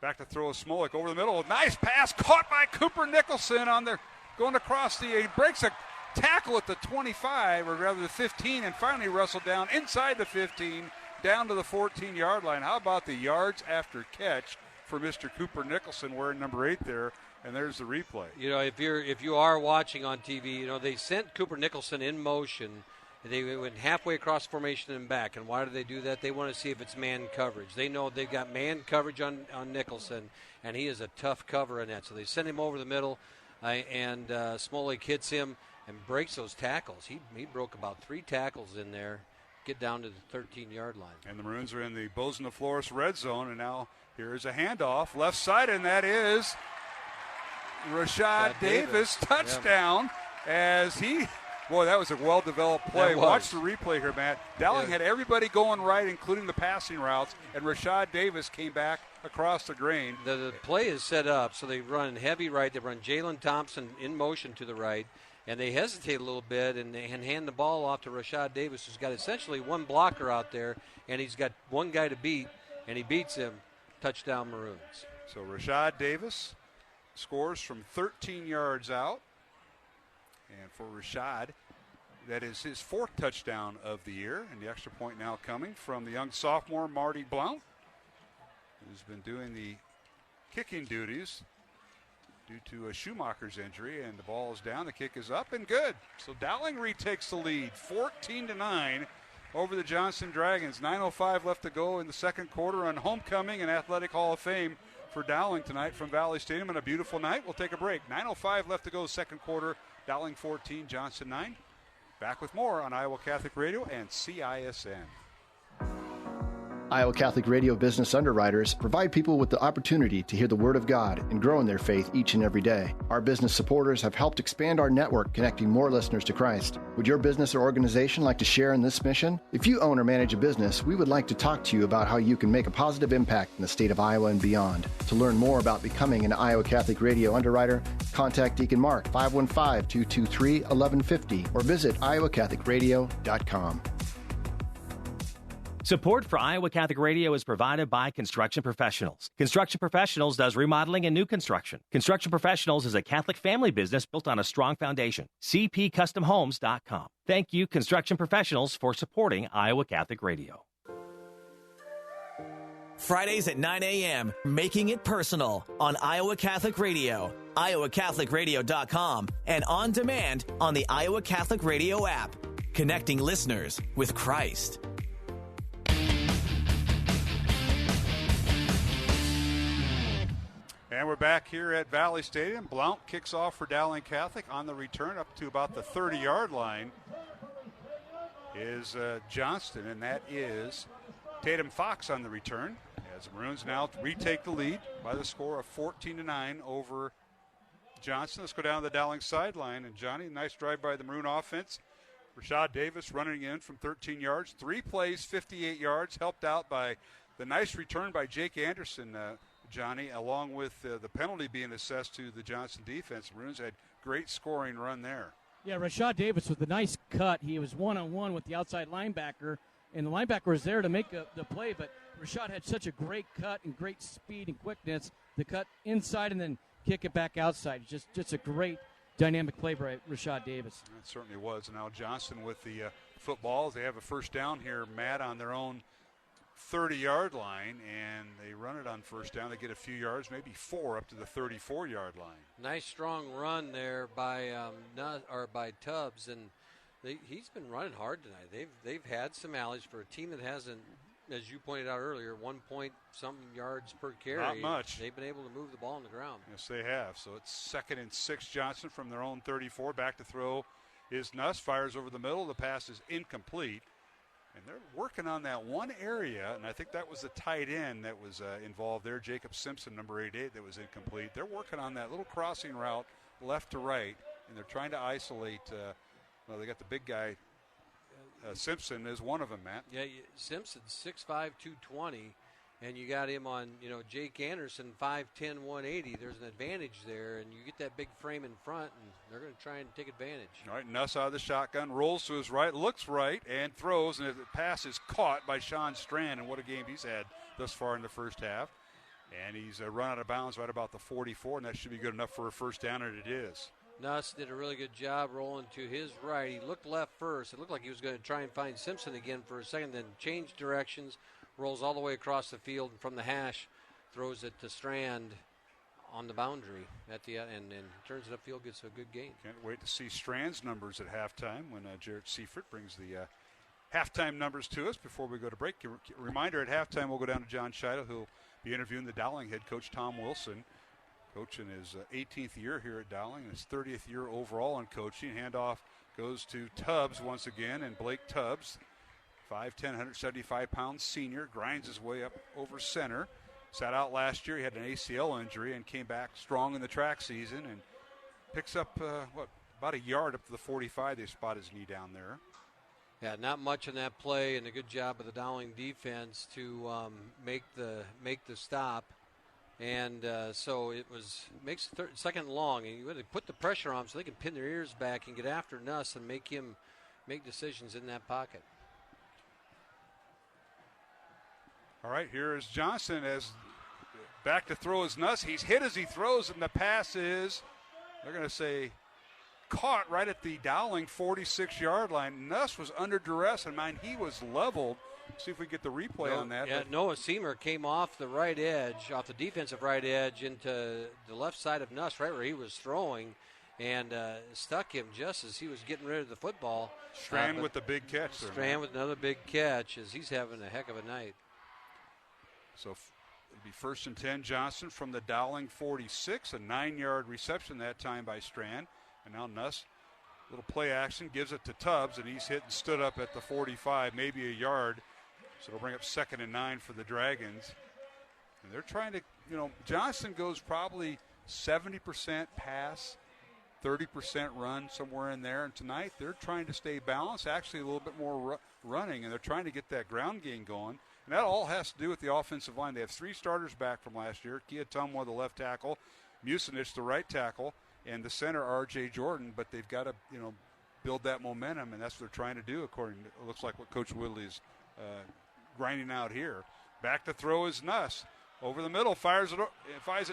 back to throw Smolik over the middle. Nice pass caught by Cooper Nicholson on there, going across he breaks a tackle at the 25, or rather the 15, and finally wrestled down inside the 15, down to the 14-yard line. How about the yards after catch for Mr. Cooper Nicholson wearing number 8 there? And there's the replay. You know, if you are watching on TV, you know, they sent Cooper Nicholson in motion. They went halfway across formation and back. And why do they do that? They want to see if it's man coverage. They know they've got man coverage on Nicholson, and he is a tough cover in that. So they send him over the middle, and Smolik hits him and breaks those tackles. He broke about 3 tackles in there, get down to the 13-yard line. And the Maroons are in the Bozeman Flores red zone, and now here is a handoff left side, and that is Rashad Davis touchdown as he – boy, that was a well-developed play. Watch the replay here, Matt. Dowling had everybody going right, including the passing routes, and Rashad Davis came back across the grain. The play is set up, so they run heavy right. They run Jalen Thompson in motion to the right, and they hesitate a little bit and hand the ball off to Rashad Davis, who's got essentially one blocker out there, and he's got one guy to beat, and he beats him. Touchdown Maroons. So Rashad Davis scores from 13 yards out. And for Rashad, that is his 4th touchdown of the year. And the extra point now coming from the young sophomore, Marty Blount, who's been doing the kicking duties due to a Schumacher's injury. And the ball is down, the kick is up, and good. So Dowling retakes the lead, 14-9 over the Johnston Dragons. 9:05 left to go in the second quarter on Homecoming and Athletic Hall of Fame for Dowling tonight from Valley Stadium. And a beautiful night. We'll take a break. 9:05 left to go, second quarter. Dowling 14, Johnston 9. Back with more on Iowa Catholic Radio and CISN. Iowa Catholic Radio business underwriters provide people with the opportunity to hear the Word of God and grow in their faith each and every day. Our business supporters have helped expand our network, connecting more listeners to Christ. Would your business or organization like to share in this mission? If you own or manage a business, we would like to talk to you about how you can make a positive impact in the state of Iowa and beyond. To learn more about becoming an Iowa Catholic Radio underwriter, contact Deacon Mark 515-223-1150 or visit iowacatholicradio.com. Support for Iowa Catholic Radio is provided by Construction Professionals. Construction Professionals does remodeling and new construction. Construction Professionals is a Catholic family business built on a strong foundation. CPCustomHomes.com. Thank you, Construction Professionals, for supporting Iowa Catholic Radio. Fridays at 9 a.m., Making It Personal on Iowa Catholic Radio, iowacatholicradio.com, and on demand on the Iowa Catholic Radio app. Connecting listeners with Christ. And we're back here at Valley Stadium. Blount kicks off for Dowling Catholic on the return up to about the 30-yard line is Johnston, and that is Tatum Fox on the return. As the Maroons now retake the lead by the score of 14-9 over Johnston. Let's go down to the Dowling sideline. And Johnny, nice drive by the Maroon offense. Rashad Davis running in from 13 yards. 3 plays, 58 yards, helped out by the nice return by Jake Anderson, Johnny, along with the penalty being assessed to the Johnston defense. The Maroons had great scoring run there. Yeah, Rashad Davis with a nice cut. He was one-on-one with the outside linebacker, And the linebacker was there to make the play, but Rashad had such a great cut and great speed and quickness to cut inside and then kick it back outside. Just a great dynamic play by Rashad Davis. It certainly was. And now Johnston with the football. They have a first down here, Matt, on their own 30-yard line, and they run it on first down. They get a few yards, maybe 4 up to the 34-yard line. Nice strong run there by Tubbs, and he's been running hard tonight. They've had some alleys for a team that hasn't, as you pointed out earlier, 1-point-something yards per carry. Not much. They've been able to move the ball on the ground. Yes, they have. So it's 2nd and 6. Johnston from their own 34. Back to throw is Nuss. Fires over the middle. The pass is incomplete. And they're working on that one area, and I think that was the tight end that was involved there, Jacob Simpson, number 88, that was incomplete. They're working on that little crossing route left to right, and they're trying to isolate. They got the big guy. Simpson is one of them, Matt. Yeah, Simpson's 6'5", 220, and you got him on, Jake Anderson, 5'10", 180. There's an advantage there, and you get that big frame in front, and they're going to try and take advantage. All right, Nuss out of the shotgun, rolls to his right, looks right, and throws, and the pass is caught by Sean Strand, and what a game he's had thus far in the first half. And he's run out of bounds right about the 44, and that should be good enough for a first down, and it is. Nuss did a really good job rolling to his right. He looked left first. It looked like he was going to try and find Simpson again for a second, then changed directions, rolls all the way across the field, and from the hash throws it to Strand on the boundary at the end, and turns it upfield, gets a good gain. Can't wait to see Strand's numbers at halftime when Jarrett Seifert brings the halftime numbers to us before we go to break. Reminder, at halftime we'll go down to John Scheidel, who'll be interviewing the Dowling head coach Tom Wilson, coaching his 18th year here at Dowling, and his 30th year overall in coaching. Handoff goes to Tubbs once again, and Blake Tubbs, 5'10", 175-pound senior, grinds his way up over center. Sat out last year. He had an ACL injury and came back strong in the track season and picks up, about a yard up to the 45. They spot his knee down there. Yeah, not much in that play, and a good job of the Dowling defense to make the stop. And so it makes second and long, and you really put the pressure on them so they can pin their ears back and get after Nuss and make him make decisions in that pocket. All right, here is Johnston as back to throw is Nuss. He's hit as he throws, and the pass is, they're going to say, caught right at the Dowling 46-yard line. Nuss was under duress, and he was leveled. See if we get the replay on that. Yeah, Noah Seamer came off the right edge, off the defensive right edge, into the left side of Nuss, right where he was throwing, and stuck him just as he was getting rid of the football. Strand with the big catch. Strand with another big catch as he's having a heck of a night. So it'll be 1st and 10, Johnston from the Dowling 46, a 9-yard reception that time by Strand. And now Nuss, little play action, gives it to Tubbs, and he's hit and stood up at the 45, maybe a yard. So it'll bring up 2nd and 9 for the Dragons. And they're trying to, Johnston goes probably 70% pass, 30% run, somewhere in there. And tonight they're trying to stay balanced, actually a little bit more running, and they're trying to get that ground game going. And that all has to do with the offensive line. They have 3 starters back from last year. Kia Tumwa, the left tackle, Mucinich, the right tackle, and the center, R.J. Jordan. But they've got to, build that momentum, and that's what they're trying to do, according to, it looks like what Coach Woodley's grinding out here. Back to throw is Nuss. Over the middle, fires it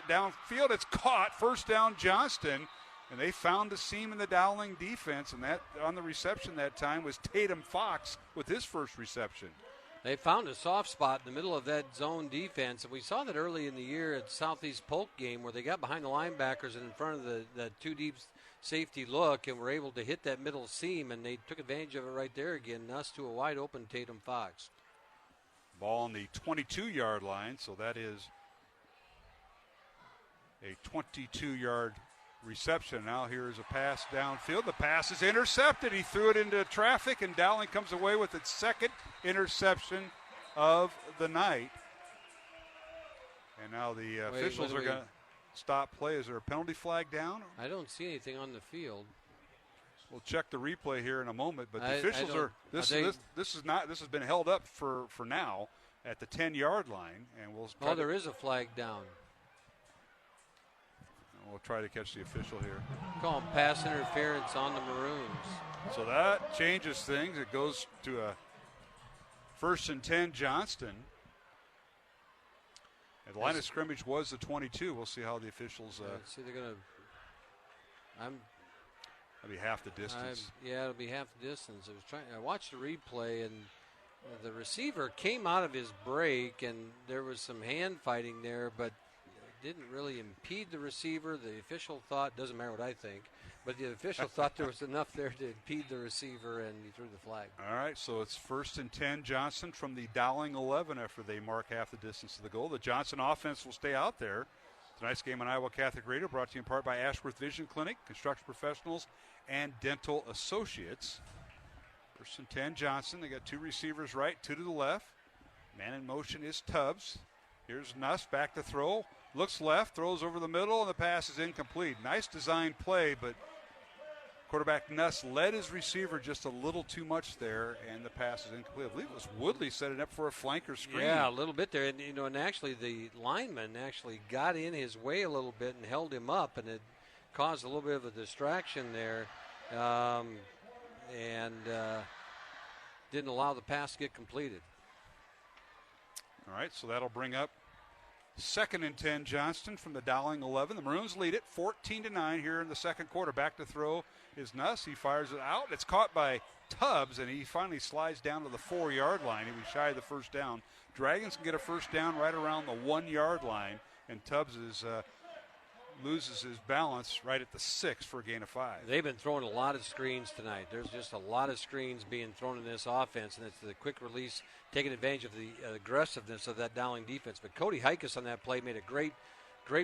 downfield. It's caught. First down, Johnston. And they found the seam in the Dowling defense, and that on the reception that time was Tatum Fox with his first reception. They found a soft spot in the middle of that zone defense, and we saw that early in the year at Southeast Polk game where they got behind the linebackers and in front of the 2-deep safety look and were able to hit that middle seam, and they took advantage of it right there again, Nuss to a wide-open Tatum Fox. Ball on the 22-yard line, so that is a 22-yard reception. Now here's a pass downfield. The pass is intercepted. He threw it into traffic, and Dowling comes away with its second interception of the night. And now the officials are going to stop play. Is there a penalty flag down? I don't see anything on the field. We'll check the replay here in a moment, but the officials are this has been held up for now at the 10-yard line, and we'll there is a flag down. We'll try to catch the official here. Call him pass interference on the Maroons. So that changes things. It goes to a First and 10, Johnston. And the line of scrimmage was the 22. We'll see how the officials. See, they're going to. That'll be half the distance. It'll be half the distance. I watched the replay, and the receiver came out of his break, and there was some hand fighting there, but it didn't really impede the receiver. The official thought, doesn't matter what I think, but the official thought there was enough there to impede the receiver, and he threw the flag. All right, so it's first and 10, Johnston from the Dowling 11 after they mark half the distance to the goal. The Johnston offense will stay out there. Tonight's game on Iowa Catholic Radio brought to you in part by Ashworth Vision Clinic, Construction Professionals, and Dental Associates. First and 10, Johnston. They got two receivers right, two to the left. Man in motion is Tubbs. Here's Nuss back to throw. Looks left, throws over the middle, and the pass is incomplete. Nice design play, but quarterback Nuss led his receiver just a little too much there, and the pass is incomplete. I believe it was Woodley setting up for a flanker screen. Yeah, a little bit there. And actually the lineman actually got in his way a little bit and held him up, and it caused a little bit of a distraction there. And didn't allow the pass to get completed. All right, so that'll bring up second and 10, Johnston from the Dowling 11. The Maroons lead it 14-9 here in the second quarter. Back to throw is Nuss. He fires it out. It's caught by Tubbs, and he finally slides down to the 4-yard line. He was shy of the first down. Dragons can get a first down right around the 1-yard line, and Tubbs loses his balance right at the 6 for a gain of 5. They've been throwing a lot of screens tonight. There's just a lot of screens being thrown in this offense, and it's the quick release, taking advantage of the aggressiveness of that Dowling defense. But Cody Hikus on that play made a great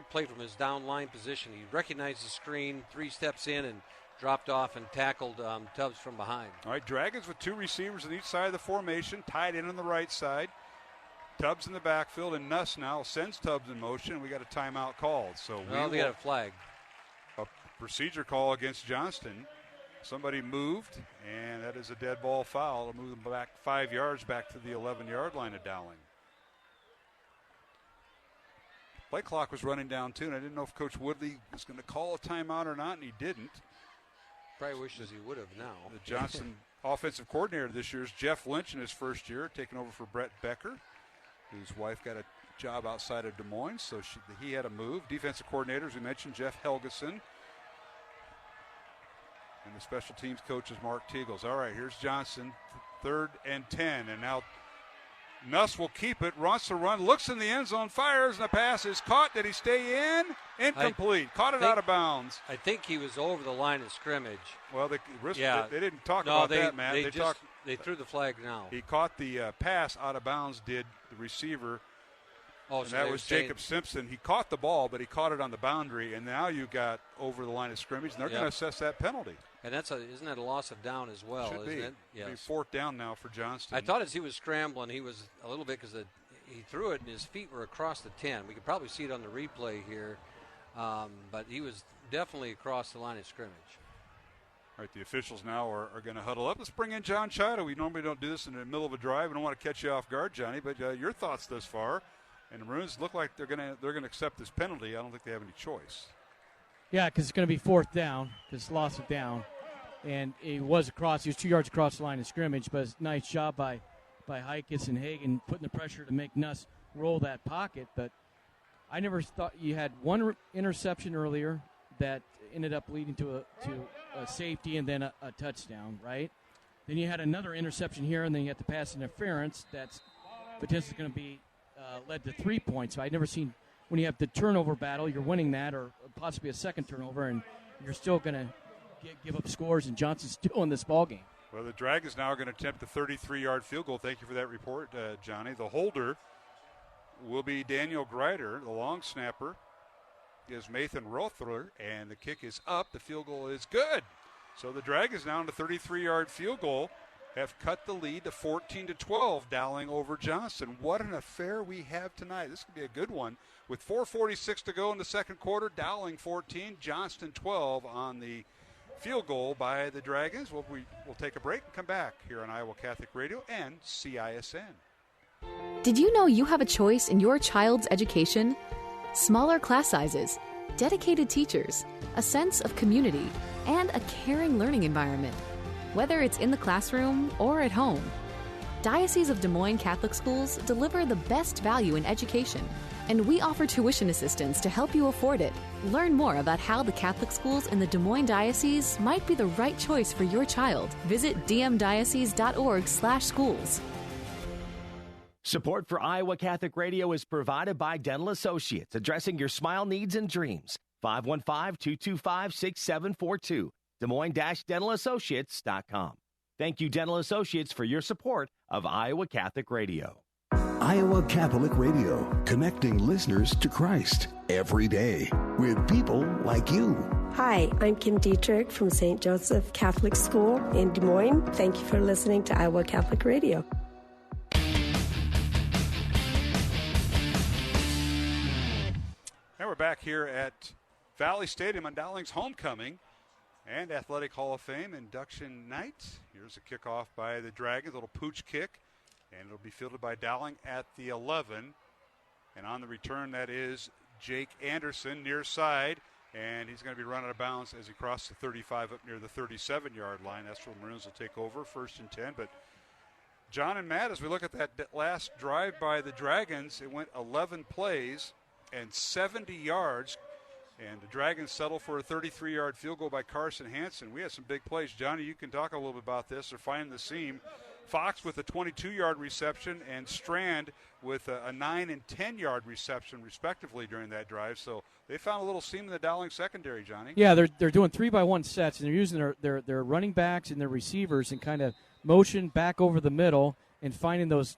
play from his down line position. He recognized the screen, 3 steps in, and dropped off and tackled Tubbs from behind. All right, Dragons with 2 receivers on each side of the formation, tied in on the right side. Tubbs in the backfield, and Nuss now sends Tubbs in motion. We got a timeout called. So we got a flag. A procedure call against Johnston. Somebody moved, and that is a dead ball foul. It'll move them back 5 yards back to the 11-yard line of Dowling. Play clock was running down, too, and I didn't know if Coach Woodley was going to call a timeout or not, and he didn't. Probably wishes he would have now. The Johnston offensive coordinator this year is Jeff Lynch in his first year, taking over for Brett Becker, whose wife got a job outside of Des Moines, so he had a move. Defensive coordinator, as we mentioned, Jeff Helgeson. And the special teams coach is Mark Teagles. All right, here's Johnston, 3rd and 10. And now Nuss will keep it, wants to run, looks in the end zone, fires, and the pass is caught. Did he stay in? Incomplete. Caught it out of bounds. I think he was over the line of scrimmage. Well, they didn't talk about that, man. They threw the flag now. He caught the pass out of bounds, did the receiver. Oh, and that was Jacob Simpson. He caught the ball, but he caught it on the boundary, and now you got over the line of scrimmage, and they're going to assess that penalty. And isn't that a loss of down as well? Should be. Isn't it? Yes. It'll be 4th down now for Johnston. I thought as he was scrambling, he was a little bit because he threw it and his feet were across the 10. We could probably see it on the replay here, but he was definitely across the line of scrimmage. All right, the officials now are going to huddle up. Let's bring in John Chida. We normally don't do this in the middle of a drive. We don't want to catch you off guard, Johnny, but your thoughts thus far. And the Maroons look like they're going to accept this penalty. I don't think they have any choice. Yeah, because it's going to be 4th down. Because loss of down, and he was 2 yards across the line of scrimmage. But it's a nice job by Hikus and Hagen putting the pressure to make Nuss roll that pocket. But I never thought you had one interception earlier that ended up leading to a safety and then a touchdown, right? Then you had another interception here, and then you had the pass interference that's potentially going to be led to 3 points. So I've never seen when you have the turnover battle, you're winning that, or possibly a second turnover, and you're still going to give up scores, and Johnson's still in this ball game. Well, the Dragons now are going to attempt the 33-yard field goal. Thank you for that report, Johnny. The holder will be Daniel Greider. The long snapper is Nathan Rothler, and the kick is up. The field goal is good. So the Dragons now on the 33-yard field goal have cut the lead to 14-12, Dowling over Johnston. What an affair we have tonight. This could be a good one. With 4:46 to go in the second quarter, Dowling 14, Johnston 12 on the field goal by the Dragons. We'll take a break and come back here on Iowa Catholic Radio and CISN. Did you know you have a choice in your child's education? Smaller class sizes, dedicated teachers, a sense of community, and a caring learning environment. Whether it's in the classroom or at home, Diocese of Des Moines Catholic Schools deliver the best value in education, and we offer tuition assistance to help you afford it. Learn more about how the Catholic schools in the Des Moines Diocese might be the right choice for your child. Visit dmdiocese.org/schools. Support for Iowa Catholic Radio is provided by Dental Associates, addressing your smile needs and dreams. 515-225-6742. Des Moines-DentalAssociates.com. Thank you, Dental Associates, for your support of Iowa Catholic Radio. Iowa Catholic Radio, connecting listeners to Christ every day with people like you. Hi, I'm Kim Dietrich from St. Joseph Catholic School in Des Moines. Thank you for listening to Iowa Catholic Radio. And we're back here at Valley Stadium on Dowling's homecoming and Athletic Hall of Fame induction night. Here's a kickoff by the Dragons, a little pooch kick, and it'll be fielded by Dowling at the 11. And on the return, that is Jake Anderson near side, and he's going to be run out of bounds as he crosses the 35 up near the 37-yard line. That's where the Maroons will take over, 1st and 10. But John and Matt, as we look at that last drive by the Dragons, it went 11 plays and 70 yards. And the Dragons settle for a 33-yard field goal by Carson Hansen. We had some big plays. Johnny, you can talk a little bit about this. They're finding the seam. Fox with a 22-yard reception and Strand with a 9 and 10-yard reception, respectively, during that drive. So they found a little seam in the Dowling secondary, Johnny. Yeah, they're doing 3-by-1 sets, and they're using their running backs and their receivers and kind of motion back over the middle and finding those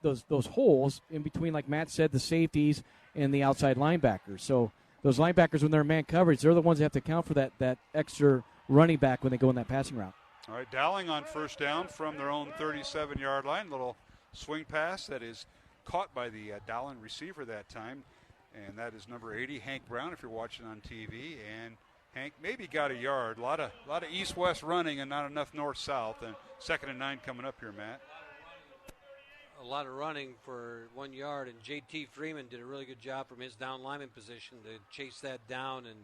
holes in between, like Matt said, the safeties and the outside linebackers. So those linebackers, when they're in man coverage, they're the ones that have to account for that extra running back when they go in that passing route. All right, Dowling on 1st down from their own 37-yard line. Little swing pass that is caught by the Dowling receiver that time. And that is number 80, Hank Brown, if you're watching on TV. And Hank maybe got a yard. A lot of east-west running and not enough north-south. And 2nd and 9 coming up here, Matt. A lot of running for 1 yard, and J.T. Freeman did a really good job from his down lineman position to chase that down and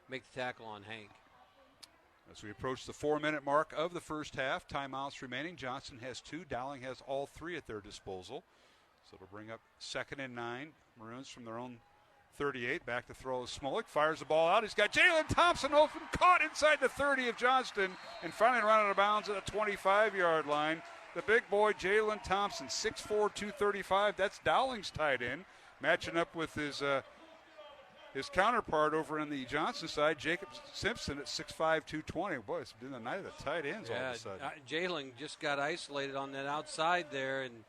make the tackle on Hank. As we approach the 4-minute mark of the first half, timeouts remaining. Johnston has 2. Dowling has all 3 at their disposal. So it'll bring up 2nd and 9. Maroons from their own 38. Back to throw. Smolik fires the ball out. He's got Jalen Thompson open, caught inside the 30 of Johnston, and finally run out of bounds at the 25-yard line. The big boy, Jalen Thompson, 6'4", 235. That's Dowling's tight end, matching up with his counterpart over on the Johnson side, Jacob Simpson at 6'5", 220. Boy, it's been the night of the tight ends all of a sudden. Jalen just got isolated on that outside there and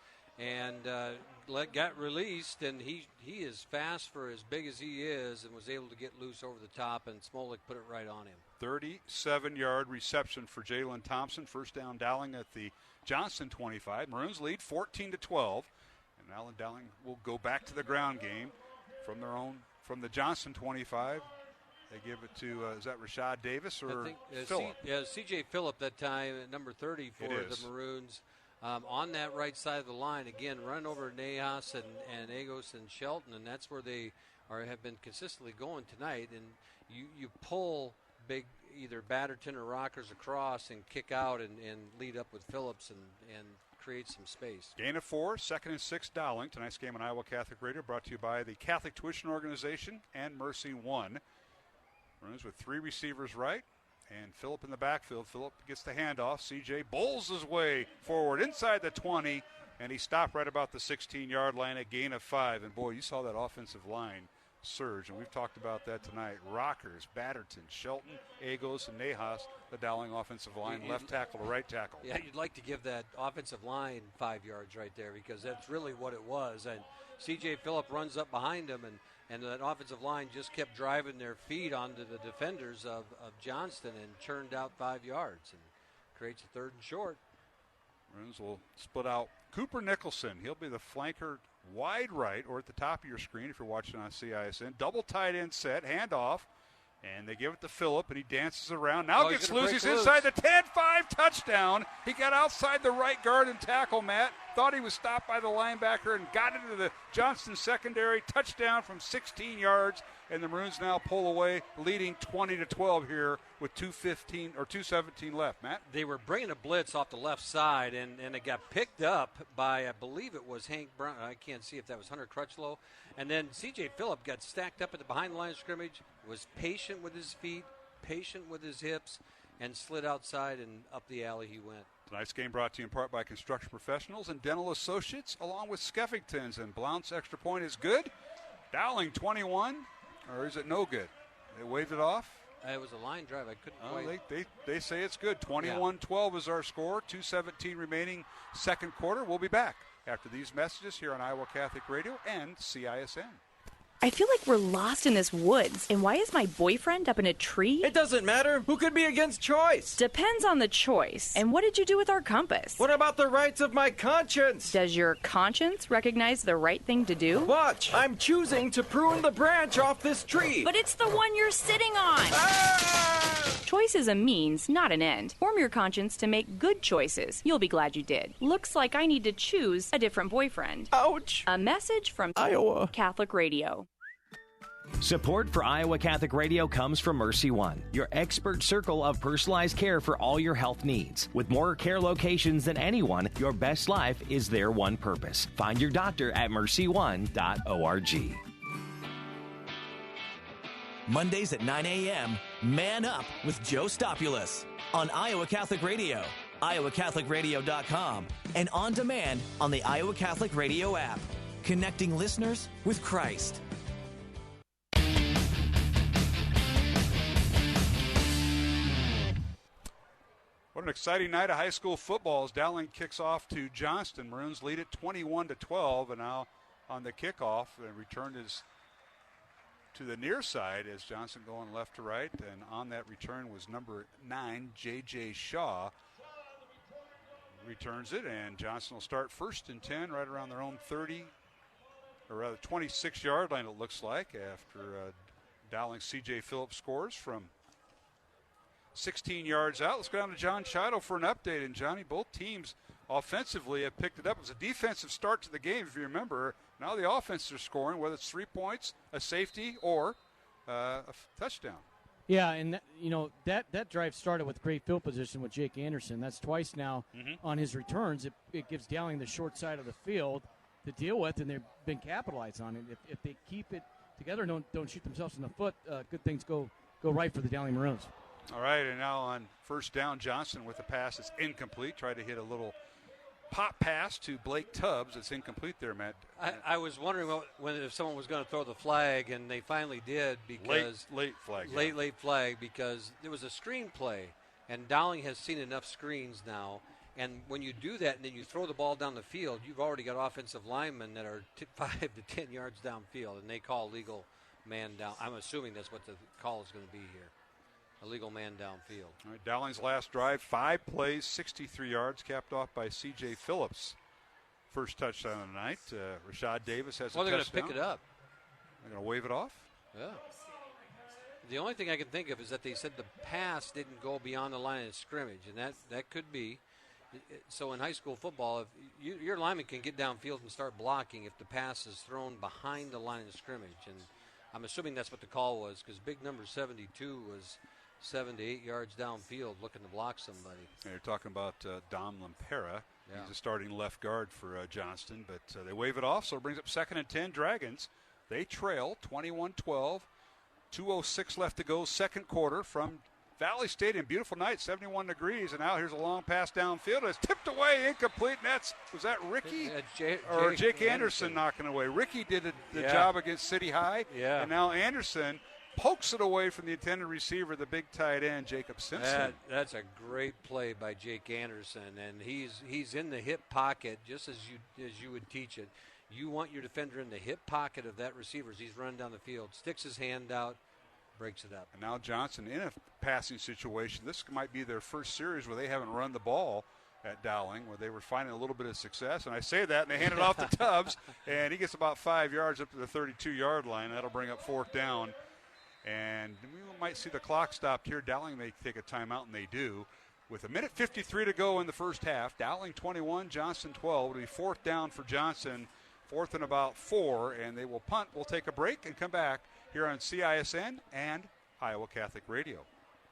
got released, and he is fast for as big as he is and was able to get loose over the top, and Smolik put it right on him. 37-yard reception for Jalen Thompson. 1st down, Dowling at the Johnston 25. Maroons lead 14-12. And now Dowling will go back to the ground game from the Johnston 25. They give it to, is that Rashad Davis or Phillip? C.J. Phillip that time at number 30 for the Maroons. On that right side of the line, again, running over Nahas and Agos and Shelton, and that's where they have been consistently going tonight. And you pull big either Batterton or Rockers across and kick out and lead up with Phillips and create some space. Gain of 4, 2nd and 6 Dowling. Tonight's game on Iowa Catholic Radio brought to you by the Catholic Tuition Organization and Mercy One. Runs with 3 receivers right, and Phillip in the backfield. Phillip gets the handoff. CJ bowls his way forward inside the 20, and he stopped right about the 16-yard line at gain of 5. And boy, you saw that offensive line surge, and we've talked about that tonight. Rockers, Batterton, Shelton, Agos, and Nahas, the Dowling offensive line, left tackle to right tackle. Yeah, you'd like to give that offensive line 5 yards right there, because that's really what it was. And C.J. Phillip runs up behind him, and that offensive line just kept driving their feet onto the defenders of Johnston and churned out 5 yards and creates a 3rd and short. Maroons will split out Cooper Nicholson. He'll be the flanker wide right, or at the top of your screen if you're watching on CISN. Double tight end set, handoff, and they give it to Phillip, and he dances around. Now gets loose. He's inside the 10-5 touchdown. He got outside the right guard and tackle, Matt, thought he was stopped by the linebacker and got into the Johnston secondary. Touchdown from 16 yards, and the Maroons now pull away, leading 20-12 here with 2:17 left. Matt? They were bringing a blitz off the left side, and it got picked up by, I believe it was Hank Brown. I can't see if that was Hunter Crutchlow. And then C.J. Phillip got stacked up at the behind the line of scrimmage, was patient with his feet, patient with his hips, and slid outside and up the alley he went. Tonight's game brought to you in part by Construction Professionals and Dental Associates, along with Skeffington's. And Blount's extra point is good. Dowling 21, or is it no good? They waved it off. It was a line drive. I couldn't quite. They say it's good. 21-12 is our score. 2:17 remaining second quarter. We'll be back after these messages here on Iowa Catholic Radio and CISN. I feel like we're lost in this woods. And why is my boyfriend up in a tree? It doesn't matter. Who could be against choice? Depends on the choice. And what did you do with our compass? What about the rights of my conscience? Does your conscience recognize the right thing to do? Watch. I'm choosing to prune the branch off this tree. But it's the one you're sitting on. Ah! Choice is a means, not an end. Form your conscience to make good choices. You'll be glad you did. Looks like I need to choose a different boyfriend. Ouch. A message from Iowa Catholic Radio. Support for Iowa Catholic Radio comes from Mercy One, your expert circle of personalized care for all your health needs. With more care locations than anyone, your best life is their one purpose. Find your doctor at mercy1.org. Mondays at 9 a.m., Man Up with Joe Stopulos on Iowa Catholic Radio, iowacatholicradio.com, and on demand on the Iowa Catholic Radio app. Connecting listeners with Christ. What an exciting night of high school football as Dowling kicks off to Johnston. Maroons lead it 21-12, and now on the kickoff, the return is to the near side as Johnston going left to right, and on that return was number 9, J.J. Shaw. Returns it, and Johnston will start 1st and 10 right around their own 30, or rather 26-yard line it looks like, after Dowling's C.J. Phillips scores from 16 yards out. Let's go down to John Chido for an update. And, Johnny, both teams offensively have picked it up. It was a defensive start to the game, if you remember. Now the offense are scoring, whether it's 3 points, a safety, or a touchdown. Yeah, and that drive started with great field position with Jake Anderson. That's twice now on his returns. It gives Dowling the short side of the field to deal with, and they've been capitalized on it. If they keep it together and don't shoot themselves in the foot, good things go right for the Dowling Maroons. All right, and now on first down, Johnston with the pass that's incomplete. Tried to hit a little pop pass to Blake Tubbs. It's incomplete there, Matt. I was wondering if someone was going to throw the flag, and they finally did because late flag. Late flag because there was a screen play, and Dowling has seen enough screens now. And when you do that and then you throw the ball down the field, you've already got offensive linemen that are 5 to 10 yards downfield, and they call legal man down. I'm assuming that's what the call is going to be here. A legal man downfield. All right, Dowling's last drive, 5 plays, 63 yards, capped off by C.J. Phillips. First touchdown of the night. Rashad Davis has a touchdown. They're going to pick it up. They're going to wave it off? Yeah. The only thing I can think of is that they said the pass didn't go beyond the line of scrimmage, and that could be. So in high school football, if your lineman can get downfield and start blocking if the pass is thrown behind the line of scrimmage. And I'm assuming that's what the call was, because big number 72 was 7 to 8 yards downfield looking to block somebody. Yeah, you're talking about Dom Lampera. Yeah. He's a starting left guard for Johnston, but they wave it off, so it brings up 2nd and 10. Dragons, they trail 21-12. 2:06 left to go, second quarter from Valley Stadium. Beautiful night, 71 degrees, and now here's a long pass downfield. It's tipped away, incomplete, and was that Ricky? Jake Anderson knocking away. Ricky did the job against City High, and now Anderson pokes it away from the intended receiver, the big tight end, Jacob Simpson. That's a great play by Jake Anderson, and he's in the hip pocket just as you would teach it. You want your defender in the hip pocket of that receiver as he's running down the field, sticks his hand out, breaks it up. And now Johnston in a passing situation. This might be their first series where they haven't run the ball at Dowling, where they were finding a little bit of success. And I say that, and they hand it off to Tubbs, and he gets about 5 yards up to the 32-yard line. That'll bring up 4th down. And we might see the clock stopped here. Dowling may take a timeout, and they do. With 1:53 to go in the first half, Dowling 21, Johnston 12. It'll be fourth down for Johnston, fourth and about 4, and they will punt. We'll take a break and come back here on CISN and Iowa Catholic Radio.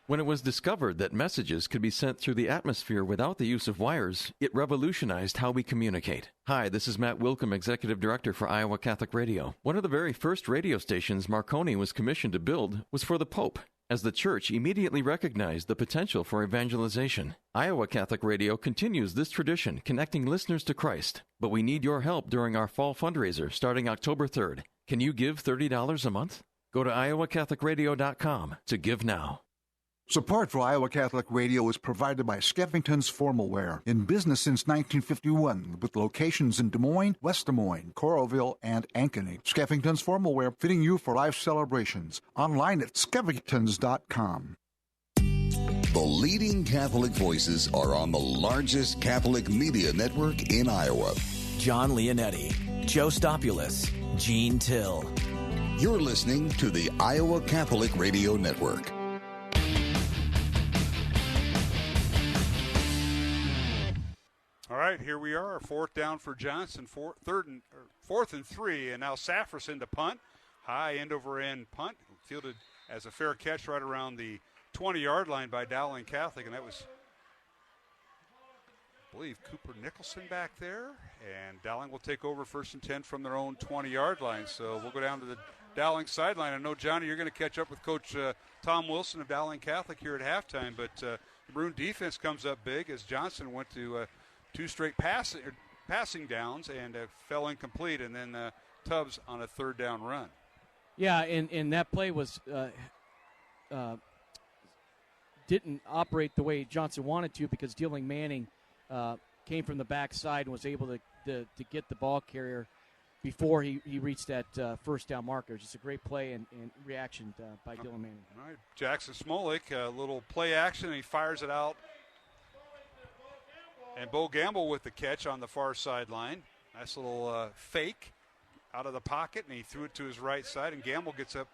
When it was discovered that messages could be sent through the atmosphere without the use of wires, it revolutionized how we communicate. Hi, this is Matt Wilkham, Executive Director for Iowa Catholic Radio. One of the very first radio stations Marconi was commissioned to build was for the Pope, as the Church immediately recognized the potential for evangelization. Iowa Catholic Radio continues this tradition, connecting listeners to Christ. But we need your help during our fall fundraiser starting October 3rd. Can you give $30 a month? Go to iowacatholicradio.com to give now. Support for Iowa Catholic Radio is provided by Skeffington's Formal Wear, in business since 1951, with locations in Des Moines, West Des Moines, Coralville, and Ankeny. Skeffington's Formal Wear, fitting you for life celebrations. Online at skeffingtons.com. The leading Catholic voices are on the largest Catholic media network in Iowa. John Leonetti, Joe Stopulos, Gene Till. You're listening to the Iowa Catholic Radio Network. All right, here we are, fourth down for Johnston, fourth and 3, and now Saffrison to punt. High end-over-end punt, fielded as a fair catch right around the 20-yard line by Dowling Catholic, and that was, I believe, Cooper Nicholson back there. And Dowling will take over first and 10 from their own 20-yard line. So we'll go down to the Dowling sideline. I know, Johnny, you're going to catch up with Coach Tom Wilson of Dowling Catholic here at halftime, but the Maroon defense comes up big as Johnston went to two straight passing downs and fell incomplete, and then Tubbs on a third down run. Yeah, and that play was didn't operate the way Johnston wanted to, because Dealing Manning came from the backside and was able to get the ball carrier before he reached that first down marker. Just a great play and reaction by Dylan Manning. All right, Jackson Smolik, a little play action, and he fires it out. And Bo Gamble with the catch on the far sideline. Nice little fake out of the pocket, and he threw it to his right side, and Gamble gets up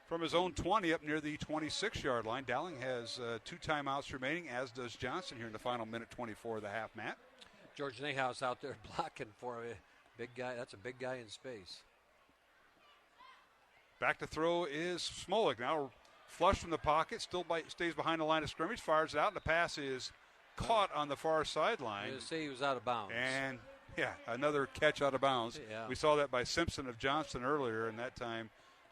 from his own 20 up near the 26-yard line. Dowling has 2 timeouts remaining, as does Johnston here in the final minute 24 of the half, Matt. George Nahus out there blocking for a big guy. That's a big guy in space. Back to throw is Smolik. Now flush from the pocket, stays behind the line of scrimmage, fires it out, and the pass is caught on the far sideline. I was say he was out of bounds. And, yeah, another catch out of bounds. Yeah. We saw that by Simpson of Johnston earlier, and that time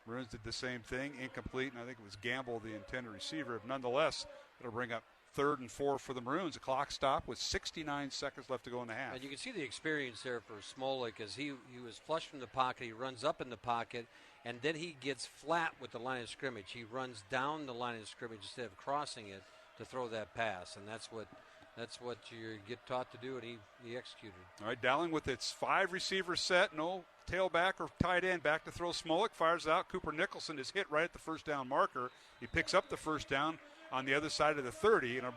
Maroons did the same thing, incomplete, and I think it was Gamble, the intended receiver. But nonetheless, it'll bring up 3rd and 4 for the Maroons. The clock stopped with 69 seconds left to go in the half. And you can see the experience there for Smolik as he was flush from the pocket. He runs up in the pocket, and then he gets flat with the line of scrimmage. He runs down the line of scrimmage instead of crossing it to throw that pass, and that's what you get taught to do, and he executed. All right, Dowling with its 5 receiver set, no tailback or tight end, back to throw. Smolik fires it out. Cooper Nicholson is hit right at the first down marker. He picks up the first down on the other side of the 30, and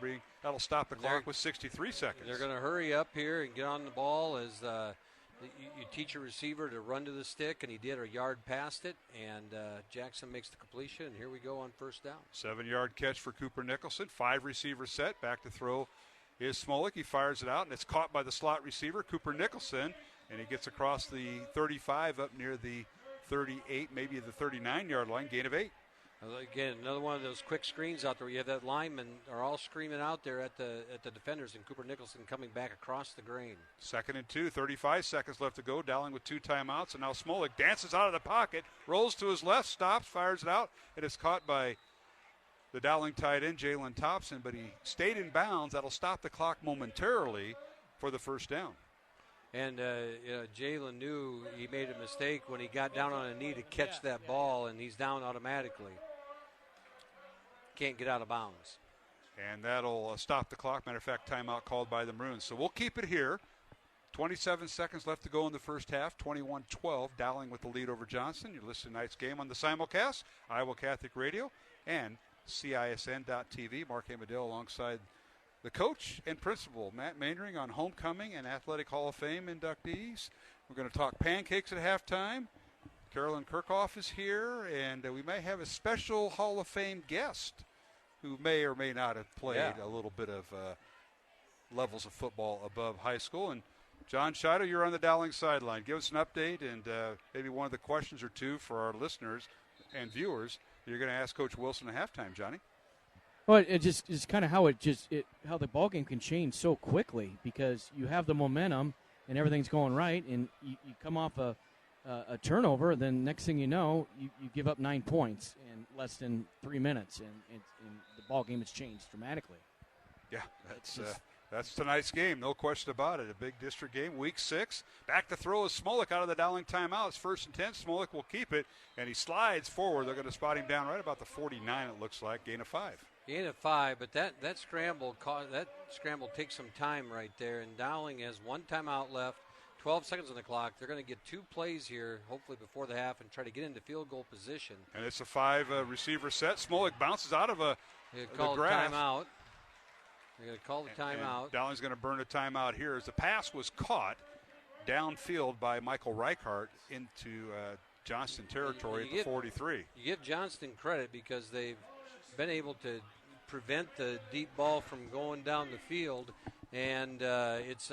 that'll stop the clock with 63 seconds. They're going to hurry up here and get on the ball as you teach a receiver to run to the stick, and he did a yard past it, and Jackson makes the completion, and here we go on first down. 7-yard catch for Cooper Nicholson. 5 receiver set, back to throw is Smolik. He fires it out, and it's caught by the slot receiver, Cooper Nicholson, and he gets across the 35 up near the 38, maybe the 39-yard line, gain of 8. Again, another one of those quick screens out there where you have that lineman are all screaming out there at the defenders, and Cooper Nicholson coming back across the grain. 2nd and 2, 35 seconds left to go. Dowling with 2 timeouts, and now Smolik dances out of the pocket, rolls to his left, stops, fires it out, and it's caught by the Dowling tight end, Jalen Thompson, but he stayed in bounds. That'll stop the clock momentarily for the first down. And Jalen knew he made a mistake when he got down on a knee to catch that ball, and he's down automatically. Can't get out of bounds. And that'll stop the clock. Matter of fact, timeout called by the Maroons. So we'll keep it here. 27 seconds left to go in the first half. 21-12, Dowling with the lead over Johnston. You're listening to tonight's game on the simulcast, Iowa Catholic Radio, and CISN.TV. Mark Amadale alongside the coach and principal, Matt Mainring, on homecoming and Athletic Hall of Fame inductees. We're going to talk pancakes at halftime. Carolyn Kirchhoff is here, and we may have a special Hall of Fame guest who may or may not have played a little bit of levels of football above high school. And John Chido, you're on the Dowling sideline. Give us an update and maybe one of the questions or two for our listeners and viewers you're going to ask Coach Wilson at halftime, Johnny. Well, it just is kind of how how the ball game can change so quickly because you have the momentum and everything's going right, and you come off a turnover, then next thing you know, you give up 9 points in less than 3 minutes, and the ball game has changed dramatically. Yeah, that's tonight's game, no question about it. A big district game, week 6. Back to throw is Smolik out of the Dowling timeout. It's 1st and 10. Smolik will keep it, and he slides forward. They're going to spot him down right about the 49, it looks like, gain of 5. Gain of 5, but that scramble takes some time right there, and Dowling has 1 timeout left, 12 seconds on the clock. They're going to get 2 plays here, hopefully before the half, and try to get into field goal position. And it's a 5 receiver set. Smolik bounces out of the grass. Timeout. They're going to call the timeout. And Dowling's going to burn a timeout here as the pass was caught downfield by Michael Reichart into Johnston territory at the 43. You give Johnston credit because they've been able to prevent the deep ball from going down the field, and it's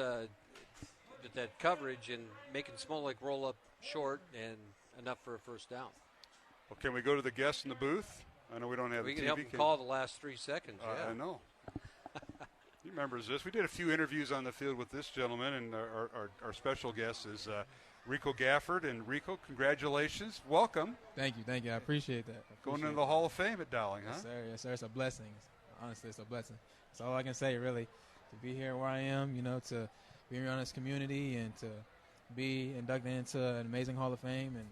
that coverage and making Smolik roll up short and enough for a first down. Well, can we go to the guests in the booth? I know we don't have we the can TV. help them call the last 3 seconds. I know. He remembers this. We did a few interviews on the field with this gentleman, and our special guest is Rico Gafford. And Rico, congratulations. Welcome. Thank you. I appreciate that. Going into the Hall of Fame at Dowling, huh? Yes, sir. It's a blessing. Honestly, it's a blessing. That's all I can say, really. To be here where I am, to be around this community and to be inducted into an amazing Hall of Fame and,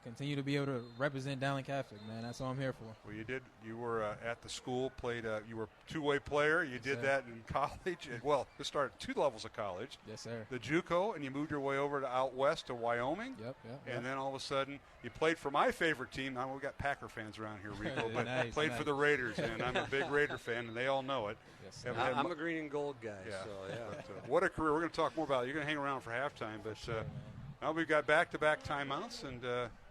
continue to be able to represent Dowling Catholic, man. That's all I'm here for. Well, you did. You were at the school, played. You were a two-way player. You did that in college. Well, this started 2 levels of college. Yes, sir. The JUCO, and you moved your way over to out west to Wyoming. Yep. And then all of a sudden, you played for my favorite team. Now we've got Packer fans around here, Rico, but played for the Raiders, and I'm a big Raider fan, and they all know it. Yes, I'm a green and gold guy. Yeah. So yeah. But, what a career! We're going to talk more about it. You're going to hang around for halftime, but now we've got back-to-back timeouts, and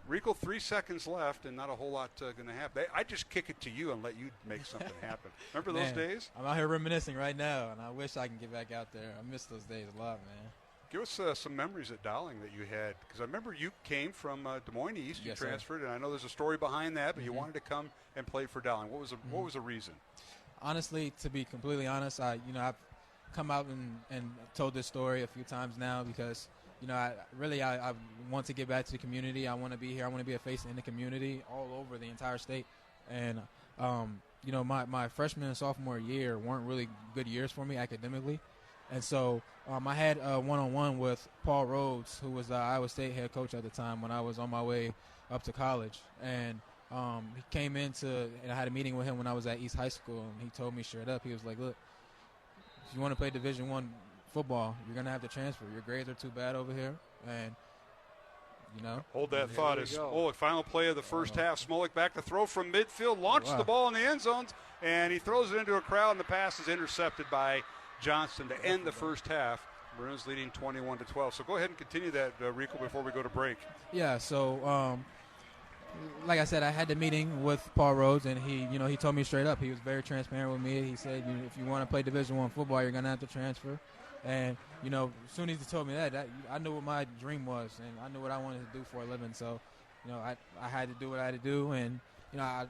Rico, 3 seconds left, and not a whole lot going to happen. I just kick it to you and let you make something happen. Remember those days? I'm out here reminiscing right now, and I wish I can get back out there. I miss those days a lot, man. Give us some memories at Dowling that you had, because I remember you came from Des Moines East. You transferred, and I know there's a story behind that, but you wanted to come and play for Dowling. What was the reason? Honestly, to be completely honest, I've come out and told this story a few times now because I want to get back to the community. I want to be here. I want to be a face in the community all over the entire state. And, my freshman and sophomore year weren't really good years for me academically. And so I had a one-on-one with Paul Rhodes, who was the Iowa State head coach at the time when I was on my way up to college. And he came and I had a meeting with him when I was at East High School, and he told me straight up, he was like, look, if you want to play Division I football, you're going to have to transfer. Your grades are too bad over here, and, Hold that thought. As Smolik, final play of the first half. Smolik back to throw from midfield, launches the ball in the end zones, and he throws it into a crowd, and the pass is intercepted by Johnston to end the first half. Maroons leading 21-12. So go ahead and continue that, Rico, before we go to break. Yeah, so like I said, I had the meeting with Paul Rhodes, and he told me straight up. He was very transparent with me. He said, if you want to play Division I football, you're going to have to transfer. And, as soon as he told me that, I knew what my dream was, and I knew what I wanted to do for a living. So, I had to do what I had to do, and, I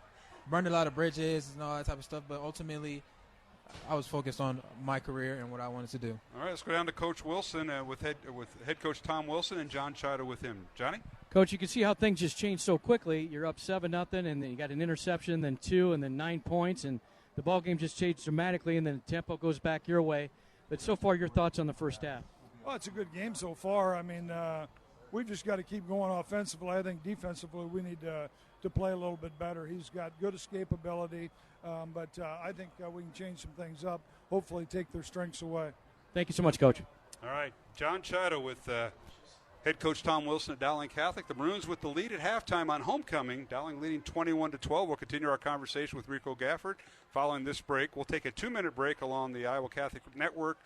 burned a lot of bridges and all that type of stuff, but ultimately I was focused on my career and what I wanted to do. All right, let's go down to Coach Wilson with head coach Tom Wilson and John Chido with him. Johnny? Coach, you can see how things just changed so quickly. You're up 7-0, and then you got an interception, then 2, and then 9 points, and the ball game just changed dramatically, and then the tempo goes back your way. But so far, your thoughts on the first half? Well, it's a good game so far. I mean, we've just got to keep going offensively. I think defensively we need to play a little bit better. He's got good escapability, but I think we can change some things up, hopefully take their strengths away. Thank you so much, Coach. All right, John Chido with head coach Tom Wilson at Dowling Catholic. The Maroons with the lead at halftime on homecoming. Dowling leading 21-12. We'll continue our conversation with Rico Gafford following this break. We'll take a 2-minute break along the Iowa Catholic Network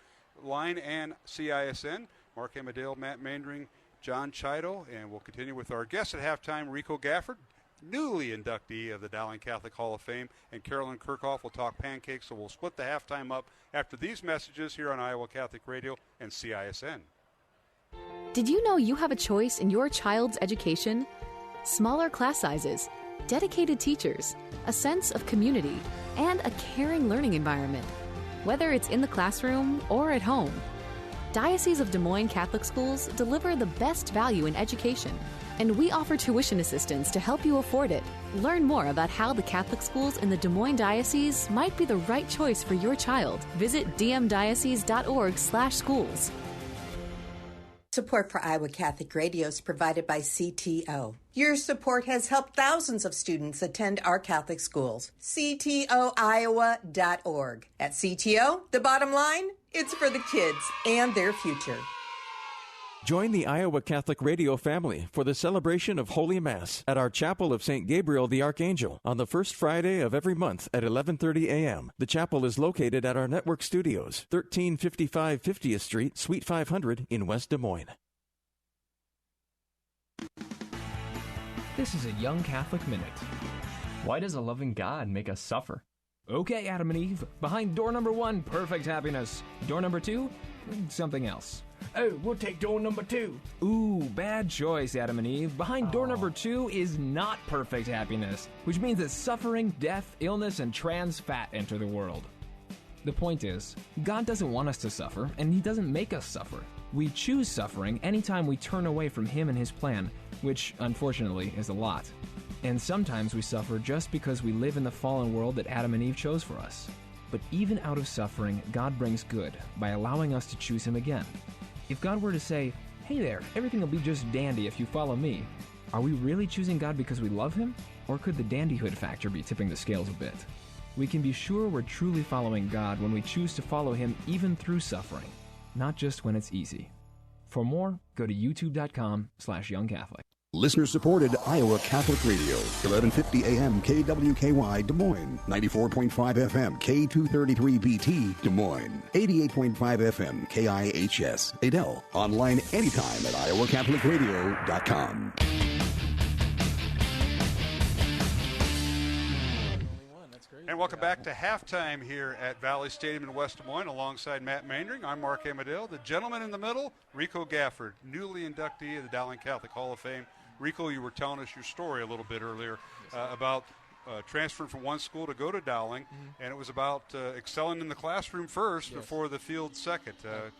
line and CISN. Mark Amadale, Matt Mandring, John Chido, and we'll continue with our guest at halftime, Rico Gafford. newly inductee of the Dowling Catholic Hall of Fame, and Carolyn Kirchhoff will talk pancakes. So we'll split the halftime up after these messages here on Iowa Catholic Radio and CISN. Did you know you have a choice in your child's education? Smaller class sizes, dedicated teachers, a sense of community, and a caring learning environment, whether it's in the classroom or at home. Diocese of Des Moines Catholic Schools deliver the best value in education, and we offer tuition assistance to help you afford it. Learn more about how the Catholic schools in the Des Moines Diocese might be the right choice for your child. Visit dmdiocese.org/schools. Support for Iowa Catholic Radio is provided by CTO. Your support has helped thousands of students attend our Catholic schools. CTOIowa.org. At CTO, the bottom line, it's for the kids and their future. Join the Iowa Catholic Radio family for the celebration of Holy Mass at our Chapel of St. Gabriel the Archangel on the first Friday of every month at 11:30 a.m. The chapel is located at our network studios, 1355 50th Street, Suite 500 in West Des Moines. This is a Young Catholic Minute. Why does a loving God make us suffer? Okay, Adam and Eve, behind door number 1, perfect happiness. Door number 2, something else. Oh, we'll take door number 2. Ooh, bad choice, Adam and Eve. Behind door number 2 is not perfect happiness, which means that suffering, death, illness, and trans fat enter the world. The point is, God doesn't want us to suffer, and He doesn't make us suffer. We choose suffering anytime we turn away from Him and His plan, which, unfortunately, is a lot. And sometimes we suffer just because we live in the fallen world that Adam and Eve chose for us. But even out of suffering, God brings good by allowing us to choose Him again. If God were to say, hey there, everything will be just dandy if you follow me, are we really choosing God because we love Him? Or could the dandyhood factor be tipping the scales a bit? We can be sure we're truly following God when we choose to follow Him even through suffering, not just when it's easy. For more, go to youtube.com/youngcatholic. Listener-supported Iowa Catholic Radio, 1150 AM KWKY Des Moines, 94.5 FM K233BT Des Moines, 88.5 FM KIHS Adel. Online anytime at iowacatholicradio.com. And welcome back to halftime here at Valley Stadium in West Des Moines alongside Matt Mandring. I'm Mark Amadale. The gentleman in the middle, Rico Gafford, newly inductee of the Dowling Catholic Hall of Fame. Rico, you were telling us your story a little bit earlier about transferring from one school to go to Dowling, and it was about excelling in the classroom first before the field second.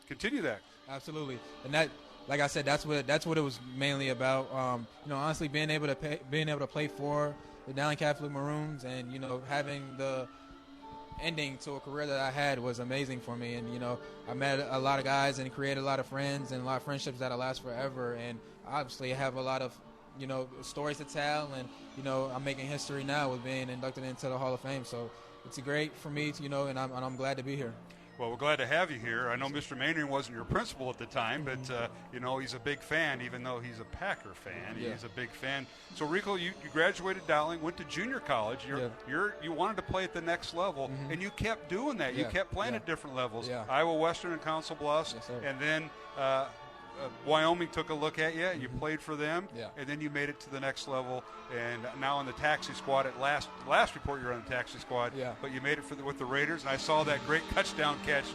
Continue that. Absolutely. And that, like I said, that's what it was mainly about. Honestly, being able to play for the Dowling Catholic Maroons, and having the ending to a career that I had was amazing for me. And I met a lot of guys and created a lot of friends and a lot of friendships that'll last forever. And obviously, I have a lot of stories to tell, and I'm making history now with being inducted into the Hall of Fame. So it's great for me to and I'm glad to be here. Well, we're glad to have you here. I know Mr. Mainring wasn't your principal at the time, but, he's a big fan, even though he's a Packer fan. Yeah. He's a big fan. So, Rico, you graduated Dowling, went to junior college. You wanted to play at the next level, and you kept doing that. You kept playing at different levels. Yeah. Iowa Western and Council Bluffs, and then Wyoming took a look at you. You played for them, and then you made it to the next level. And now in the taxi squad. At last report, you're on the taxi squad. Yeah. But you made it with the Raiders, and I saw that great touchdown catch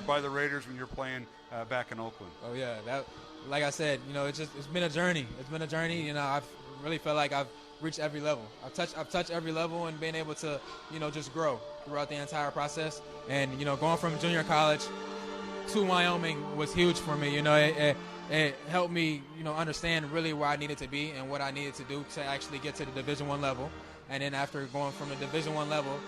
by the Raiders when you're playing back in Oakland. Oh yeah, that. Like I said, it's been a journey. It's been a journey. I've really felt like I've reached every level. I've touched every level and been able to, just grow throughout the entire process. And going from junior college to Wyoming was huge for me. It helped me, understand really where I needed to be and what I needed to do to actually get to the Division I level. And then after going from the Division I level,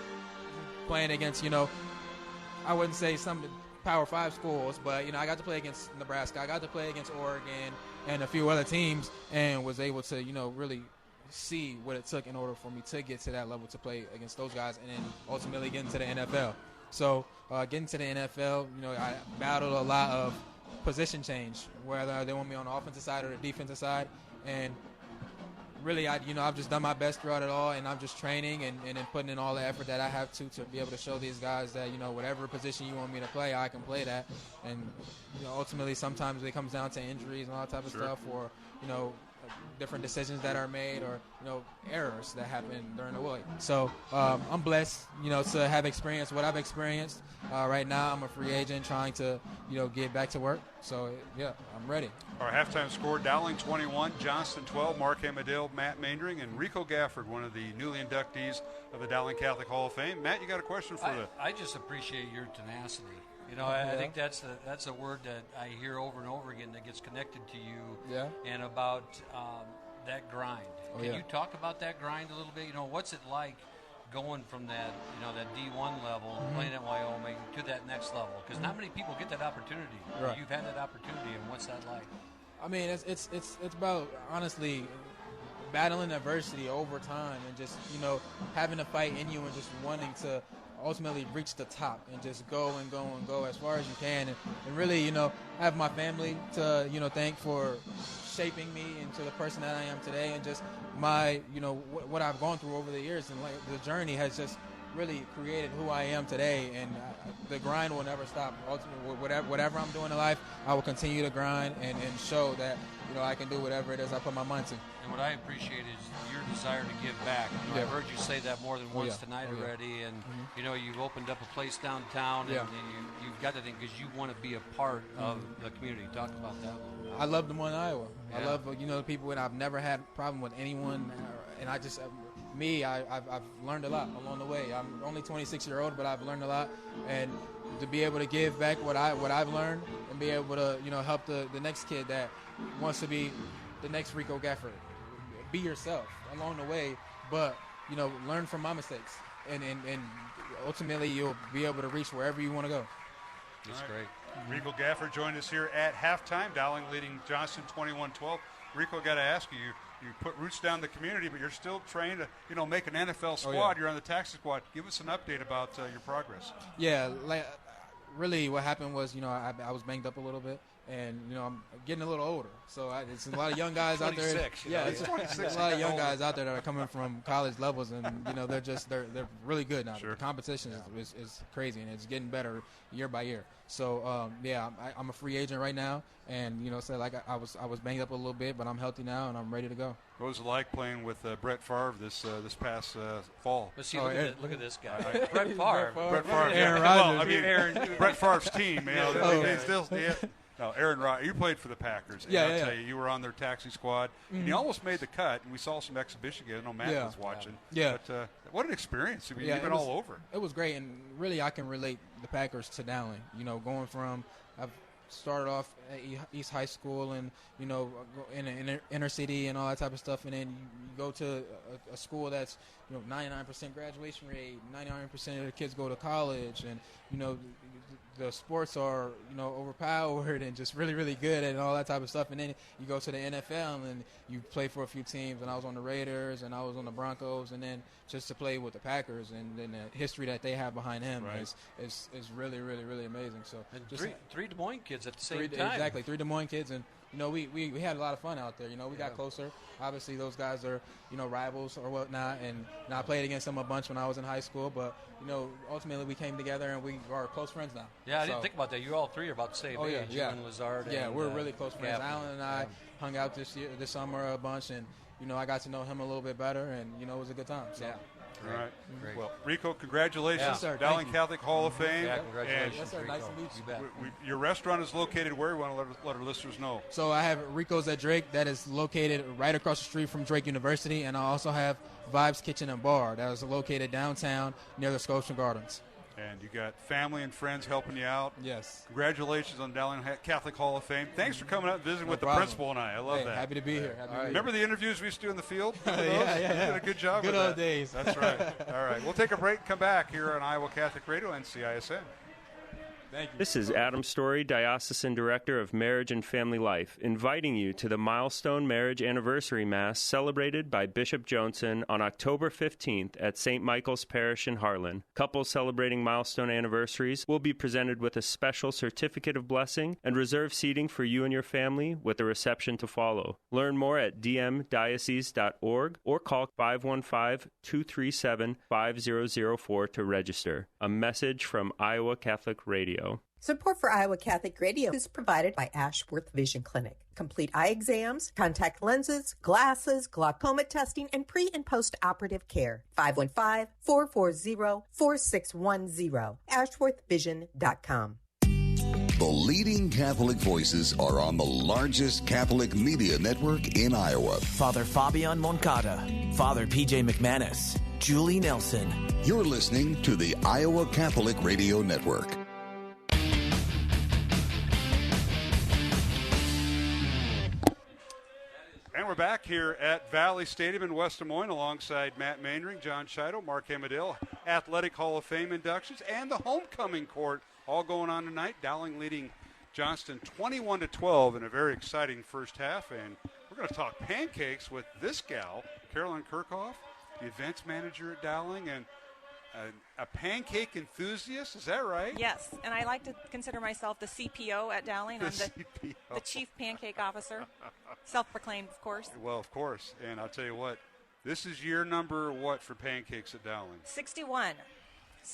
playing against, I wouldn't say some Power 5 schools, but, I got to play against Nebraska. I got to play against Oregon and a few other teams, and was able to, really see what it took in order for me to get to that level to play against those guys and then ultimately get into the NFL. So getting to the NFL, I battled a lot of position change, whether they want me on the offensive side or the defensive side. And really, I've just done my best throughout it all, and I'm just training and putting in all the effort that I have to be able to show these guys that, whatever position you want me to play, I can play that. And, ultimately, sometimes it comes down to injuries and all that type of stuff, or, different decisions that are made or, errors that happen during the week. So I'm blessed, to have experienced what I've experienced. Right now I'm a free agent trying to, get back to work. So, yeah, I'm ready. Our halftime score, Dowling 21, Johnston 12, Mark Hamadale, Matt Maindring, and Rico Gafford, one of the newly inductees of the Dowling Catholic Hall of Fame. Matt, you got a question for I just appreciate your tenacity. I think that's a word that I hear over and over again that gets connected to you and about that grind. Can you talk about that grind a little bit? What's it like going from that, that D1 level, playing at Wyoming, to that next level? Because not many people get that opportunity. Right. You've had that opportunity, and what's that like? I mean, it's about, honestly, battling adversity over time and just, having a fight in you and just wanting to ultimately reach the top and just go and go and go as far as you can. And really, have my family to, thank for shaping me into the person that I am today, and just my, what I've gone through over the years, and the journey has just really created who I am today, and the grind will never stop. Ultimately, whatever I'm doing in life, I will continue to grind and show that, I can do whatever it is I put my mind to. And what I appreciate is your desire to give back. I've heard you say that more than once tonight already, and you've opened up a place downtown, and you've got to think, because you want to be a part of the community. Talk about that a little bit. I love Des Moines, Iowa. I love, the people, and I've never had a problem with anyone, and I just... I've learned a lot along the way. I'm only 26-year-old, but I've learned a lot, and to be able to give back what I've learned, and be able to help the next kid that wants to be the next Rico Gafford. Be yourself along the way, but learn from my mistakes, and ultimately you'll be able to reach wherever you want to go. That's great. Rico Gafford joined us here at halftime. Dowling leading Johnston 21-12. Rico, got to ask you. You put roots down in the community, but you're still trying to, make an NFL squad. You're on the taxi squad. Give us an update about your progress. Yeah, really what happened was, I was banged up a little bit, and, I'm getting a little older. So it's a lot of young guys out there. Yeah, it's 26. A lot of young guys out there that are coming from college levels, and, they're really good now. Sure. The competition is crazy, and it's getting better year by year. So, I'm a free agent right now, and, I was banged up a little bit, but I'm healthy now, and I'm ready to go. What was it like playing with Brett Favre this past fall? Let's see, look at this guy. Brett Favre. Brett Favre. Aaron Rodgers. Brett Favre's team. No, Aaron Rodgers. You played for the Packers. And I'll tell you were on their taxi squad, and you almost made the cut, and we saw some exhibition games. I know Matt was watching. Yeah. But what an experience. I mean, you've been all over. It was great, and really I can relate the Packers to Dowling. Going from I've started off at East High School and, in inner city and all that type of stuff, and then you go to a school that's, 99% graduation rate, 99% of the kids go to college, and, the sports are, overpowered and just really, really good and all that type of stuff. And then you go to the NFL and you play for a few teams, and I was on the Raiders and I was on the Broncos, and then just to play with the Packers and then the history that they have behind him is really, really, really amazing. So and just three Des Moines kids at the same time. Exactly, 3 Des Moines kids, and we had a lot of fun out there. We got closer. Obviously, those guys are rivals or whatnot, and I played against them a bunch when I was in high school. But ultimately we came together and we are close friends now. Yeah, I didn't think about that. You all three are about the same age. You and Lazard. Yeah, we're really close friends. Alan and I hung out this summer a bunch, and I got to know him a little bit better, and it was a good time. So. Yeah. All right. Great. Well, Rico, congratulations. Yes, sir. Dowling Catholic Hall of Fame. Yeah, congratulations. Yes, sir. Nice to meet you. Bet. Your restaurant is located where? We want to let our listeners know. So I have Rico's at Drake, that is located right across the street from Drake University, and I also have Vibes Kitchen and Bar that is located downtown near the Scotian Gardens. And you got family and friends helping you out. Yes. Congratulations on Dowling Catholic Hall of Fame. Thanks for coming out and visiting with the principal and I love that. Happy to be here. Remember the interviews we used to do in the field? Yeah. You did a good job with that. Good old days. That's right. All right. We'll take a break and come back here on Iowa Catholic Radio and CISN. Thank you. This is Adam Story, Diocesan Director of Marriage and Family Life, inviting you to the Milestone Marriage Anniversary Mass celebrated by Bishop Joensen on October 15th at St. Michael's Parish in Harlan. Couples celebrating milestone anniversaries will be presented with a special certificate of blessing and reserved seating for you and your family with a reception to follow. Learn more at dmdiocese.org or call 515-237-5004 to register. A message from Iowa Catholic Radio. Support for Iowa Catholic Radio is provided by Ashworth Vision Clinic. Complete eye exams, contact lenses, glasses, glaucoma testing, and pre- and post-operative care. 515-440-4610. AshworthVision.com. The leading Catholic voices are on the largest Catholic media network in Iowa. Father Fabian Moncada, Father P.J. McManus, Julie Nelson. You're listening to the Iowa Catholic Radio Network. And we're back here at Valley Stadium in West Des Moines alongside Matt Mainring, John Scheidel, Mark Hamadale, Athletic Hall of Fame inductions, and the homecoming court all going on tonight. Dowling leading Johnston 21-12 in a very exciting first half. And we're going to talk pancakes with this gal, Carolyn Kirchhoff, the events manager at Dowling, and a pancake enthusiast. Is that right? Yes, and I like to consider myself the CPO at Dowling. I'm the Chief Pancake Officer, self-proclaimed, of course. Well, of course. And I'll tell you what, this is year number what for pancakes at Dowling? 61.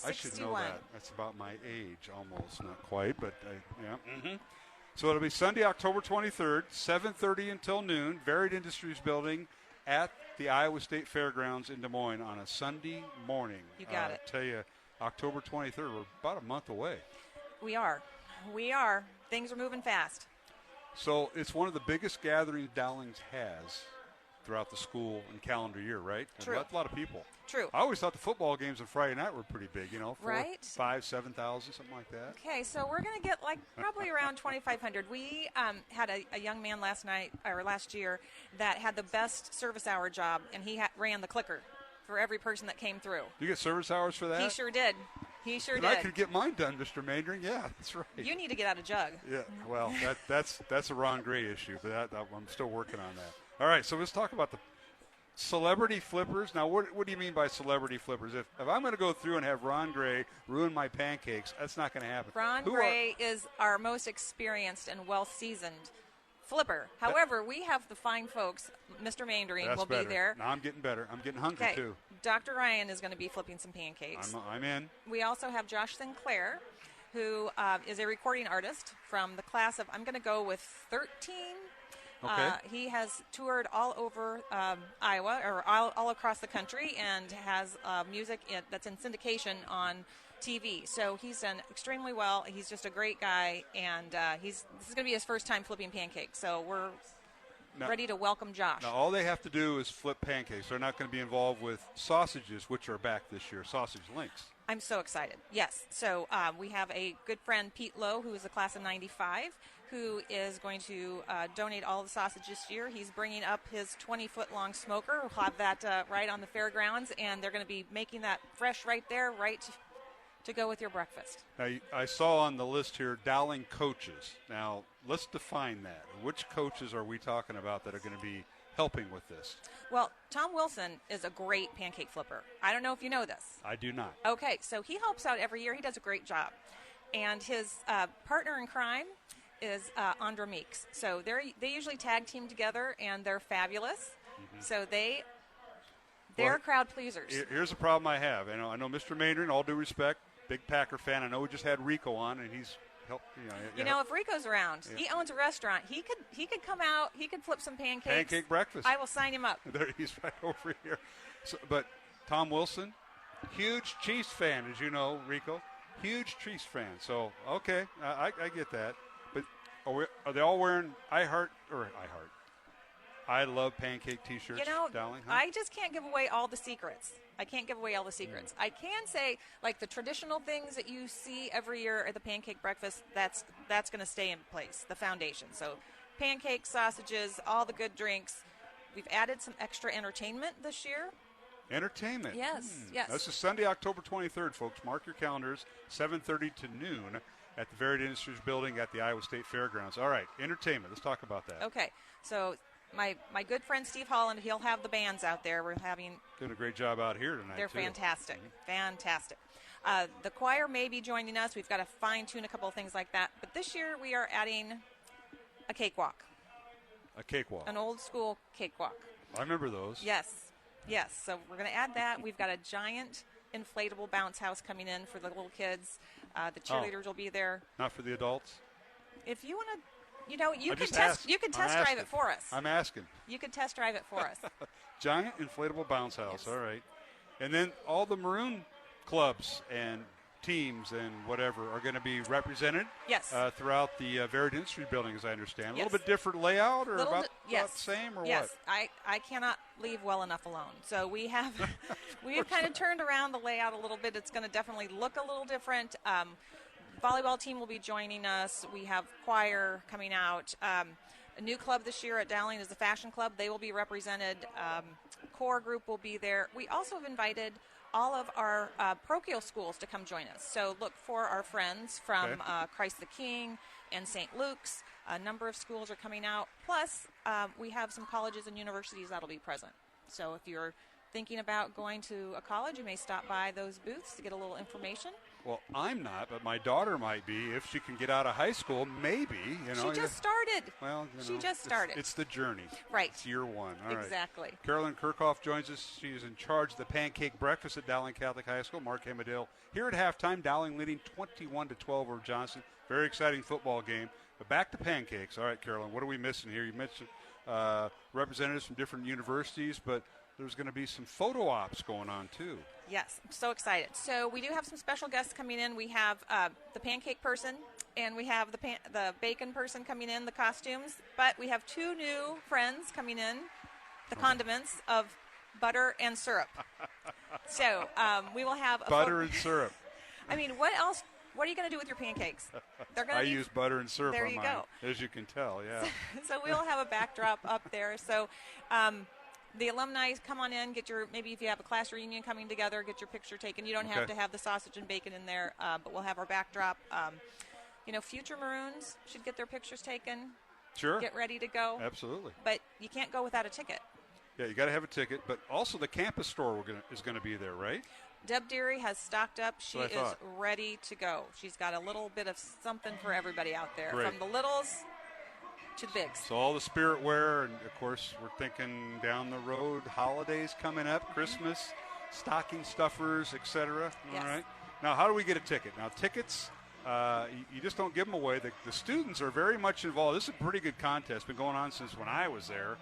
I should know that. That's about my age, almost. Not quite, but yeah. Mm-hmm. So it'll be Sunday, October 23rd, 7:30 until noon, Varied Industries Building at the Iowa State Fairgrounds in Des Moines on a Sunday morning. You got it. I tell you, October 23rd, we're about a month away. We are. Things are moving fast. So it's one of the biggest gatherings Dowlings has throughout the school and calendar year, right? True. A lot of people. True. I always thought the football games on Friday night were pretty big, 4, right? 5, 7,000, something like that. Okay, so we're going to get probably around 2,500. We had a young man last year that had the best service hour job, and he ran the clicker for every person that came through. You get service hours for that? He sure did. And I could get mine done, Mr. Maindring. Yeah, that's right. You need to get out a jug. Yeah, well, that's a Ron Gray issue, but I'm still working on that. All right, so let's talk about the celebrity flippers. Now, what do you mean by celebrity flippers? If I'm going to go through and have Ron Gray ruin my pancakes, that's not going to happen. Ron Gray is our most experienced and well-seasoned flipper. However, we have the fine folks. Mr. Maindring will be there. Now I'm getting better. I'm getting hungry, too. Dr. Ryan is going to be flipping some pancakes. I'm in. We also have Josh Sinclair, who is a recording artist from the class of, I'm going to go with 13. Okay. He has toured all over Iowa, or all across the country, and has music that's in syndication on TV. So he's done extremely well. He's just a great guy, and this is going to be his first time flipping pancakes. So we're ready to welcome Josh. Now, all they have to do is flip pancakes. They're not going to be involved with sausages, which are back this year, sausage links. I'm so excited. Yes. So we have a good friend, Pete Lowe, who is the class of 95, who is going to donate all the sausage this year. He's bringing up his 20-foot-long smoker. We'll have that right on the fairgrounds, and they're going to be making that fresh right there, right to go with your breakfast. Now, I saw on the list here Dowling coaches. Now, let's define that. Which coaches are we talking about that are going to be helping with this? Well, Tom Wilson is a great pancake flipper. I don't know if you know this. I do not. Okay, so he helps out every year. He does a great job. And his partner in crime is Andra Meeks. So they usually tag team together, and they're fabulous. Mm-hmm. So they're crowd pleasers. Here's a problem I have. I know Mr. Maynard, all due respect, big Packer fan. I know we just had Rico on, and he's helped. If Rico's around, he owns a restaurant. He could come out. He could flip some pancakes. Pancake breakfast. I will sign him up. There, he's right over here. So, but Tom Wilson, huge Chiefs fan, as you know, Rico, huge Chiefs fan. So okay, I get that. But are they all wearing I love pancake T-shirts. Dowling, huh? I just can't give away all the secrets. I can't say, like, the traditional things that you see every year at the pancake breakfast, that's going to stay in place, the foundation. So pancakes, sausages, all the good drinks. We've added some extra entertainment this year. Entertainment? Yes, yes. This is Sunday, October 23rd, folks. Mark your calendars, 7:30 to noon at the Varied Industries Building at the Iowa State Fairgrounds. All right, entertainment. Let's talk about that. Okay, so my good friend Steve Holland, he'll have the bands out there. We're doing a great job out here tonight. They're too. fantastic, fantastic. The choir may be joining us. We've got to fine-tune a couple of things like that. But this year we are adding a cakewalk. A cakewalk. An old-school cakewalk. I remember those. Yes. So we're going to add that. We've got a giant inflatable bounce house coming in for the little kids. The cheerleaders will be there. Not for the adults? If you want to, you can test drive it for us. I'm asking. You can test drive it for us. Giant inflatable bounce house. Yes. All right. And then all the maroon clubs and teams and whatever are going to be represented throughout the Varied Industry Building, as I understand. A little bit different layout or about the same or what? Yes, I cannot leave well enough alone. So we have we've kind of turned around the layout a little bit. It's going to definitely look a little different. Volleyball team will be joining us. We have choir coming out. A new club this year at Dowling is the Fashion Club. They will be represented. Core group will be there. We also have invited all of our parochial schools to come join us. So look for our friends from Christ the King and St. Luke's. A number of schools are coming out. Plus, we have some colleges and universities that will be present. So if you're thinking about going to a college, you may stop by those booths to get a little information. Well, I'm not, but my daughter might be. If she can get out of high school, maybe. She just started. Well, she just started. It's the journey. Right. It's year one. All right. Exactly. Carolyn Kirchhoff joins us. She's in charge of the pancake breakfast at Dowling Catholic High School. Mark Hamadale here at halftime. Dowling leading 21-12 over Johnston. Very exciting football game. But back to pancakes. All right, Carolyn, what are we missing here? You mentioned representatives from different universities, but there's going to be some photo ops going on, too. Yes, I'm so excited. So we do have some special guests coming in. We have the pancake person, and we have the bacon person coming in, the costumes. But we have two new friends coming in, the condiments of butter and syrup. So we will have butter and syrup. I mean, what else? What are you going to do with your pancakes? I use butter and syrup there on you mine, go. as you can tell, yeah. So we'll have a backdrop up there. So the alumni come on in, maybe if you have a class reunion coming together, get your picture taken. You don't have to have the sausage and bacon in there, but we'll have our backdrop. Future Maroons should get their pictures taken. Sure. Get ready to go. Absolutely. But you can't go without a ticket. Yeah, you got to have a ticket, but also the campus store is going to be there, right? Deb Deary has stocked up. She is ready to go. She's got a little bit of something for everybody out there, from the littles to the bigs. So all the spirit wear, and of course we're thinking down the road, holidays coming up, Christmas, stocking stuffers, etc. Yes. All right. Now, how do we get a ticket? Now, tickets, you just don't give them away. The students are very much involved. This is a pretty good contest. Been going on since when I was there.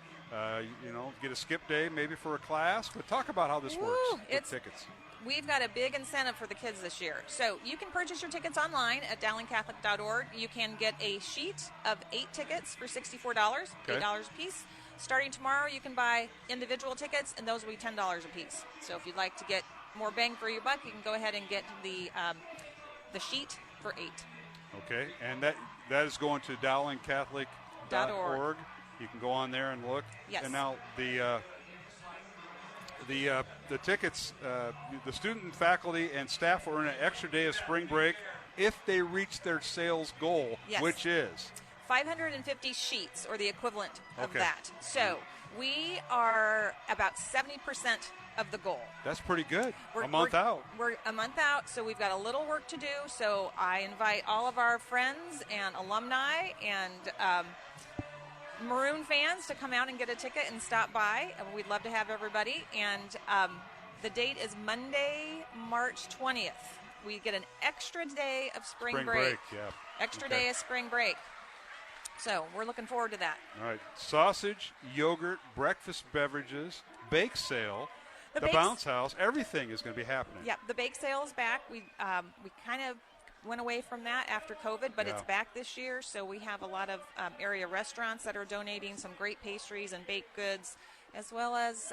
Get a skip day maybe for a class. But talk about how this works with tickets. We've got a big incentive for the kids this year. So you can purchase your tickets online at dowlingcatholic.org. You can get a sheet of 8 tickets for $64, $8 a piece. Starting tomorrow, you can buy individual tickets, and those will be $10 a piece. So if you'd like to get more bang for your buck, you can go ahead and get the sheet for 8. Okay, and that is going to dowlingcatholic.org. You can go on there and look. Yes. And now the tickets, the student, faculty, and staff will earn an extra day of spring break if they reach their sales goal, which is 550 sheets, or the equivalent of that. So we are about 70% of the goal. That's pretty good. We're a month out. We're a month out, so we've got a little work to do. So I invite all of our friends and alumni and Maroon fans to come out and get a ticket and stop by. We'd love to have everybody. And the date is Monday, March 20th. We get an extra day of spring break. Extra day of spring break. So we're looking forward to that. All right. Sausage, yogurt, breakfast beverages, bake sale, the bounce house, everything is going to be happening. Yeah, the bake sale is back. We kind of went away from that after COVID, but it's back this year. So we have a lot of area restaurants that are donating some great pastries and baked goods, as well as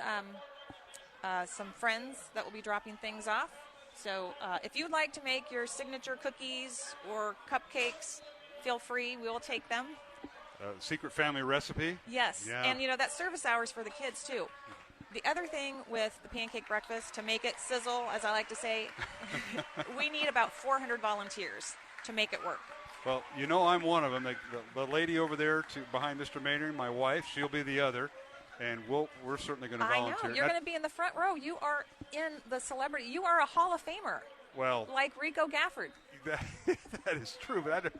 some friends that will be dropping things off. So if you'd like to make your signature cookies or cupcakes, feel free. We will take them. Secret family recipe? Yes. Yeah. And, that service hours for the kids, too. The other thing with the pancake breakfast, to make it sizzle, as I like to say, we need about 400 volunteers to make it work. Well, I'm one of them. The lady over there behind Mr. Maynard, my wife, she'll be the other, and we're certainly going to volunteer. I know. You're going to be in the front row. You are in the celebrity. You are a Hall of Famer. Well, like Rico Gafford. That is true. But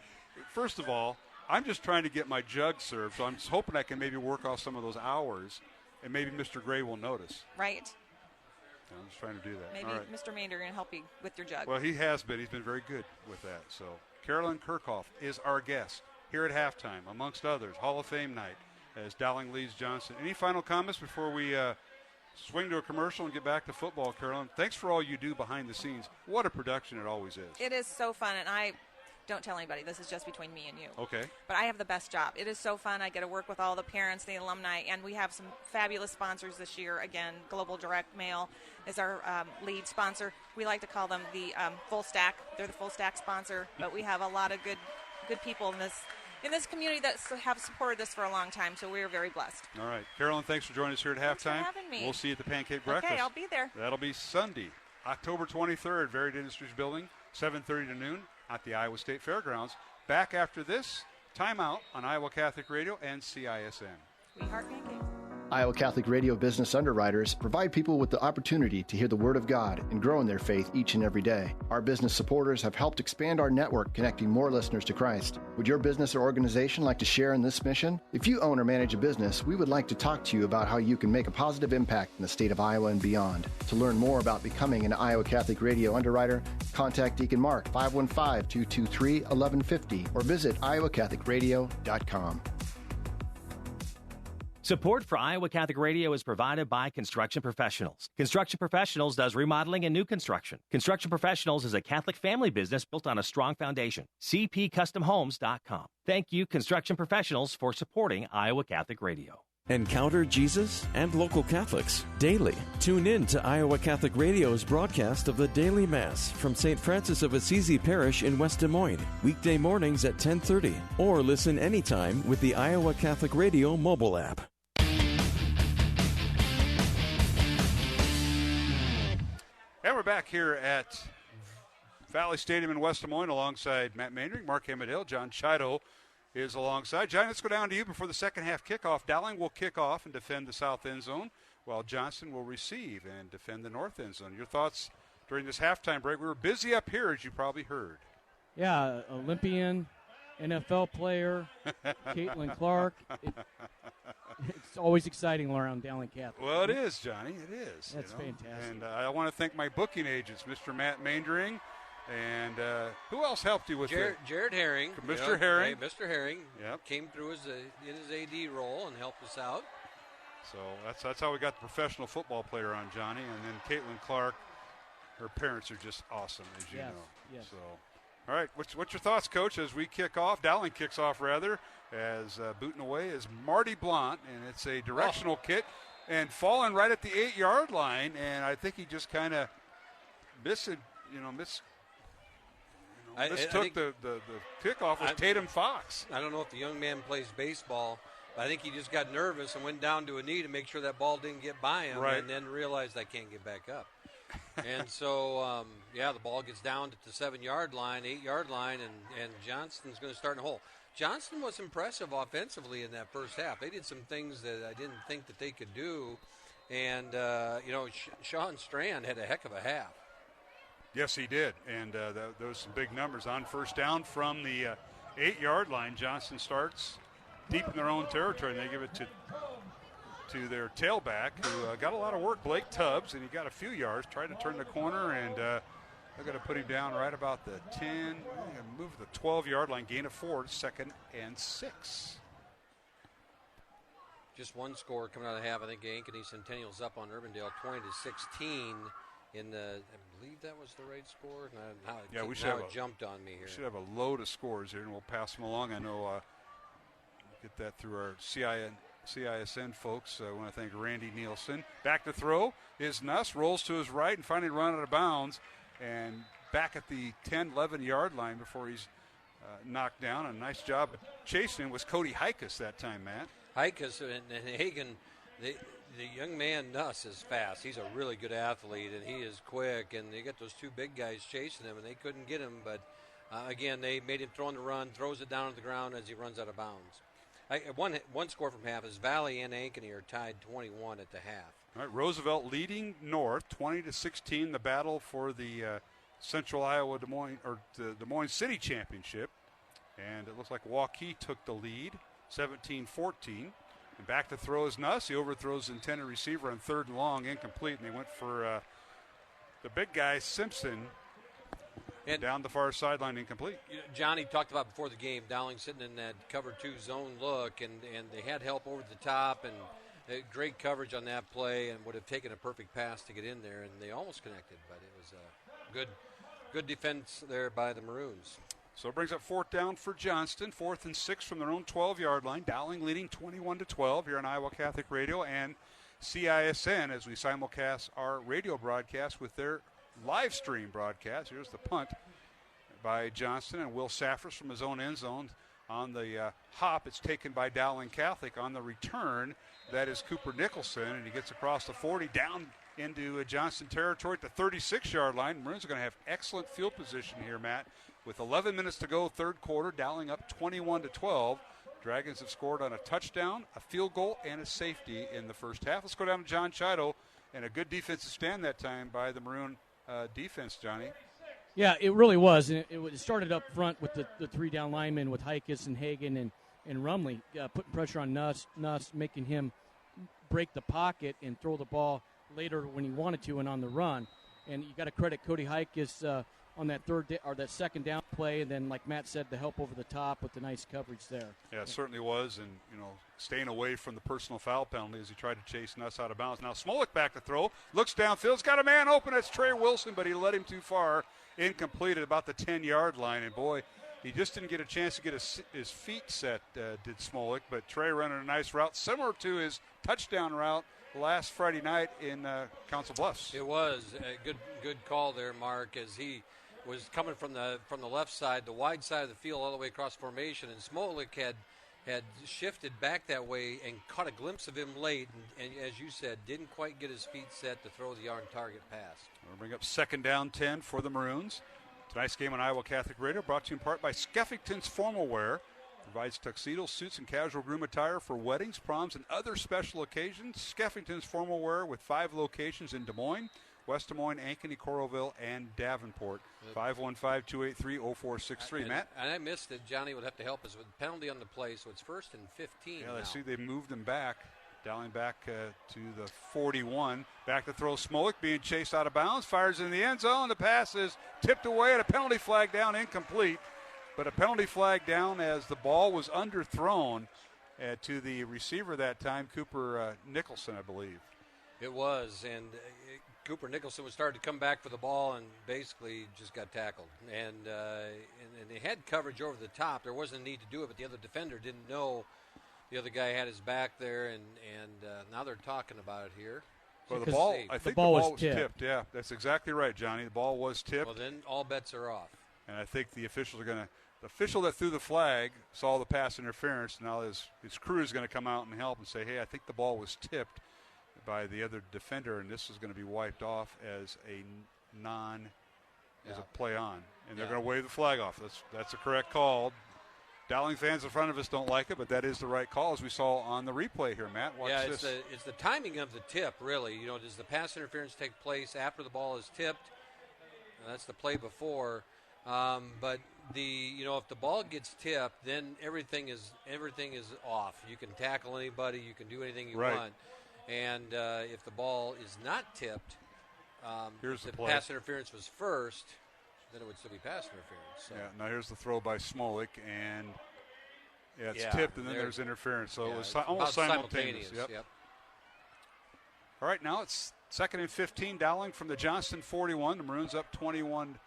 first of all, I'm just trying to get my jug served, so I'm just hoping I can maybe work off some of those hours. And maybe Mr. Gray will notice. Right. I'm just trying to do that. Maybe All right. Mr. Mander can help you with your jug. Well, he has been. He's been very good with that. So Carolyn Kirchhoff is our guest here at halftime, amongst others, Hall of Fame night, as Dowling leads Johnston. Any final comments before we swing to a commercial and get back to football, Carolyn? Thanks for all you do behind the scenes. What a production it always is. It is so fun, and I don't tell anybody. This is just between me and you. Okay. But I have the best job. It is so fun. I get to work with all the parents, the alumni, and we have some fabulous sponsors this year. Again, Global Direct Mail is our lead sponsor. We like to call them the full stack. They're the full stack sponsor, but we have a lot of good people in this community that have supported this for a long time, so we are very blessed. All right. Carolyn, thanks for joining us here at halftime. Thanks for having me. We'll see you at the Pancake Breakfast. Okay, I'll be there. That'll be Sunday, October 23rd, Varied Industries Building, 7:30 to noon at the Iowa State Fairgrounds. Back after this timeout on Iowa Catholic Radio and CISN. We heart pancakes. Iowa Catholic Radio business underwriters provide people with the opportunity to hear the Word of God and grow in their faith each and every day. Our business supporters have helped expand our network, connecting more listeners to Christ. Would your business or organization like to share in this mission? If you own or manage a business, we would like to talk to you about how you can make a positive impact in the state of Iowa and beyond. To learn more about becoming an Iowa Catholic Radio underwriter, contact Deacon Mark 515-223-1150 or visit iowacatholicradio.com. Support for Iowa Catholic Radio is provided by Construction Professionals. Construction Professionals does remodeling and new construction. Construction Professionals is a Catholic family business built on a strong foundation. CPCustomHomes.com. Thank you, Construction Professionals, for supporting Iowa Catholic Radio. Encounter Jesus and local Catholics daily. Tune in to Iowa Catholic Radio's broadcast of the Daily Mass from St. Francis of Assisi Parish in West Des Moines, weekday mornings at 10:30, or listen anytime with the Iowa Catholic Radio mobile app. And we're back here at Valley Stadium in West Des Moines alongside Matt Maindring, Mark Hamadale, John Chido is alongside. John, let's go down to you before the second half kickoff. Dowling will kick off and defend the south end zone, while Johnston will receive and defend the north end zone. Your thoughts during this halftime break? We were busy up here, as you probably heard. Yeah, Olympian, NFL player, Caitlin Clark. It's always exciting around Dowling Catholic. Well, it is, Johnny. It is. That's fantastic. And I want to thank my booking agents, Mr. Matt Maindring. And who else helped you with Jared Herring. Mr. Herring. Hey, Mr. Herring yep. came through in his AD role and helped us out. So that's how we got the professional football player on, Johnny. And then Caitlin Clark, her parents are just awesome, as you know. Yes. So, all right, what's your thoughts, Coach, as we kick off? Dowling kicks off, rather, as booting away is Marty Blount, and it's a directional kick, and falling right at the 8-yard line, and I think he just kind of mistook the kickoff with Tatum Fox. I don't know if the young man plays baseball, but I think he just got nervous and went down to a knee to make sure that ball didn't get by him, right. And then realized I can't get back up. And so, the ball gets down to the 7-yard line, 8-yard line, and Johnston's going to start in a hole. Johnston was impressive offensively in that first half. They did some things that I didn't think that they could do. And, Sean Strand had a heck of a half. Yes, he did. And those some big numbers on first down from the 8-yard line. Johnston starts deep in their own territory, and they give it to their tailback, who got a lot of work, Blake Tubbs, and he got a few yards, tried to turn the corner, and they're going to put him down right about the 10, move the 12-yard line, gain of 4, 2nd and 6. Just one score coming out of the half. I think Ankeny Centennial's up on Urbandale 20-16 in the, I believe that was the right score. We should have jumped on me here. We should have a load of scores here, and we'll pass them along. I know we'll get that through our CISN folks. I want to thank Randy Nielsen. Back to throw is Nuss, rolls to his right and finally run out of bounds, and back at the 10, 11-yard line before he's knocked down. A nice job chasing him was Cody Hikus that time, Matt. Hikus and Hagen, the young man Nuss is fast. He's a really good athlete, and he is quick, and they got those two big guys chasing him, and they couldn't get him, but again, they made him throw on the run, throws it down to the ground as he runs out of bounds. One score from half is Valley and Ankeny are tied 21 at the half. All right, Roosevelt leading North 20-16. The battle for the Central Iowa Des Moines City Championship, and it looks like Waukee took the lead, 17-14. And back to throw is Nuss. He overthrows the intended receiver on 3rd and long, incomplete, and they went for the big guy, Simpson, and down the far sideline, incomplete. Johnny talked about before the game, Dowling sitting in that cover 2 zone look, and they had help over the top, and great coverage on that play, and would have taken a perfect pass to get in there, and they almost connected, but it was a good defense there by the Maroons. So it brings up 4th down for Johnston, 4th and 6 from their own 12-yard line. Dowling leading 21-12 here on Iowa Catholic Radio and CISN as we simulcast our radio broadcast with their live stream broadcast. Here's the punt by Johnston, and Will Saffers from his own end zone on the hop. It's taken by Dowling Catholic. On the return, that is Cooper Nicholson, and he gets across the 40 down into Johnston territory at the 36-yard line. Maroons are going to have excellent field position here, Matt. With 11 minutes to go, third quarter, Dowling up 21-12. Dragons have scored on a touchdown, a field goal, and a safety in the first half. Let's go down to John Chido, and a good defensive stand that time by the Maroon defense, Johnny. Yeah, it really was. And it started up front with the 3 down linemen with Heikes and Hagan and Rumley putting pressure on Nuss, making him break the pocket and throw the ball later when he wanted to and on the run. And you got to credit Cody Heikes on that that second down play, and then, like Matt said, the help over the top with the nice coverage there. Yeah, it certainly was, and, staying away from the personal foul penalty as he tried to chase Nuss out of bounds. Now Smolik back to throw, looks downfield, he's got a man open, it's Trey Wilson, but he led him too far, incomplete at about the 10-yard line, and boy, he just didn't get a chance to get his feet set, did Smolik, but Trey running a nice route, similar to his touchdown route last Friday night in Council Bluffs. It was a good call there, Mark, as he was coming from the left side, the wide side of the field all the way across formation, and Smolik had shifted back that way and caught a glimpse of him late, and as you said, didn't quite get his feet set to throw the on-target pass. We'll bring up 2nd down 10 for the Maroons. Tonight's game on Iowa Catholic Radio brought to you in part by Skeffington's Formal Wear. Provides tuxedos, suits, and casual groom attire for weddings, proms, and other special occasions. Skeffington's Formal Wear with 5 locations in Des Moines, West Des Moines, Ankeny, Coralville, and Davenport. 515-283-0463. Matt? And I missed it. Johnny would have to help us with the penalty on the play, so it's 1st and 15 Yeah, now. I see they moved them back. Dowling back to the 41. Back to throw Smolik, being chased out of bounds. Fires in the end zone. The pass is tipped away and a penalty flag down, incomplete. But a penalty flag down as the ball was underthrown to the receiver that time, Cooper Nicholson, I believe. It was, and Cooper Nicholson was starting to come back for the ball and basically just got tackled. And they had coverage over the top. There wasn't a need to do it, but the other defender didn't know the other guy had his back there, and now they're talking about it here. Well, the ball, I think the ball was tipped. Yeah, that's exactly right, Johnny. The ball was tipped. Well, then all bets are off. And I think the officials are going to – the official that threw the flag saw the pass interference. Now his crew is going to come out and help and say, hey, I think the ball was tipped by the other defender, and this is going to be wiped off as a play on. And they're going to wave the flag off. That's a correct call. Dowling fans in front of us don't like it, but that is the right call, as we saw on the replay here, Matt. Watch this. It's the timing of the tip, really. Does the pass interference take place after the ball is tipped? That's the play before. But if the ball gets tipped, then everything is off. You can tackle anybody, you can do anything you want. And if the ball is not tipped, here's the pass interference was first, then it would still be pass interference. So. Yeah, now here's the throw by Smolik, and it's tipped, and then there's interference. So it was almost simultaneous. Yep. All right, now it's 2nd and 15. Dowling from the Johnston 41. The Maroons up 21-12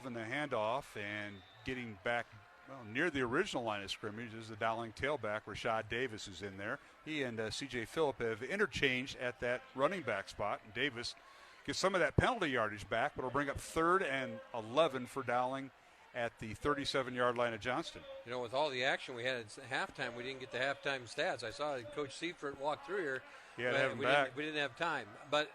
in the handoff, and getting back near the original line of scrimmage is the Dowling tailback, Rashad Davis, who's in there. He and C.J. Phillip have interchanged at that running back spot, and Davis gets some of that penalty yardage back, but it'll bring up 3rd and 11 for Dowling at the 37-yard line of Johnston. With all the action we had at halftime, we didn't get the halftime stats. I saw Coach Seifert walk through here. Yeah, we didn't have time. But,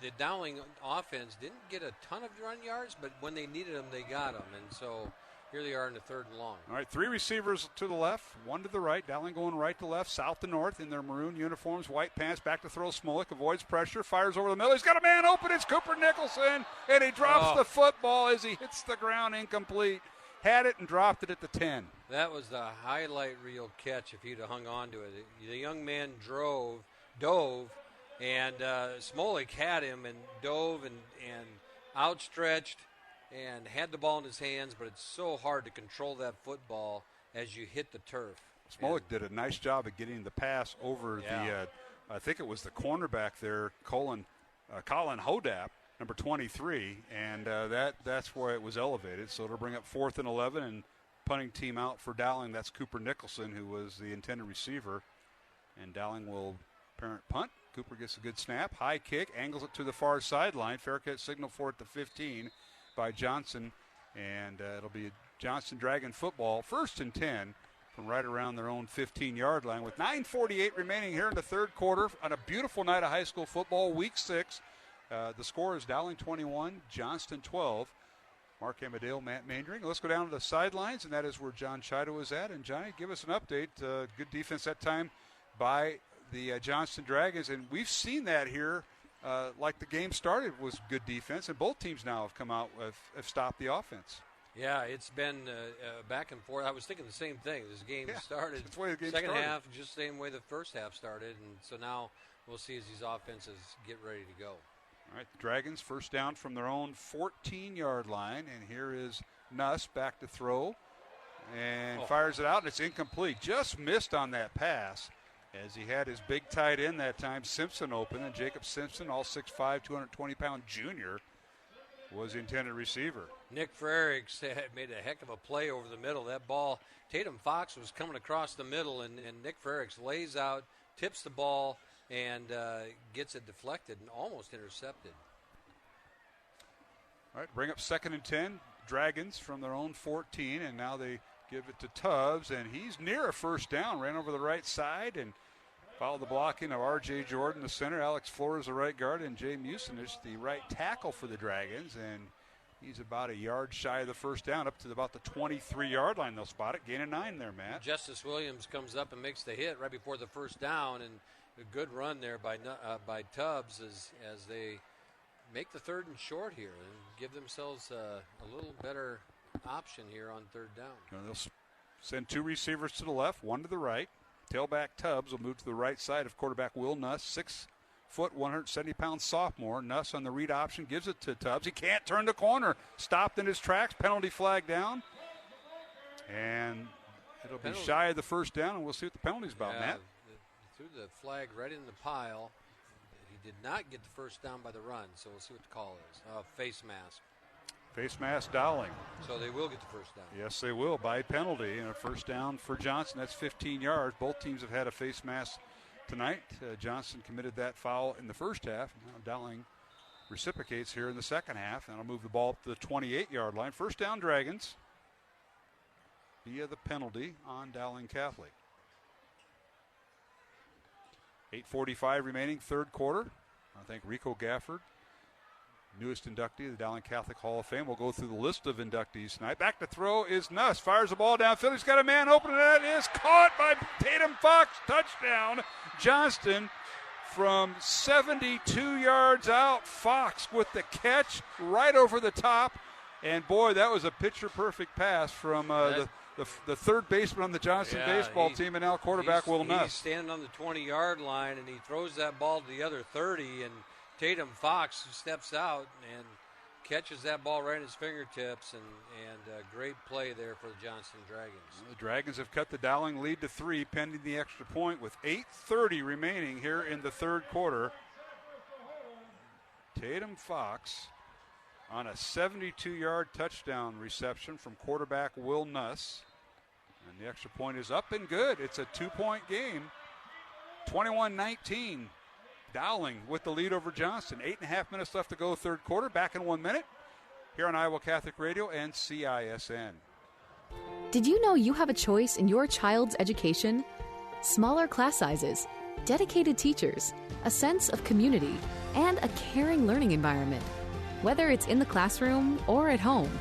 the Dowling offense didn't get a ton of run yards, but when they needed them, they got them. And so here they are in the 3rd and long. All right, 3 receivers to the left, 1 to the right. Dowling going right to left, south to north in their maroon uniforms, white pants. Back to throw. Smolik avoids pressure, fires over the middle. He's got a man open. It's Cooper Nicholson, and he drops the football as he hits the ground, incomplete. Had it and dropped it at the 10. That was the highlight reel catch if he'd have hung on to it. The young man dove, And Smolik had him and dove and outstretched and had the ball in his hands, but it's so hard to control that football as you hit the turf. Smolik did a nice job of getting the pass over I think it was the cornerback there, Colin Hodap, number 23, and that's where it was elevated. So it'll bring up 4th and 11, and punting team out for Dowling. That's Cooper Nicholson, who was the intended receiver, and Dowling will parent punt. Cooper gets a good snap, high kick, angles it to the far sideline. Fair catch signal for it to 15 by Johnson, and it'll be a Johnston Dragon football, 1st and 10 from right around their own 15-yard line with 9:48 remaining here in the third quarter on a beautiful night of high school football, week 6. The score is Dowling 21, Johnston 12. Mark Amadale, Matt Maindring. Let's go down to the sidelines, and that is where John Chido is at. And Johnny, give us an update. Good defense that time by the Johnston Dragons, and we've seen that here. Like the game started was good defense, and both teams now have come out have stopped the offense. Yeah, it's been back and forth. I was thinking the same thing. This game started that's the way the game second started. half, just the same way the first half started, and so now we'll see as these offenses get ready to go. All right, the Dragons first down from their own 14-yard line, and here is Nuss back to throw, and fires it out, and it's incomplete. Just missed on that pass as he had his big tight end that time, Simpson, open, and Jacob Simpson, all 6'5", 220-pound junior, was the intended receiver. Nick Frericks made a heck of a play over the middle. That ball, Tatum Fox was coming across the middle, and Nick Frericks lays out, tips the ball, and gets it deflected and almost intercepted. All right, bring up 2nd and 10. Dragons from their own 14, and now they give it to Tubbs, and he's near a first down. Ran over the right side and followed the blocking of R.J. Jordan, the center, Alex Flores, the right guard, and Jay Mucinich, the right tackle for the Dragons, and he's about a yard shy of the first down, up to about the 23-yard line. They'll spot it. Gain of 9 there, Matt. Justice Williams comes up and makes the hit right before the first down, and a good run there by Tubbs as they make the 3rd and short here and give themselves a little better option here on 3rd down. And they'll send 2 receivers to the left, 1 to the right. Tailback Tubbs will move to the right side of quarterback Will Nuss, 6 foot, 170-pound sophomore. Nuss on the read option gives it to Tubbs. He can't turn the corner. Stopped in his tracks. Penalty flag down. And it'll be shy of the first down, and we'll see what the penalty's about, Matt. Threw the flag right in the pile. He did not get the first down by the run, so we'll see what the call is. Face mask. Face mask Dowling. So they will get the first down. Yes, they will by penalty. And a first down for Johnson. That's 15 yards. Both teams have had a face mask tonight. Johnson committed that foul in the first half. Now Dowling reciprocates here in the second half, and I'll move the ball up to the 28-yard line. First down, Dragons, via the penalty on Dowling Catholic. 8:45 remaining, third quarter. I think Rico Gafford, newest inductee of the Dowling Catholic Hall of Fame. We'll go through the list of inductees tonight. Back to throw is Nuss. Fires the ball downfield. He's got a man open, and that is caught by Tatum Fox. Touchdown, Johnston. From 72 yards out, Fox with the catch right over the top. And, boy, that was a picture-perfect pass from the third baseman on the Johnston baseball team, and now quarterback Will Nuss. He's standing on the 20-yard line, and he throws that ball to the other 30, and Tatum Fox steps out and catches that ball right in his fingertips, and great play there for the Johnston Dragons. Well, the Dragons have cut the Dowling lead to 3 pending the extra point with 8:30 remaining here in the third quarter. Tatum Fox on a 72-yard touchdown reception from quarterback Will Nuss. And the extra point is up and good. It's a 2-point game. 21-19. Dowling with the lead over Johnston. 8.5 minutes left to go, third quarter. Back in 1 minute here on Iowa Catholic Radio and CISN. Did you know you have a choice in your child's education? Smaller class sizes, dedicated teachers, a sense of community, and a caring learning environment. Whether it's in the classroom or at home,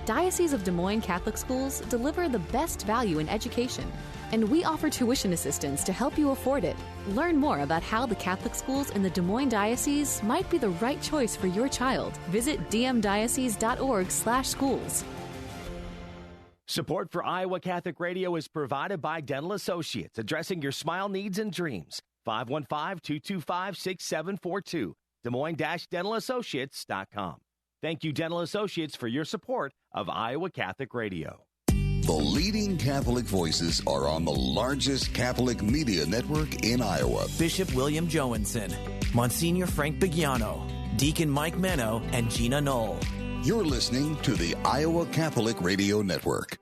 Diocese of Des Moines Catholic Schools deliver the best value in education, and we offer tuition assistance to help you afford it. Learn more about how the Catholic schools in the Des Moines Diocese might be the right choice for your child. Visit dmdiocese.org/schools. Support for Iowa Catholic Radio is provided by Dental Associates, addressing your smile needs and dreams. 515-225-6742. Des Moines-DentalAssociates.com. Thank you, Dental Associates, for your support of Iowa Catholic Radio. The leading Catholic voices are on the largest Catholic media network in Iowa. Bishop William Joensen, Monsignor Frank Bigiano, Deacon Mike Menno, and Gina Knoll. You're listening to the Iowa Catholic Radio Network.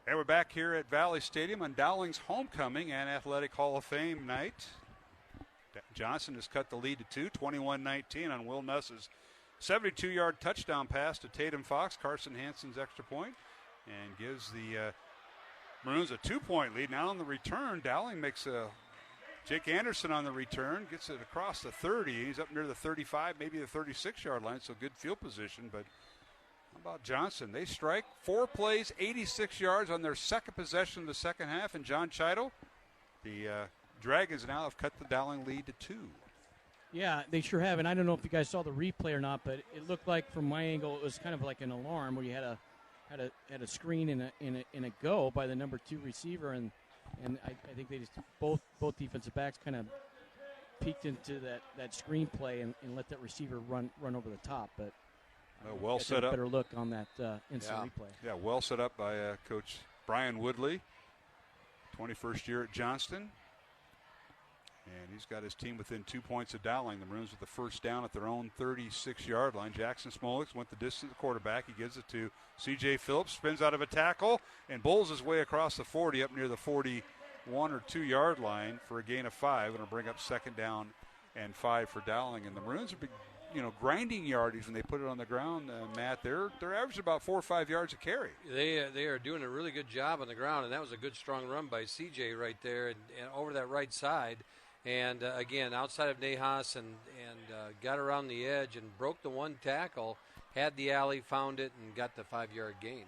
And we're back here at Valley Stadium on Dowling's homecoming and Athletic Hall of Fame night. Johnston has cut the lead to 2, 21-19 on Will Nuss's 72-yard touchdown pass to Tatum Fox, Carson Hansen's extra point, and gives the Maroons a 2-point lead. Now on the return, Dowling makes Jake Anderson on the return, gets it across the 30. He's up near the 35, maybe the 36-yard line, so good field position. But how about Johnston? They strike 4 plays, 86 yards on their second possession of the second half. And John Chido, the Dragons now have cut the Dowling lead to 2. Yeah, they sure have. And I don't know if you guys saw the replay or not, but it looked like from my angle it was kind of like an alarm where you had a screen and a go by the number 2 receiver, and I think they just both defensive backs kind of peeked into that screen play and let that receiver run over the top. But well set up. Better look on that instant replay. Yeah, well set up by Coach Brian Woodley, 21st year at Johnston. And he's got his team within 2 points of Dowling. The Maroons with the first down at their own 36-yard line. Jackson Smolix went the distance to the quarterback. He gives it to C.J. Phillips, spins out of a tackle, and bowls his way across the 40 up near the 41 or 2-yard line for a gain of 5. And it'll bring up second down and 5 for Dowling. And the Maroons are grinding yardage when they put it on the ground, Matt. They're averaging about 4 or 5 yards a carry. They are doing a really good job on the ground, and that was a good strong run by C.J. right there and over that right side. And, again, outside of Nahas and got around the edge and broke the one tackle, had the alley, found it, and got the 5-yard gain.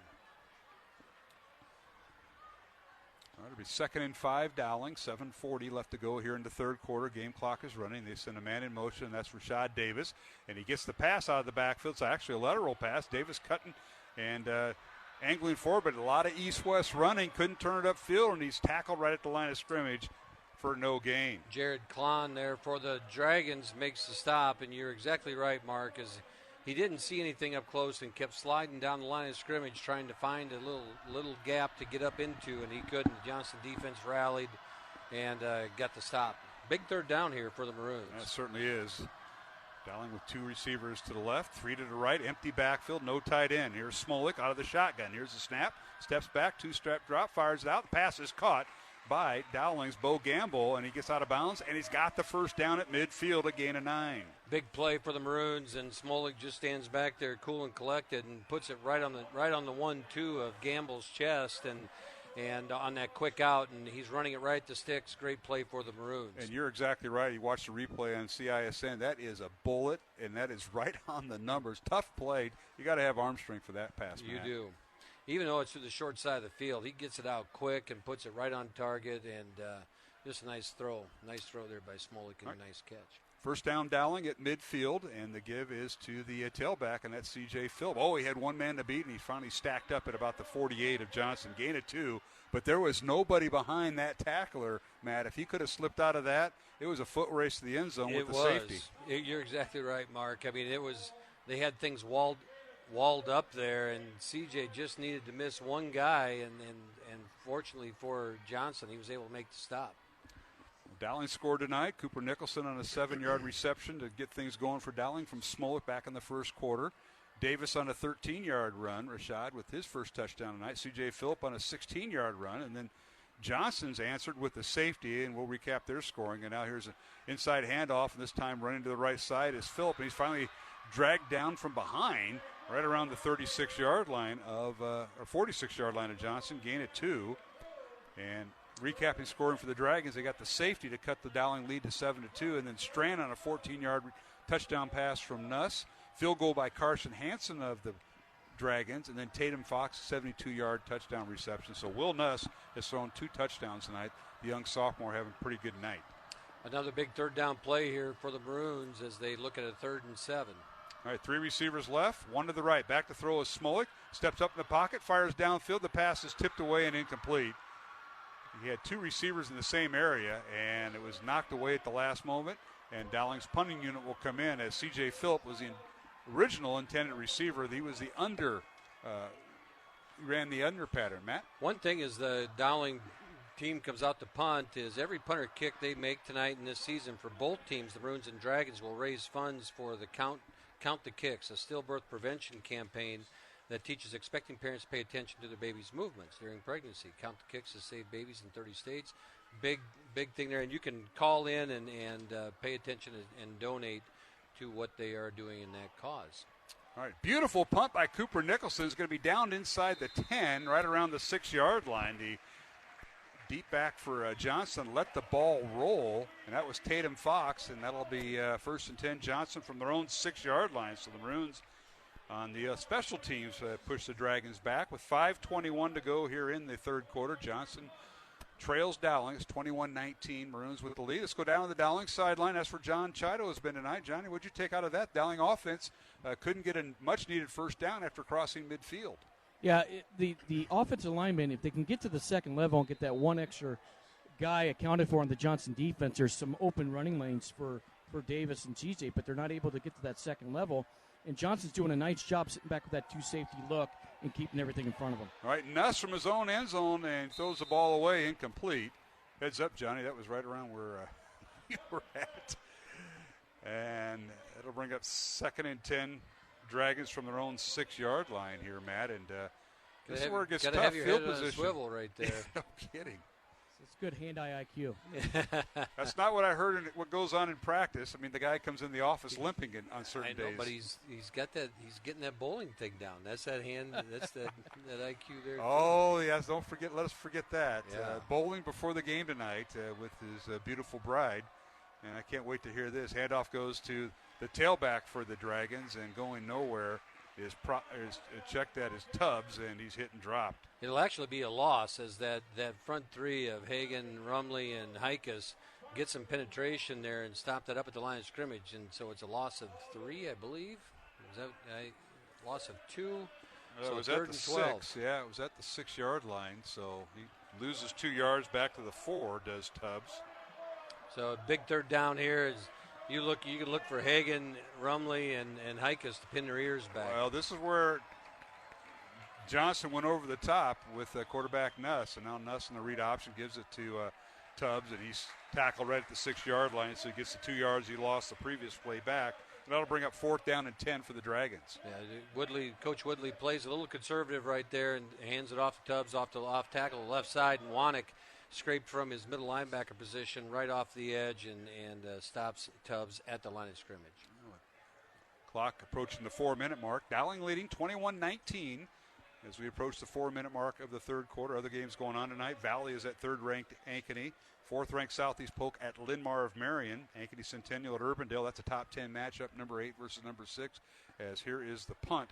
It'll be 2nd and 5, Dowling. 7:40 left to go here in the third quarter. Game clock is running. They send a man in motion, and that's Rashad Davis. And he gets the pass out of the backfield. It's actually a lateral pass. Davis cutting and angling forward, but a lot of east-west running. Couldn't turn it upfield, and he's tackled right at the line of scrimmage for no gain. Jared Klon there for the Dragons makes the stop, and you're exactly right, Mark, as he didn't see anything up close and kept sliding down the line of scrimmage trying to find a little gap to get up into, and he couldn't. The Johnston defense rallied and got the stop. Big third down here for the Maroons. That certainly is. Dowling with 2 receivers to the left, 3 to the right, empty backfield, no tight end. Here's Smolik out of the shotgun. Here's the snap, steps back, 2-step drop, fires it out. The pass is caught by Dowling's Bo Gamble, and he gets out of bounds, and he's got the first down at midfield, a gain of 9. Big play for the Maroons, and Smolik just stands back there cool and collected and puts it right on the 1-2 of Gamble's chest, and on that quick out, and he's running it right at the sticks. Great play for the Maroons. And you're exactly right. You watch the replay on CISN. That is a bullet, and that is right on the numbers. Tough play. You got to have arm strength for that pass, You Matt. do. Even though it's to the short side of the field, he gets it out quick and puts it right on target, and just a nice throw. Nice throw there by Smolik and a nice catch. First down, Dowling at midfield, and the give is to the tailback, and that's C.J. Phillips. Oh, he had one man to beat, and he finally stacked up at about the 48 of Johnston. Gain of 2, but there was nobody behind that tackler, Matt. If he could have slipped out of that, it was a foot race to the end zone with the safety. You're exactly right, Mark. I mean, they had things walled up there, and CJ just needed to miss one guy, and fortunately for Johnston, he was able to make the stop. Dowling scored tonight. Cooper Nicholson on a 7-yard reception to get things going for Dowling from Smolik back in the first quarter. Davis on a 13-yard run, Rashad with his first touchdown tonight. C.J. Phillip on a 16-yard run, and then Johnston's answered with the safety, and we'll recap their scoring. And now here's an inside handoff, and this time running to the right side is Phillip, and he's finally dragged down from behind right around the 36-yard line or 46-yard line of Johnston. Gain of 2, and recapping scoring for the Dragons, they got the safety to cut the Dowling lead to 7-2, and then Strand on a 14-yard touchdown pass from Nuss. Field goal by Carson Hansen of the Dragons, and then Tatum Fox, 72-yard touchdown reception. So Will Nuss has thrown 2 touchdowns tonight. The young sophomore having a pretty good night. Another big third down play here for the Maroons as they look at a 3rd and 7. All right, 3 receivers left, 1 to the right. Back to throw is Smolik. Steps up in the pocket, fires downfield. The pass is tipped away and incomplete. He had 2 receivers in the same area, and it was knocked away at the last moment. And Dowling's punting unit will come in as C.J. Phillip was the original intended receiver. He was the ran the under pattern. Matt? One thing is the Dowling team comes out to punt is every punter kick they make tonight in this season for both teams, the Maroons and Dragons, will raise funds for the Count the Kicks, a stillbirth prevention campaign that teaches expecting parents to pay attention to their baby's movements during pregnancy. Count the Kicks has saved babies in 30 states. Big thing there, and you can call in and pay attention and donate to what they are doing in that cause. All right, beautiful punt by Cooper Nicholson. Is going to be down inside the 10, right around the 6-yard line. The deep back for Johnston let the ball roll, and that was Tatum Fox, and that'll be 1st and 10 Johnston from their own 6-yard line. So the Maroons on the special teams push the Dragons back with 5:21 to go here in the third quarter. Johnston trails Dowling. It's 21-19. Maroons with the lead. Let's go down to the Dowling sideline. That's where John Chido has been tonight. Johnny, what'd you take out of that? Dowling offense couldn't get a much-needed first down after crossing midfield. Yeah, the offensive linemen, if they can get to the second level and get that one extra guy accounted for on the Johnston defense, there's some open running lanes for Davis and TJ, but they're not able to get to that second level. And Johnston's doing a nice job sitting back with that 2-safety look and keeping everything in front of him. All right, Nuss from his own end zone and throws the ball away, incomplete. Heads up, Johnny. That was right around where you were at. And it'll bring up 2nd and 10 Dragons from their own 6-yard line here, Matt. And this is where it gets tough. Have your field head position. On a swivel right there. No kidding. It's good hand-eye IQ. That's not what I heard in what goes on in practice. I mean, the guy comes in the office limping on certain days. But he's got that. He's getting that bowling thing down. That's that hand. That's that IQ there. Oh yes, don't forget. Let us forget that. Yeah. Bowling before the game tonight with his beautiful bride, and I can't wait to hear this. Handoff goes to the tailback for the Dragons, and going nowhere is checked at his Tubbs, and he's hit and dropped. It'll actually be a loss as that front three of Hagen, Rumley, and Heikus get some penetration there and stop that up at the line of scrimmage. And so it's a loss of 3, I believe. Is that a loss of 2? So it was at the 6. Yeah, it was at the 6-yard line. So he loses 2 yards back to the 4, does Tubbs. So a big third down here is you can look for Hagen, Rumley, and Heikus to pin their ears back. Well, this is where Johnston went over the top with quarterback Nuss, and now Nuss in the read option gives it to Tubbs, and he's tackled right at the 6-yard line, so he gets the 2 yards he lost the previous play back. And that'll bring up 4th down and 10 for the Dragons. Yeah, Coach Woodley plays a little conservative right there and hands it off to Tubbs off tackle the left side, and Wanek scraped from his middle linebacker position right off the edge and stops Tubbs at the line of scrimmage. Clock approaching the 4-minute mark. Dowling leading 21-19 as we approach the 4-minute mark of the third quarter. Other games going on tonight. Valley is at 3rd-ranked Ankeny. 4th-ranked Southeast Polk at Linn-Mar of Marion. Ankeny Centennial at Urbandale. That's a top 10 matchup, number 8 versus number 6. As here is the punt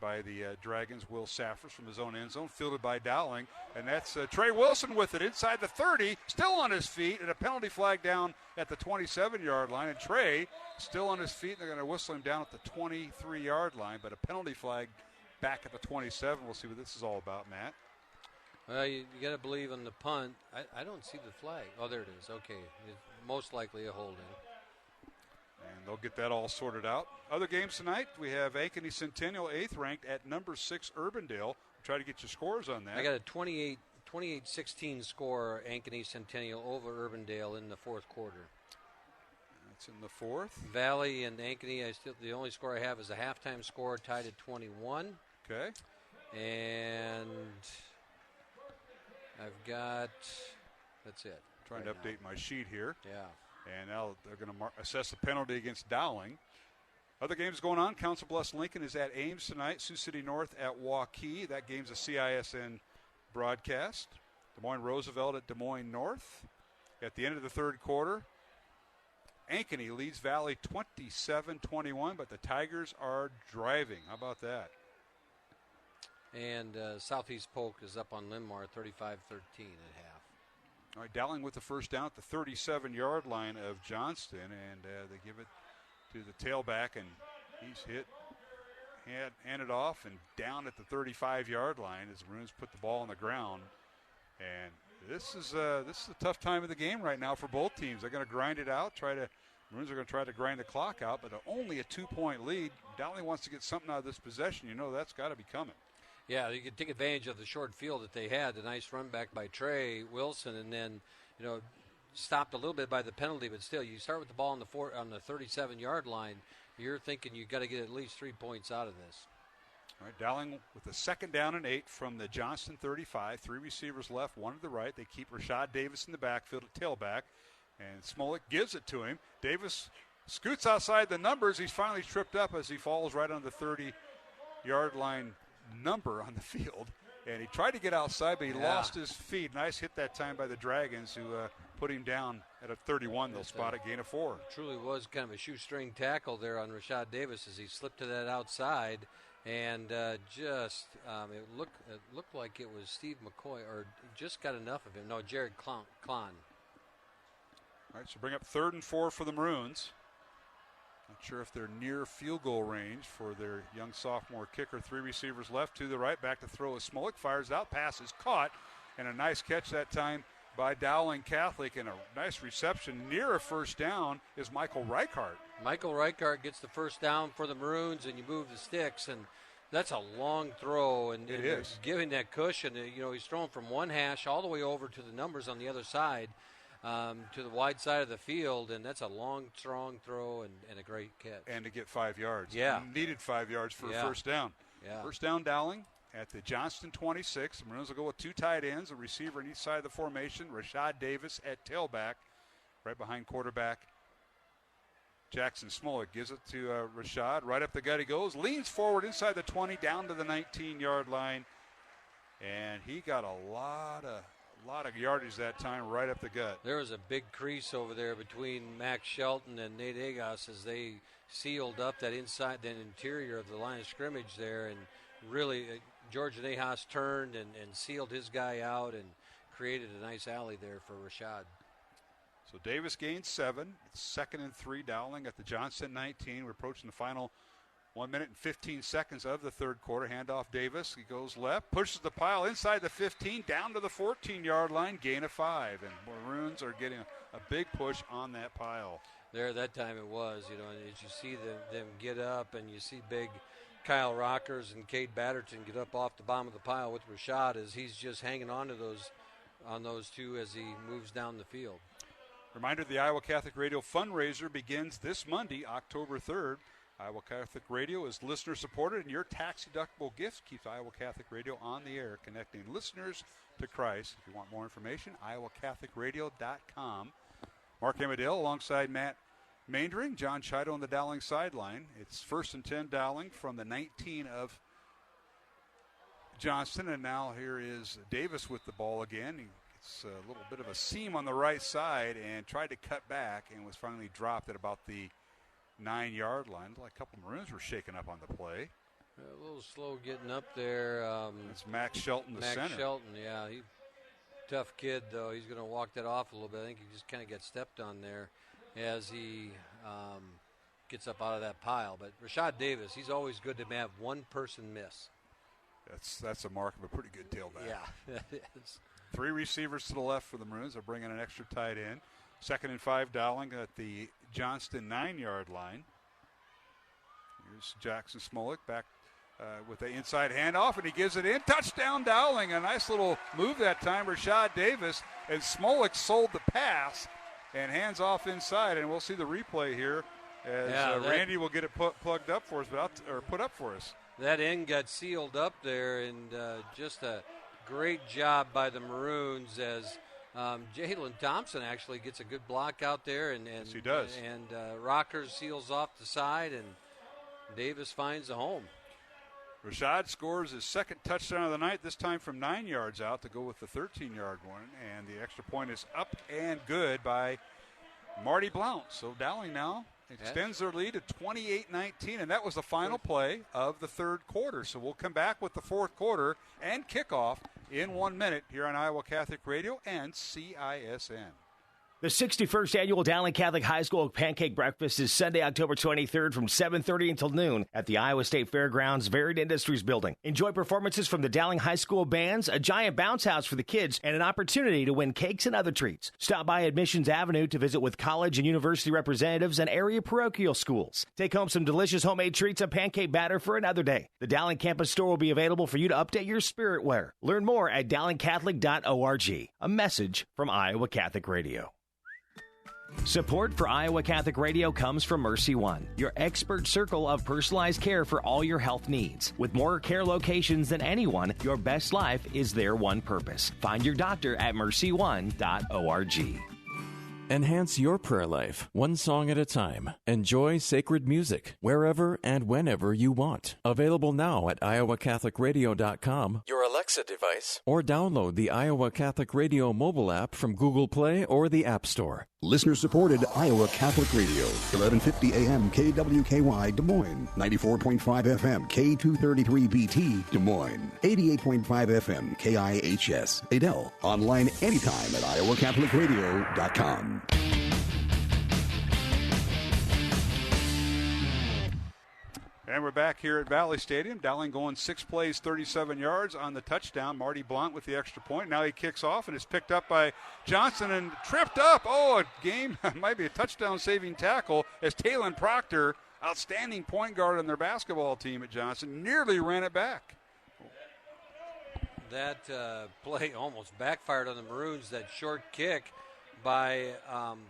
by the Dragons. Will Saffers from his own end zone, fielded by Dowling. And that's Trey Wilson with it inside the 30, still on his feet, and a penalty flag down at the 27-yard line. And Trey still on his feet, and they're going to whistle him down at the 23-yard line, but a penalty flag back at the 27. We'll see what this is all about, Matt. Well, you got to believe in the punt. I don't see the flag. Oh, there it is. Okay. It's most likely a holding. And they'll get that all sorted out. Other games tonight, we have Ankeny Centennial, 8th ranked at number 6 Urbandale. Try to get your scores on that. I got a 28-16 score, Ankeny Centennial over Urbandale in the fourth quarter. That's in the fourth. Valley and Ankeny, the only score I have is a halftime score tied at 21. Okay. And I've got, that's it. Trying to update my sheet here. Yeah. And now they're going to assess a penalty against Dowling. Other games going on. Council Bluffs Lincoln is at Ames tonight. Sioux City North at Waukee. That game's a CISN broadcast. Des Moines Roosevelt at Des Moines North. At the end of the third quarter, Ankeny leads Valley 27-21, but the Tigers are driving. How about that? And Southeast Polk is up on Linn-Mar 35-13 at half. All right, Dowling with the first down at the 37-yard line of Johnston, and they give it to the tailback, and He's hit, handed off, and down at the 35-yard line as the Maroons put the ball on the ground. And this is a tough time of the game right now for both teams. They're going to grind it out. Maroons are going to try to grind the clock out, but only a 2-point lead. Dowling wants to get something out of this possession. You know that's got to be coming. Yeah, you can take advantage of the short field that they had. The nice run back by Trey Wilson, and then stopped a little bit by the penalty, but still, you start with the ball on the 37-yard line. You're thinking you got to get at least 3 points out of this. All right, Dowling with a 2nd down and 8 from the Johnston 35. 3 receivers left, 1 to the right. They keep Rashad Davis in the backfield at tailback, and Smolik gives it to him. Davis scoots outside the numbers. He's finally tripped up as he falls right on the 30-yard line number on the field. And he tried to get outside, but he lost his feet. Nice hit that time by the Dragons, who put him down at a 31. They'll spot a gain of 4. Truly was kind of a shoestring tackle there on Rashad Davis as he slipped to that outside. And it looked like it was Steve McCoy, or just got enough of him. No, Jared Klon. All right, so bring up 3rd and 4 for the Maroons. Not sure if they're near field goal range for their young sophomore kicker. 3 receivers left to the right. Back to throw as Smolik fires out. Pass is caught. And a nice catch that time by Dowling Catholic. And a nice reception near a first down is Michael Reichart. Michael Reichart gets the first down for the Maroons, and you move the sticks. And that's a long throw. And it is. Giving that cushion. He's throwing from one hash all the way over to the numbers on the other side. To the wide side of the field, and that's a long, strong throw and a great catch. And to get 5 yards. Yeah. Needed 5 yards for a first down. Yeah. First down, Dowling at the Johnston 26. The Maroons will go with 2 tight ends, a receiver on each side of the formation. Rashad Davis at tailback, right behind quarterback Jackson Smolik. Gives it to Rashad. Right up the gut he goes. Leans forward inside the 20, down to the 19-yard line. And he got a lot of yardage that time, right up the gut. There was a big crease over there between Max Shelton and Nate Agos as they sealed up that interior of the line of scrimmage there, and really George Nahas turned and sealed his guy out and created a nice alley there for Rashad. So Davis gains 7. It's 2nd and 3, Dowling at the Johnston 19. We're approaching the final 1 minute and 15 seconds of the third quarter. Handoff Davis. He goes left, pushes the pile inside the 15, down to the 14-yard line, gain of 5. And Maroons are getting a big push on that pile. There, that time it was, and as you see them get up, and you see big Kyle Rockers and Cade Batterton get up off the bottom of the pile with Rashad, as he's just hanging on to those two as he moves down the field. Reminder, the Iowa Catholic Radio fundraiser begins this Monday, October 3rd. Iowa Catholic Radio is listener-supported, and your tax-deductible gifts keeps Iowa Catholic Radio on the air, connecting listeners to Christ. If you want more information, iowacatholicradio.com. Mark Amadale alongside Matt Maindring, John Chido on the Dowling sideline. It's 1st and 10 Dowling from the 19 of Johnston, and now here is Davis with the ball again. He gets a little bit of a seam on the right side and tried to cut back and was finally dropped at about the 9-yard line. Like a couple Maroons were shaken up on the play. A little slow getting up there. It's Max Shelton, the center. Max Shelton, yeah. Tough kid, though. He's going to walk that off a little bit. I think he just kind of got stepped on there as he gets up out of that pile. But Rashad Davis, he's always good to have one person miss. That's a mark of a pretty good tailback. Yeah, that is. 3 receivers to the left for the Maroons. They're bringing an extra tight end. 2nd and 5, Dowling at the Johnston 9-yard line. Here's Jackson Smolik back with the inside handoff, and he gives it in. Touchdown, Dowling. A nice little move that time. Rashad Davis, and Smolik sold the pass and hands off inside. And we'll see the replay here as Randy will get it plugged up for us, put up for us. That end got sealed up there, and just a great job by the Maroons as Jalen Thompson actually gets a good block out there, and yes, he does. And Rockers seals off the side, and Davis finds the home. Rashad scores his 2nd touchdown of the night, this time from 9 yards out to go with the 13-yard one, and the extra point is up and good by Marty Blount. So Dowling now extends their lead to 28-19, and that was the final play of the third quarter. So we'll come back with the fourth quarter and kickoff in 1 minute here on Iowa Catholic Radio and CISN. The 61st Annual Dowling Catholic High School Pancake Breakfast is Sunday, October 23rd from 7:30 until noon at the Iowa State Fairgrounds Varied Industries Building. Enjoy performances from the Dowling High School bands, a giant bounce house for the kids, and an opportunity to win cakes and other treats. Stop by Admissions Avenue to visit with college and university representatives and area parochial schools. Take home some delicious homemade treats and pancake batter for another day. The Dowling campus store will be available for you to update your spirit wear. Learn more at dowlingcatholic.org. A message from Iowa Catholic Radio. Support for Iowa Catholic Radio comes from Mercy One, your expert circle of personalized care for all your health needs. With more care locations than anyone, your best life is their one purpose. Find your doctor at mercyone.org. Enhance your prayer life, one song at a time. Enjoy sacred music wherever and whenever you want. Available now at iowacatholicradio.com, your Alexa device, or download the Iowa Catholic Radio mobile app from Google Play or the App Store. Listener-supported Iowa Catholic Radio, 1150 AM KWKY Des Moines, 94.5 FM K233BT Des Moines, 88.5 FM KIHS Adel. Online anytime at iowacatholicradio.com. And we're back here at Valley Stadium. Dowling going 6 plays, 37 yards on the touchdown. Marty Blount with the extra point. Now he kicks off and is picked up by Johnston and tripped up. Oh, a game, might be a touchdown-saving tackle as Talon Proctor, outstanding point guard on their basketball team at Johnston, nearly ran it back. That play almost backfired on the Maroons, that short kick by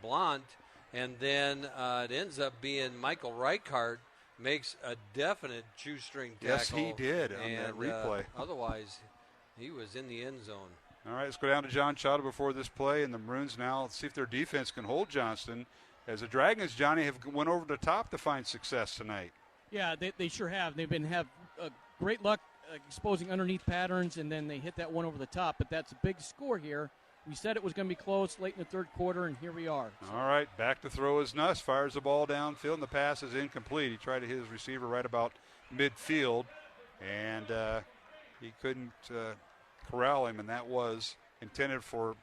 Blount, and then it ends up being Michael Reichart makes a definite shoestring tackle. Yes, he did on that replay. Otherwise, he was in the end zone. All right, let's go down to John Chada before this play, and the Maroons now, let's see if their defense can hold Johnston, as the Dragons, Johnny, have went over the top to find success tonight. Yeah, they sure have. They've have great luck exposing underneath patterns, and then they hit that one over the top, but that's a big score here. We said it was going to be close late in the third quarter, and here we are. So. All right, back to throw is Nuss. Fires the ball downfield, and the pass is incomplete. He tried to hit his receiver right about midfield, and he couldn't corral him, and that was intended for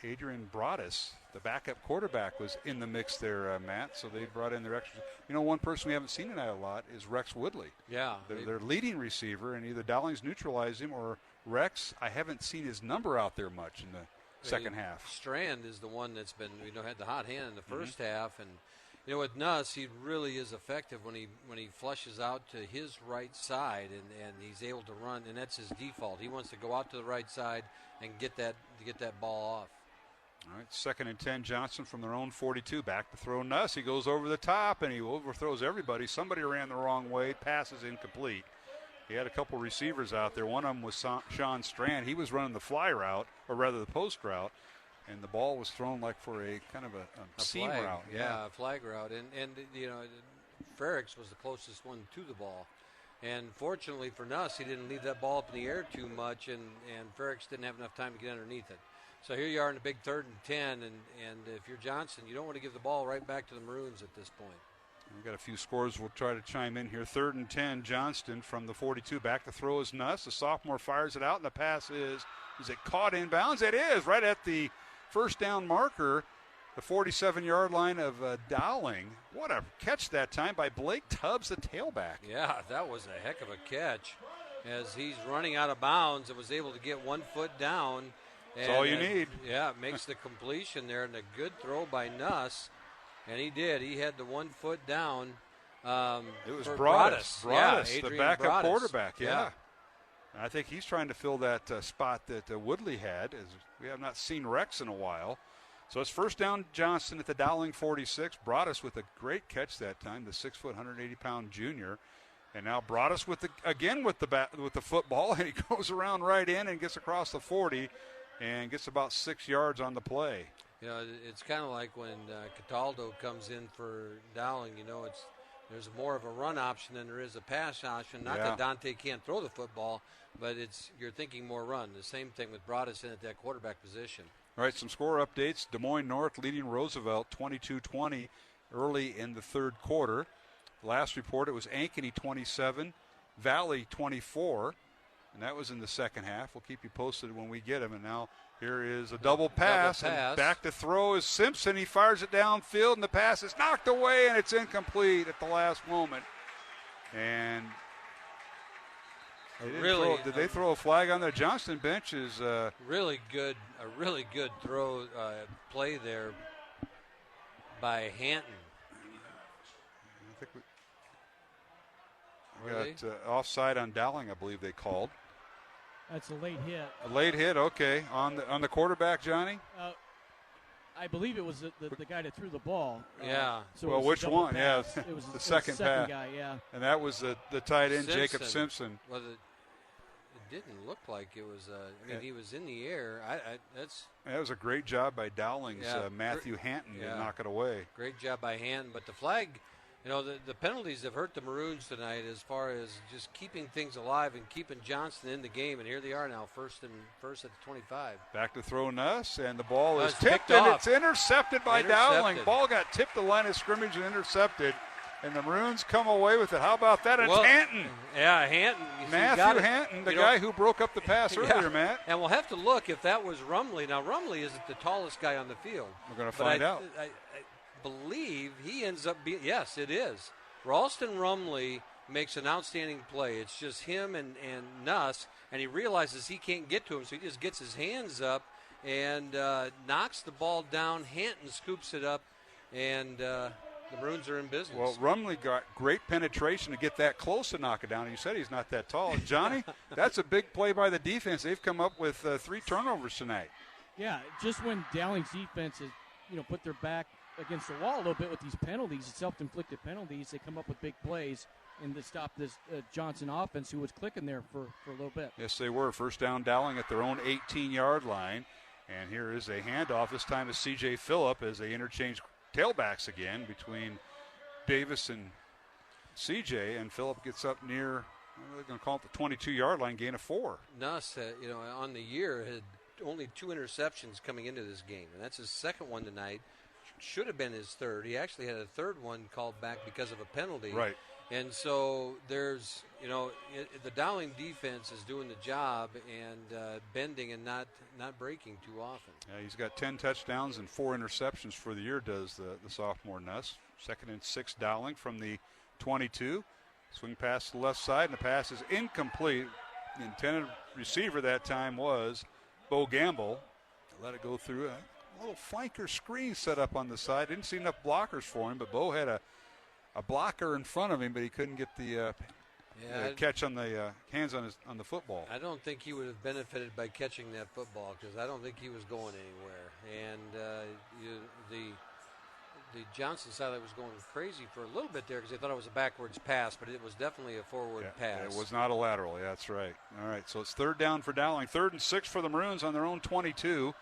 Adrian Broadus. The backup quarterback was in the mix there, Matt, so they brought in their extra. You know, one person we haven't seen tonight a lot is Rex Woodley. Yeah. Their leading receiver, and either Dowling's neutralized him or Rex, I haven't seen his number out there much in the second half. Strand is the one that's been, had the hot hand in the first half, and with Nuss, he really is effective when he flushes out to his right side, and he's able to run, and that's his default. He wants to go out to the right side and get that ball off. All right, 2nd and 10, Johnston from their own 42. Back to throw Nuss. He goes over the top, and he overthrows everybody. Somebody ran the wrong way. Pass is incomplete. He had a couple receivers out there. One of them was Sean Strand. He was running the fly route, or rather the post route, and the ball was thrown like for a kind of a seam flag route. Yeah, a flag route. And Ferrix was the closest one to the ball. And fortunately for Nuss, he didn't leave that ball up in the air too much, and Ferrix didn't have enough time to get underneath it. So here you are in a big 3rd and 10, and if you're Johnston, you don't want to give the ball right back to the Maroons at this point. We've got a few scores we'll try to chime in here. 3rd and 10, Johnston from the 42. Back to throw is Nuss. The sophomore fires it out, and the pass is it caught in bounds? It is, right at the first down marker, the 47-yard line of Dowling. What a catch that time by Blake Tubbs, the tailback. Yeah, that was a heck of a catch as he's running out of bounds and was able to get 1 foot down. That's all you need. Yeah, it makes the completion there, and a good throw by Nuss. And he did. He had the 1 foot down. It was Broadus, yeah, the backup quarterback. Yeah. I think he's trying to fill that spot that Woodley had, as we have not seen Rex in a while. So it's first down Johnston at the Dowling 46. Broadus with a great catch that time, the 6-foot, 180-pound junior. And now Broadus with the football, and he goes around right in and gets across the 40 and gets about 6 yards on the play. It's kind of like when Cataldo comes in for Dowling. There's more of a run option than there is a pass option. Not that Dante can't throw the football, but you're thinking more run. The same thing with Broadus in at that quarterback position. All right, some score updates. Des Moines North leading Roosevelt 22-20 early in the third quarter. Last report, it was Ankeny 27, Valley 24, and that was in the second half. We'll keep you posted when we get them. And now Here is a double pass. And back to throw is Simpson. He fires it downfield, and the pass is knocked away, and it's incomplete at the last moment. And did they throw a flag on the Johnston bench? Is really good throw play there by Hanton. I think we got offside on Dowling, I believe they called. That's a late hit. A late hit, okay. On the quarterback, Johnny? I believe it was the guy that threw the ball. Yeah. So which one? Pass. Yeah, it was the second pass. Guy, yeah. And that was the tight end, Jacob Simpson. Well, it didn't look like it was. He was in the air. That was a great job by Dowling's Matthew Hanton to knock it away. Great job by Hanton, but the flag. The penalties have hurt the Maroons tonight as far as just keeping things alive and keeping Johnston in the game. And here they are now, first at the 25. Back to throw Nuss, and the ball is tipped, and it's intercepted by Dowling. Ball got tipped the line of scrimmage and intercepted. And the Maroons come away with it. How about that? It's Hanton. Yeah, Hanton. Matthew Hanton, the guy who broke up the pass earlier, Matt. And we'll have to look if that was Rumley. Now, Rumley isn't the tallest guy on the field. We're going to find out. I believe he ends up being, yes, it is. Ralston Rumley makes an outstanding play. It's just him and Nuss, and he realizes he can't get to him, so he just gets his hands up and knocks the ball down. Hanton scoops it up, and the Maroons are in business. Well, Rumley got great penetration to get that close to knock it down. You said he's not that tall. Johnny, that's a big play by the defense. They've come up with 3 turnovers tonight. Yeah, just when Dowling's defense has, put their back against the wall a little bit with these penalties, self-inflicted penalties, they come up with big plays and to stop this Johnson offense who was clicking there for a little bit. Yes, they were. First down, Dowling at their own 18-yard line. And here is a handoff. This time is C.J. Phillip as they interchange tailbacks again between Davis and C.J. And Phillip gets up near, they're going to call it the 22-yard line, gain of 4. Nuss, on the year had only 2 interceptions coming into this game, and that's his second one tonight. Should have been his third. He actually had a third one called back because of a penalty. Right. And so there's, the Dowling defense is doing the job and bending and not breaking too often. Yeah, he's got 10 touchdowns and 4 interceptions for the year, does the sophomore Nuss. 2nd and 6 Dowling from the 22. Swing pass to the left side, and the pass is incomplete. The intended receiver that time was Bo Gamble. Let it go through. A little flanker screen set up on the side. Didn't see enough blockers for him, but Bo had a blocker in front of him, but he couldn't get the catch on the hands on the football. I don't think he would have benefited by catching that football because I don't think he was going anywhere. And the Johnson side was going crazy for a little bit there because they thought it was a backwards pass, but it was definitely a forward pass. It was not a lateral. Yeah, that's right. All right, so it's 3rd down for Dowling. 3rd and 6 for the Maroons on their own 22.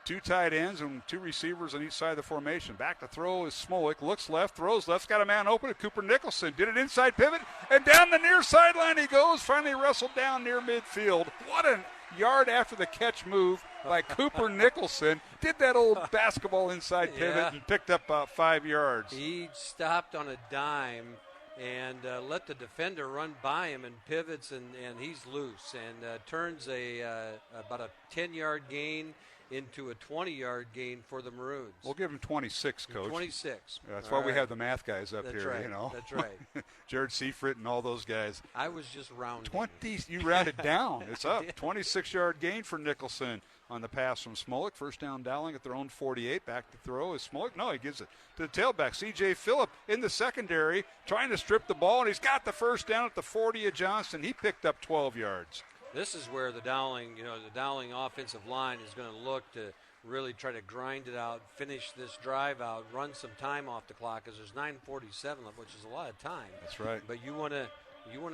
2 tight ends and 2 receivers on each side of the formation. Back to throw is Smolik. Looks left, throws left. Got a man open at Cooper Nicholson. Did it inside pivot, and down the near sideline he goes. Finally wrestled down near midfield. What a yard after the catch move by Cooper Nicholson. Did that old basketball inside pivot and picked up about 5 yards. He stopped on a dime and let the defender run by him and pivots, and he's loose and turns about a 10-yard gain into a 20-yard gain for the Maroons. We'll give him 26, Coach. 26. That's why we have the math guys up here, right. That's right. Jared Seifert and all those guys. I was just rounding. 20, you rounded down. It's up. 26-yard gain for Nicholson on the pass from Smolik. First down Dowling at their own 48. Back to throw is Smolik. No, he gives it to the tailback. C.J. Phillip in the secondary trying to strip the ball, and he's got the first down at the 40 of Johnston. He picked up 12 yards. This is where the Dowling offensive line is going to look to really try to grind it out, finish this drive out, run some time off the clock because there's 9:47 left, which is a lot of time. That's right. But you want to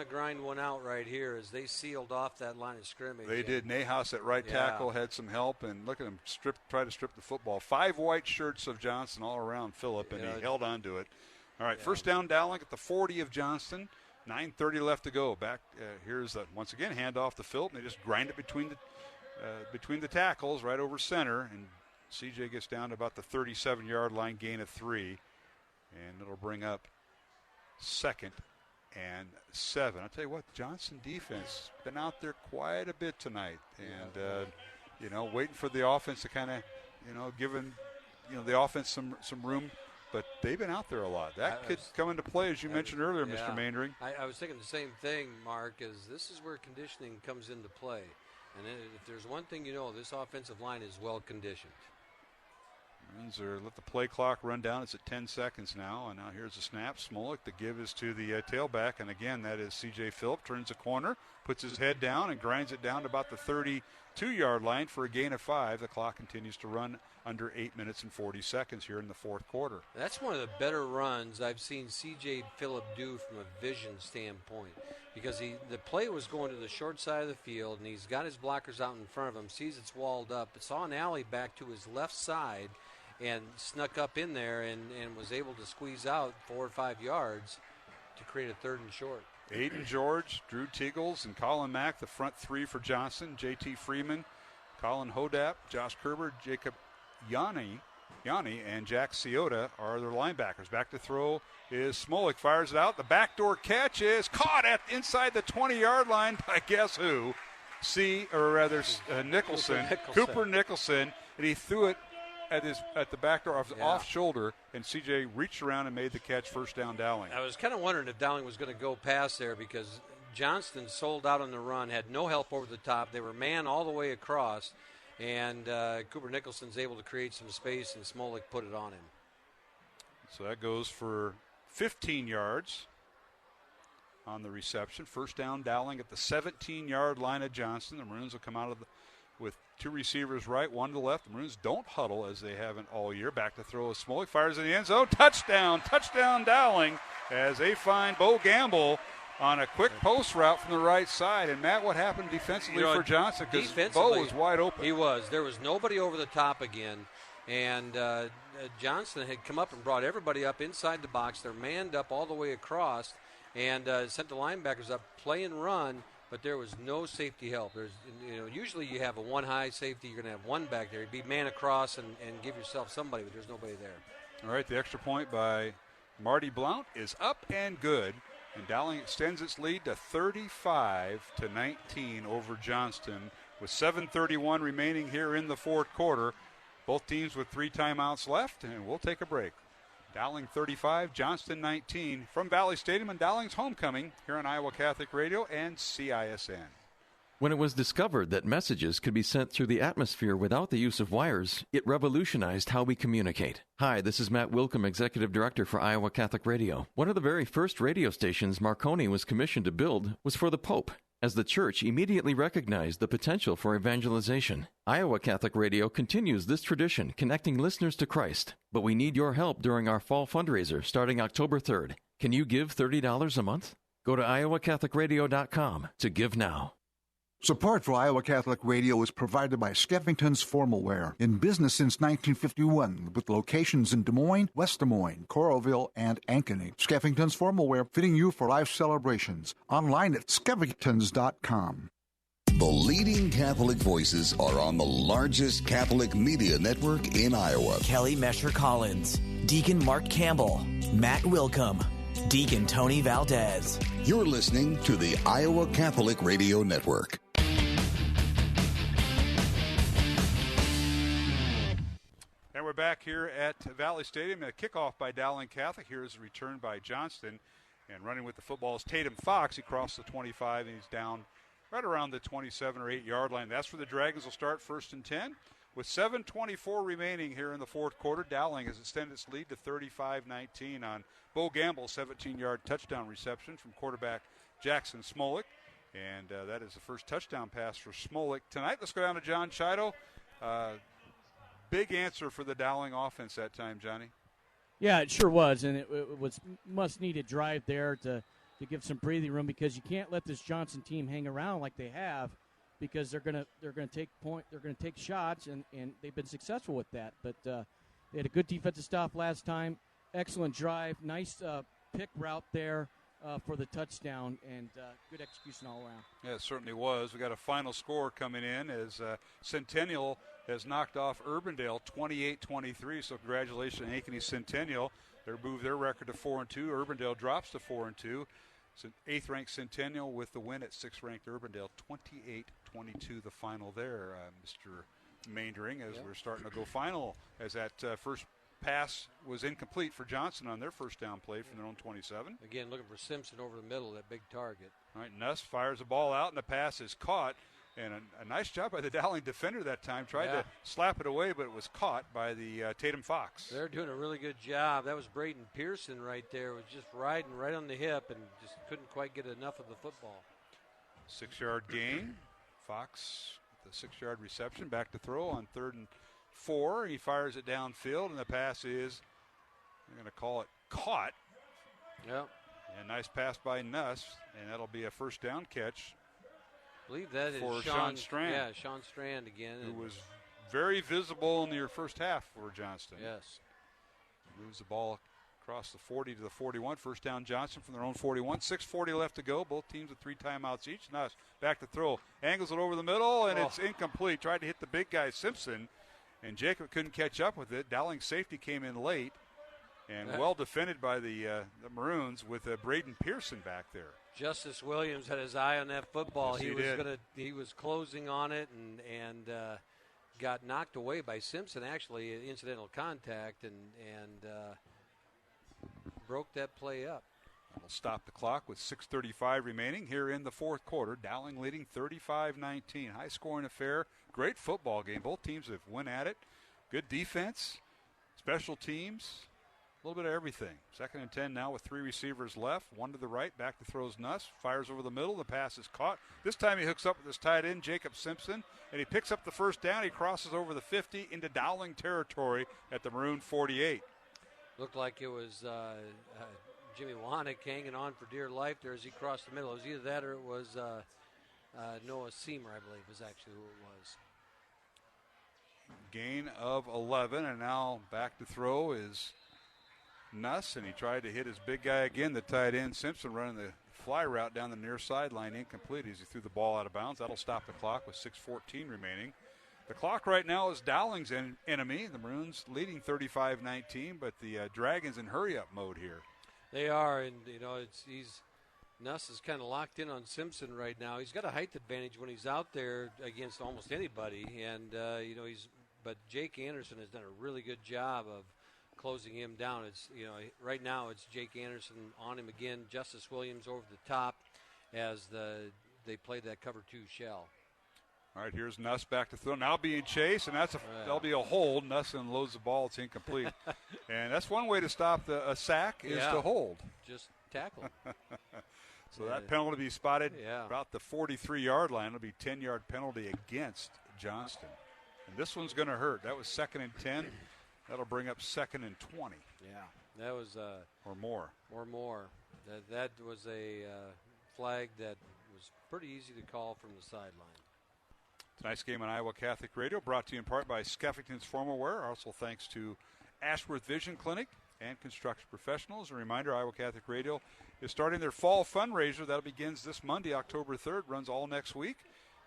grind one out right here as they sealed off that line of scrimmage. They did. Nahas at right tackle had some help, and look at him try to strip the football. 5 white shirts of Johnston all around Phillip, and he held on to it. All right, first down Dowling at the 40 of Johnston. 9:30 left to go. Back here's once again handoff to Phillip, and they just grind it between the tackles right over center, and CJ gets down to about the 37-yard line, gain of 3, and it'll bring up 2nd and 7. I'll tell you what, Johnston defense been out there quite a bit tonight, and waiting for the offense to kind of, giving, the offense some room. But they've been out there a lot. That could come into play, as you mentioned earlier, Mr. Mandering. I was thinking the same thing, Mark, is this is where conditioning comes into play. And if there's one thing this offensive line is well-conditioned. Maroons let the play clock run down. It's at 10 seconds now. And now here's the snap. Smolik, the give is to the tailback. And again, that is C.J. Phillip. Turns a corner, puts his head down, and grinds it down to about the 32-yard line for a gain of 5. The clock continues to run under 8 minutes and 40 seconds here in the fourth quarter. That's one of the better runs I've seen C.J. Phillip do from a vision standpoint, because the play was going to the short side of the field, and he's got his blockers out in front of him, sees it's walled up, but saw an alley back to his left side and snuck up in there and was able to squeeze out 4 or 5 yards to create a 3rd and short. Aiden George, Drew Teagles, and Colin Mack, the front 3 for Johnston. J.T. Freeman, Colin Hodap, Josh Kerber, Jacob Yanni, and Jack Ciota are their linebackers. Back to throw is Smolik, fires it out. The backdoor catch is caught inside the 20-yard line by guess who? Nicholson, Cooper Nicholson, and he threw it at the back door off shoulder, and CJ reached around and made the catch, first down Dowling. I was kind of wondering if Dowling was going to go past there, because Johnston sold out on the run, had no help over the top. They were man all the way across, and Cooper Nicholson's able to create some space, and Smolik put it on him. So that goes for 15 yards on the reception. First down Dowling at the 17-yard line of Johnston. The Maroons will come out with 2 receivers right, 1 to the left. The Maroons don't huddle as they haven't all year. Back to throw is Smolik, fires in the end zone. Touchdown Dowling, as they find Bo Gamble on a quick post route from the right side. And Matt, what happened defensively for Johnston? Because Bo was wide open. He was. There was nobody over the top again. And Johnston had come up and brought everybody up inside the box. They're manned up all the way across and sent the linebackers up, play and run. But there was no safety help. Usually you have a 1 high safety. You're going to have 1 back there. You'd be man across and give yourself somebody, but there's nobody there. All right, the extra point by Marty Blount is up and good. And Dowling extends its lead to 35-19 over Johnston with 7:31 remaining here in the fourth quarter. Both teams with 3 timeouts left, and we'll take a break. Dowling 35, Johnston 19. From Valley Stadium and Dowling's homecoming here on Iowa Catholic Radio and CISN. When it was discovered that messages could be sent through the atmosphere without the use of wires, it revolutionized how we communicate. Hi, this is Matt Wilkham, Executive Director for Iowa Catholic Radio. One of the very first radio stations Marconi was commissioned to build was for the Pope, as the Church immediately recognized the potential for evangelization. Iowa Catholic Radio continues this tradition, connecting listeners to Christ. But we need your help during our fall fundraiser starting October 3rd. Can you give $30 a month? Go to iowacatholicradio.com to give now. Support for Iowa Catholic Radio is provided by Skeffington's Formalware, in business since 1951, with locations in Des Moines, West Des Moines, Coralville, and Ankeny. Skeffington's Formalware, fitting you for life celebrations. Online at skeffingtons.com. The leading Catholic voices are on the largest Catholic media network in Iowa. Kelly Mesher Collins, Deacon Mark Campbell, Matt Wilkham, Deacon Tony Valdez. You're listening to the Iowa Catholic Radio Network. And we're back here at Valley Stadium. A kickoff by Dowling Catholic. Here is a return by Johnston. And running with the football is Tatum Fox. He crossed the 25 and he's down right around the 27 or 8-yard line. That's where the Dragons will start, 1st and 10. With 7:24 remaining here in the fourth quarter, Dowling has extended its lead to 35-19 on Bo Gamble's 17-yard touchdown reception from quarterback Jackson Smolik. And that is the first touchdown pass for Smolik tonight. Let's go down to John Chido. Big answer for the Dowling offense that time, Johnny. Yeah, it sure was, and it was much-needed drive there to give some breathing room, because you can't let this Johnston team hang around like they have, because they're gonna take shots, and they've been successful with that. But they had a good defensive stop last time. Excellent drive, nice pick route there for the touchdown, and good execution all around. Yeah, it certainly was. We got a final score coming in as Centennial has knocked off Urbandale 28-23. So congratulations, Ankeny Centennial. They moved their record to 4-2. Urbandale drops to 4-2. 8th-ranked Centennial with the win at 6th-ranked Urbandale, 28-22 the final there, Mr. Maindering, as we're starting to go final, as that first pass was incomplete for Johnston on their first down play from their own 27. Again, looking for Simpson over the middle, that big target. All right, Nuss fires the ball out, and the pass is caught. And a nice job by the Dowling defender that time. Tried to slap it away, but it was caught by the Tatum Fox. They're doing a really good job. That was Braden Pearson right there. Was just riding right on the hip and just couldn't quite get enough of the football. 6-yard gain. Fox with the 6-yard reception. Back to throw on 3rd and 4. He fires it downfield, and the pass is, I'm going to call it caught. Yep. And nice pass by Nuss, and that'll be a first down catch. I believe that for is Sean Strand. Yeah, Sean Strand again. Who was very visible in the first half for Johnston. Yes. Moves the ball across the 40 to the 41. First down Johnston from their own 41. 6:40 left to go. Both teams with 3 timeouts each. Now it's back to throw. Angles it over the middle, and it's incomplete. Tried to hit the big guy, Simpson, and Jacob couldn't catch up with it. Dowling safety came in late, and well defended by the Maroons with Braden Pearson back there. Justice Williams had his eye on that football. Yes, he was closing on it and got knocked away by Simpson, actually, incidental contact, and broke that play up. We'll stop the clock with 6:35 remaining here in the fourth quarter. Dowling leading 35-19. High-scoring affair. Great football game. Both teams have went at it. Good defense. Special teams. A little bit of everything. 2nd and 10 now with 3 receivers left. 1 to the right. Back to throws Nuss. Fires over the middle. The pass is caught. This time he hooks up with his tight end, Jacob Simpson, and he picks up the first down. He crosses over the 50 into Dowling territory at the Maroon 48. Looked like it was Jimmy Wanek hanging on for dear life there as he crossed the middle. It was either that or it was Noah Seymour, I believe, is actually who it was. Gain of 11, and now back to throw is Nuss, and he tried to hit his big guy again, the tight end Simpson, running the fly route down the near sideline, incomplete as he threw the ball out of bounds. That'll stop the clock with 6:14 remaining. The clock right now is Dowling's enemy. The Maroons leading 35-19, but the Dragons in hurry-up mode here. They are, and Nuss is kind of locked in on Simpson right now. He's got a height advantage when he's out there against almost anybody, and but Jake Anderson has done a really good job of closing him down. It's right now it's Jake Anderson on him again. Justice Williams over the top as they play that cover 2 shell. All right, here's Nuss back to throw. Now being chased, and that'll be a hold. Nuss unloads the ball. It's incomplete. And that's one way to stop a sack is to hold. Just tackle. So that penalty will be spotted about the 43-yard line. It'll be a 10-yard penalty against Johnston. And this one's going to hurt. That was 2nd and 10. That'll bring up 2nd and 20. Yeah, that was or more. That was a flag that was pretty easy to call from the sideline. Tonight's game on Iowa Catholic Radio brought to you in part by Skeffington's Formal Wear. Also thanks to Ashworth Vision Clinic and Construction Professionals. A reminder, Iowa Catholic Radio is starting their fall fundraiser. That begins this Monday, October 3rd, runs all next week.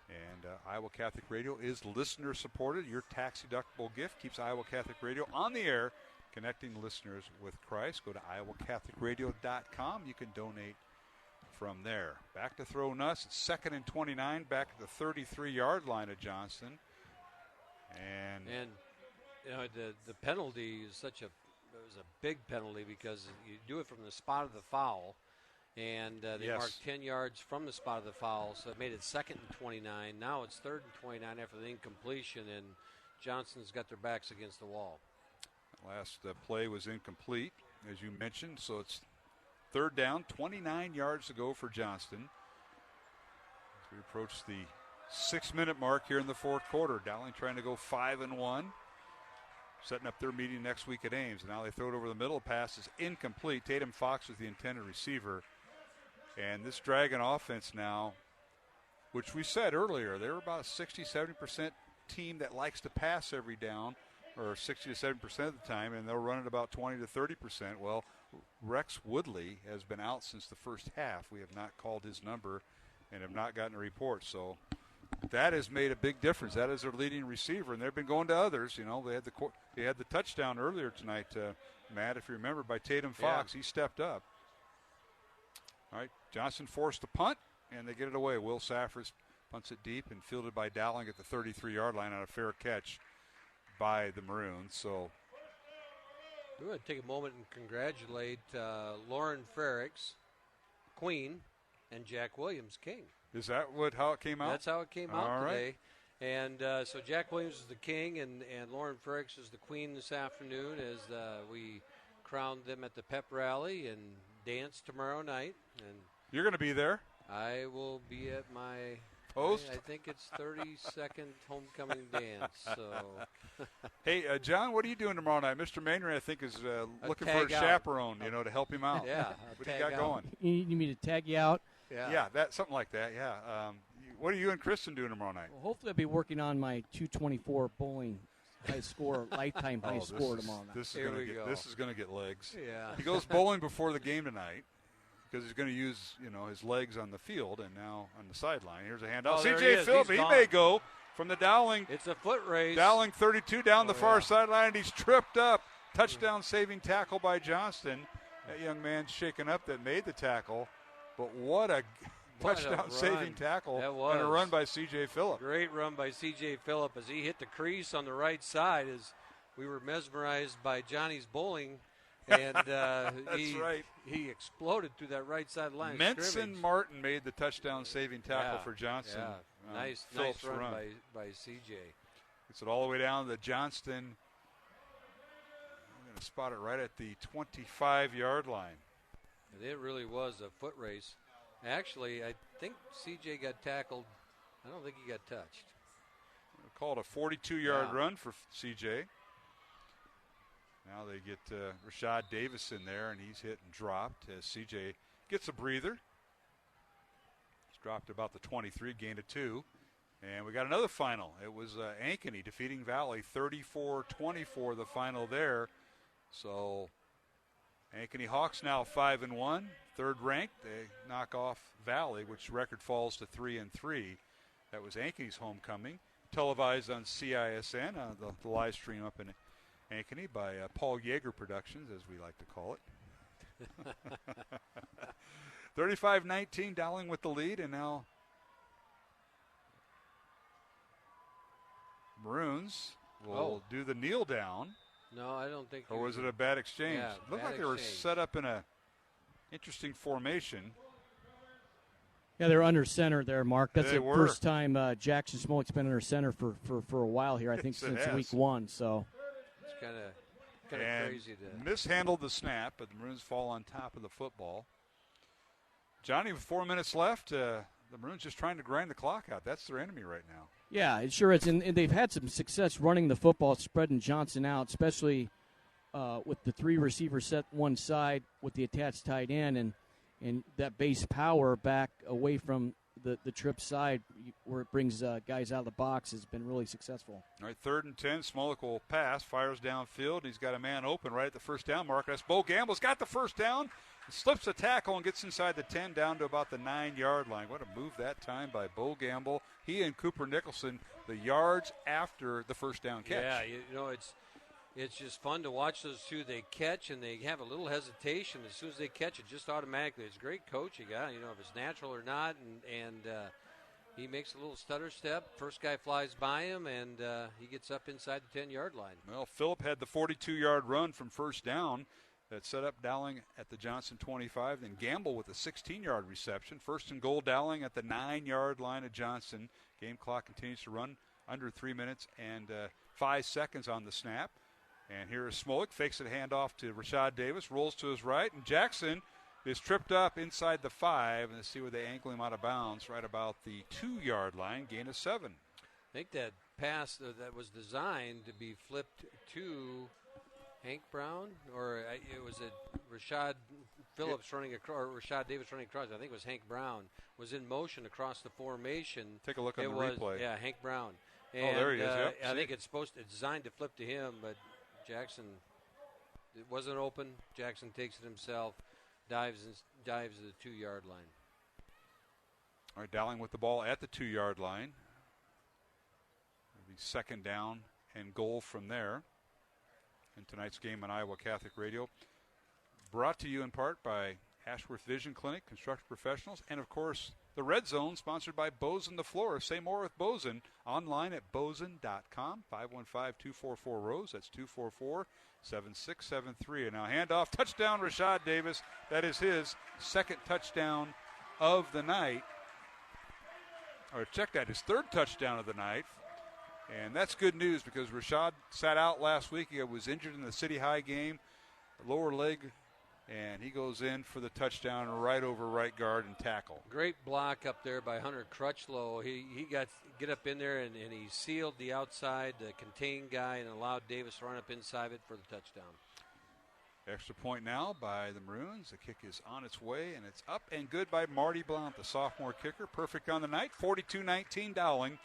And Iowa Catholic Radio is listener-supported. Your tax-deductible gift keeps Iowa Catholic Radio on the air, connecting listeners with Christ. Go to iowacatholicradio.com. You can donate from there. Back to throw Nuss. It's 2nd and 29, back at the 33-yard line of Johnston. And the penalty is it was a big penalty because you do it from the spot of the foul. And they marked 10 yards from the spot of the foul, so it made it 2nd and 29. Now it's 3rd and 29 after the incompletion, and Johnston's got their backs against the wall. Last play was incomplete, as you mentioned, so it's 3rd down, 29 yards to go for Johnston. As we approach the 6-minute mark here in the fourth quarter, Dowling trying to go 5-1. Setting up their meeting next week at Ames. Now they throw it over the middle. Pass is incomplete. Tatum Fox was the intended receiver. And this Dragon offense now, which we said earlier, they were about a 60-70% team that likes to pass every down, or 60 to 70% of the time, and they'll run it about 20 to 30%. Well, Rex Woodley has been out since the first half. We have not called his number and have not gotten a report. So that has made a big difference. That is their leading receiver, and they've been going to others. They had the touchdown earlier tonight, Matt, if you remember, by Tatum Fox. He stepped up. All right, Johnston forced the punt, and they get it away. Will Saffers punts it deep and fielded by Dowling at the 33-yard line on a fair catch by the Maroons. So we want to take a moment and congratulate Lauren Frericks, Queen, and Jack Williams, King. Is that how it came out? That's how it came out All today. Right. And so Jack Williams is the king, and Lauren Frericks is the queen this afternoon as we crowned them at the pep rally and dance tomorrow night. And you're going to be there? I will be at my post. I think it's 32nd homecoming dance. So, hey, John, what are you doing tomorrow night? Mr. Mainry, I think, is looking for a chaperone, to help him out. Yeah, what do you got going? You need me to tag you out? Yeah, something like that. Yeah. What are you and Kristen doing tomorrow night? Well, hopefully, I'll be working on my 224 bowling high score, lifetime high score tomorrow night. This is going to get legs. Yeah. He goes bowling before the game tonight because he's going to use his legs on the field and now on the sideline. Here's a handoff. C.J. Phillips, he may go from the Dowling. It's a foot race. Dowling 32 down the far sideline, and he's tripped up. Touchdown saving tackle by Johnston. That young man shaken up that made the tackle, but what a touchdown-saving tackle and a run by C.J. Phillip. Great run by C.J. Phillip as he hit the crease on the right side as we were mesmerized by Johnny's bowling. And he exploded through that right side line. Menson Martin made the touchdown-saving tackle for Johnston. Yeah. Nice run by C.J. Gets it all the way down to Johnston. I'm going to spot it right at the 25-yard line. And it really was a foot race. Actually, I think C.J. got tackled. I don't think he got touched. Called a 42-yard run for C.J. Now they get Rashad Davis in there, and he's hit and dropped as C.J. gets a breather. He's dropped about the 23, gained a 2. And we got another final. It was Ankeny defeating Valley 34-24, the final there. So Ankeny Hawks now 5-1, third ranked. They knock off Valley, which record falls to 3-3. That was Ankeny's homecoming, televised on CISN, the live stream up in Ankeny by Paul Yeager Productions, as we like to call it. 35-19, Dowling with the lead, and now Maroons will do the kneel down. No, I don't think. Or was it a bad exchange? Yeah, Looked like they were set up in a interesting formation. Yeah, they're under center there, Mark. That's the first time Jackson Smolik's been under center for a while here. I think since week 1. So it's kind of crazy to mishandled the snap, but the Maroons fall on top of the football. Johnny, with 4 minutes left, the Maroons just trying to grind the clock out. That's their enemy right now. Yeah, it sure is, and they've had some success running the football, spreading Johnson out, especially with the 3 receivers set one side with the attached tight end, and that base power back away from the trip side where it brings guys out of the box has been really successful. All right, 3rd and 10. Smolik will pass, fires downfield. He's got a man open right at the first down marker. That's Bo Gamble's got the first down. Slips a tackle and gets inside the 10 down to about the 9-yard line. What a move that time by Bo Gamble. He and Cooper Nicholson, the yards after the first down catch. Yeah, it's just fun to watch those two. They catch and they have a little hesitation. As soon as they catch it, just automatically. It's great coaching, if it's natural or not. And he makes a little stutter step. First guy flies by him, and he gets up inside the 10-yard line. Well, Phillip had the 42-yard run from first down that set up Dowling at the Johnston 25. Then Gamble with a 16-yard reception. First and goal, Dowling at the 9-yard line of Johnston. Game clock continues to run under 3 minutes and 5 seconds on the snap. And here is Smolik, fakes it, handoff to Rashad Davis, rolls to his right, and Jackson is tripped up inside the 5, and let's see where they ankle him out of bounds, right about the 2-yard line, gain of 7. I think that pass that was designed to be flipped to Hank Brown, or it was a Rashad Phillips running across, or Rashad Davis running across. I think it was Hank Brown was in motion across the formation. Take a look on the replay. Yeah, Hank Brown. And, there he is. Yep. I think it's designed to flip to him, but Jackson, it wasn't open. Jackson takes it himself, dives to the 2-yard line. All right, Dowling with the ball at the 2-yard line. It'll be second down and goal from there in tonight's game on Iowa Catholic Radio. Brought to you in part by Ashworth Vision Clinic, Construction Professionals, and, of course, the Red Zone, sponsored by Bozen the Florist. Say more with Bozen online at bozen.com, 515-244-ROSE. That's 244-7673. And now handoff, touchdown, Rashad Davis. That is his second touchdown of the night. Or check that, his third touchdown of the night. And that's good news because Rashad sat out last week. He was injured in the City High game, lower leg, and he goes in for the touchdown right over right guard and tackle. Great block up there by Hunter Crutchlow. He get up in there and he sealed the outside, the contained guy, and allowed Davis to run up inside it for the touchdown. Extra point now by the Maroons. The kick is on its way, and it's up and good by Marty Blount, the sophomore kicker. Perfect on the night. 42-19 Dowling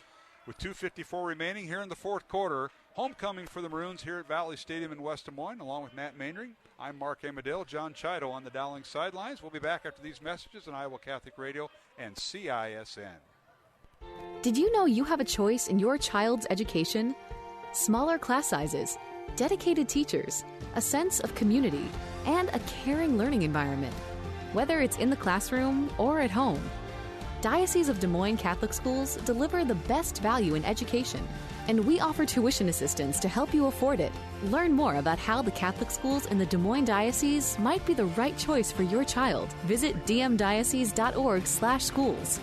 with 2:54 remaining here in the fourth quarter. Homecoming for the Maroons here at Valley Stadium in West Des Moines, along with Matt Mainring. I'm Mark Amadale, John Chido on the Dowling sidelines. We'll be back after these messages on Iowa Catholic Radio and CISN. Did you know you have a choice in your child's education? Smaller class sizes, dedicated teachers, a sense of community, and a caring learning environment. Whether it's in the classroom or at home, Diocese of Des Moines Catholic Schools deliver the best value in education, and we offer tuition assistance to help you afford it. Learn more about how the Catholic schools in the Des Moines Diocese might be the right choice for your child. Visit dmdiocese.org/schools.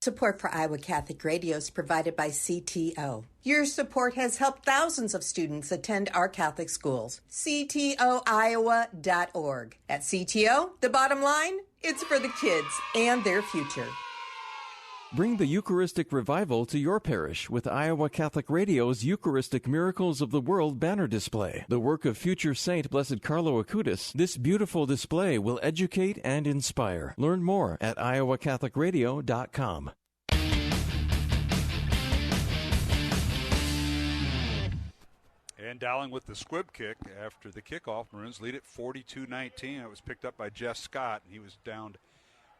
Support for Iowa Catholic Radio is provided by CTO. Your support has helped thousands of students attend our Catholic schools. CTOiowa.org. At CTO, the bottom line, it's for the kids and their future. Bring the Eucharistic revival to your parish with Iowa Catholic Radio's Eucharistic Miracles of the World banner display. The work of future Saint Blessed Carlo Acutis, this beautiful display will educate and inspire. Learn more at iowacatholicradio.com. And Dowling with the squib kick after the kickoff. Maroons lead it 42-19. It was picked up by Jess Scott, and he was downed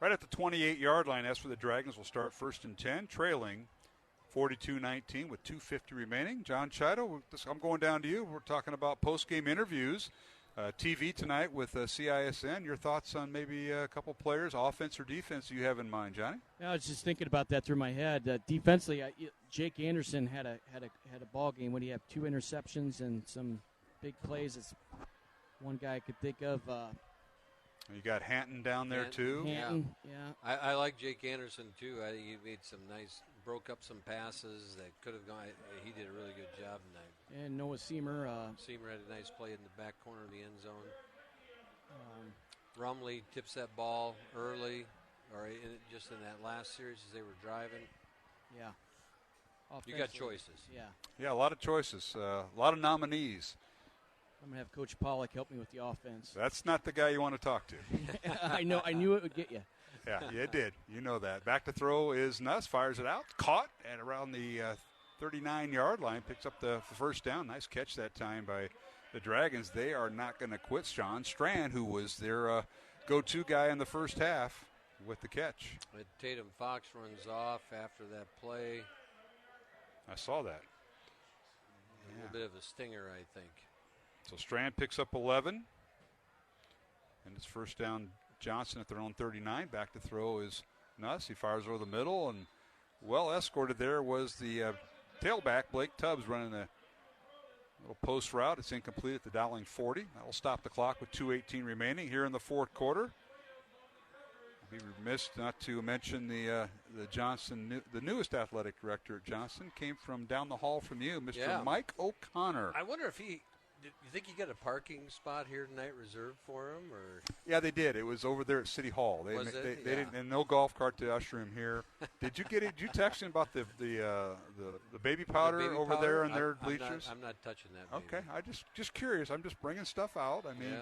right at the 28-yard line. As for the Dragons, will start 1st and 10, trailing 42-19 with 2:50 remaining. John Chido, I'm going down to you. We're talking about post-game interviews. TV tonight with CISN. Your thoughts on maybe a couple players, offense or defense, you have in mind, Johnny? I was just thinking about that through my head. Defensively, Jake Anderson had a ball game when he had 2 interceptions and some big plays. It's one guy I could think of. You got Hanton down there, too? Hanton, yeah. I like Jake Anderson, too. He made some broke up some passes that could have gone. He did a really good job tonight. And Noah Seamer. Seamer had a nice play in the back corner of the end zone. Rumley tips that ball early, or just in that last series as they were driving. Yeah. You got choices. Yeah. Yeah, a lot of choices. A lot of nominees. I'm going to have Coach Pollack help me with the offense. That's not the guy you want to talk to. I knew it would get you. Yeah, it did. You know that. Back to throw is Nuss, fires it out, caught at around the 39-yard line, picks up the first down. Nice catch that time by the Dragons. They are not going to quit. Sean Strand, who was their go-to guy in the first half, with the catch. Tatum Fox runs off after that play. I saw that. A little bit of a stinger, I think. So Strand picks up 11. And it's first down, Johnston at their own 39. Back to throw is Nuss. He fires over the middle, and well escorted there was the tailback, Blake Tubbs, running a little post route. It's incomplete at the Dowling 40. That will stop the clock with 2:18 remaining here in the fourth quarter. I'd be remiss not to mention the Johnston, the newest athletic director at Johnston, came from down the hall from you, Mr. Mike O'Connor. I wonder if you think you got a parking spot here tonight reserved for him, or? Yeah, they did. It was over there at City Hall. They didn't, and no golf cart to usher him here. Did you get it? Did you text him about the baby powder over there in their bleachers? I'm not touching that. Okay, I just curious. I'm just bringing stuff out. I mean,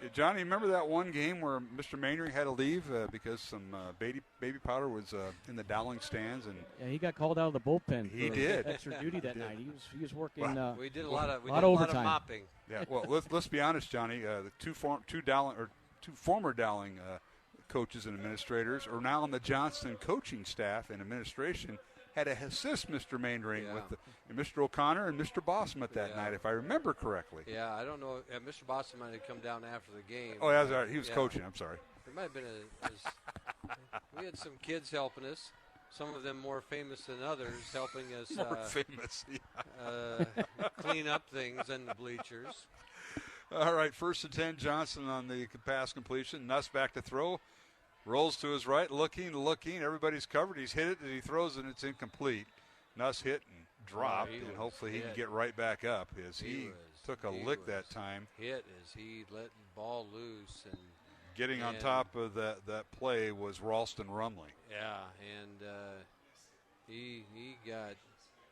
if Johnny, remember that one game where Mr. Mainring had to leave because some baby powder was in the Dowling stands, and he got called out of the bullpen. He did extra duty that night. He was working. We did a lot of overtime. mopping. Yeah, well, let's be honest, Johnny. The two former Dowling coaches and administrators are now on the Johnston coaching staff and administration. had a assist, Mr. Mainring, with Mr. O'Connor and Mr. Bossman that night, if I remember correctly. Yeah, I don't know. Mr. Bossman might have come down after the game. Oh, that's right. He was coaching. I'm sorry. There might have been we had some kids helping us. Some of them more famous than others, helping us more famous, clean up things in the bleachers. All right, 1st and 10, Johnston on the pass completion. Nuss back to throw. Rolls to his right, looking. Everybody's covered. He's hit it, and he throws it, and it's incomplete. Nuss hit and dropped, and hopefully he can get right back up. As he took a lick that time. Hit as he let the ball loose. And getting on top of that play was Ralston Rumley. Yeah, and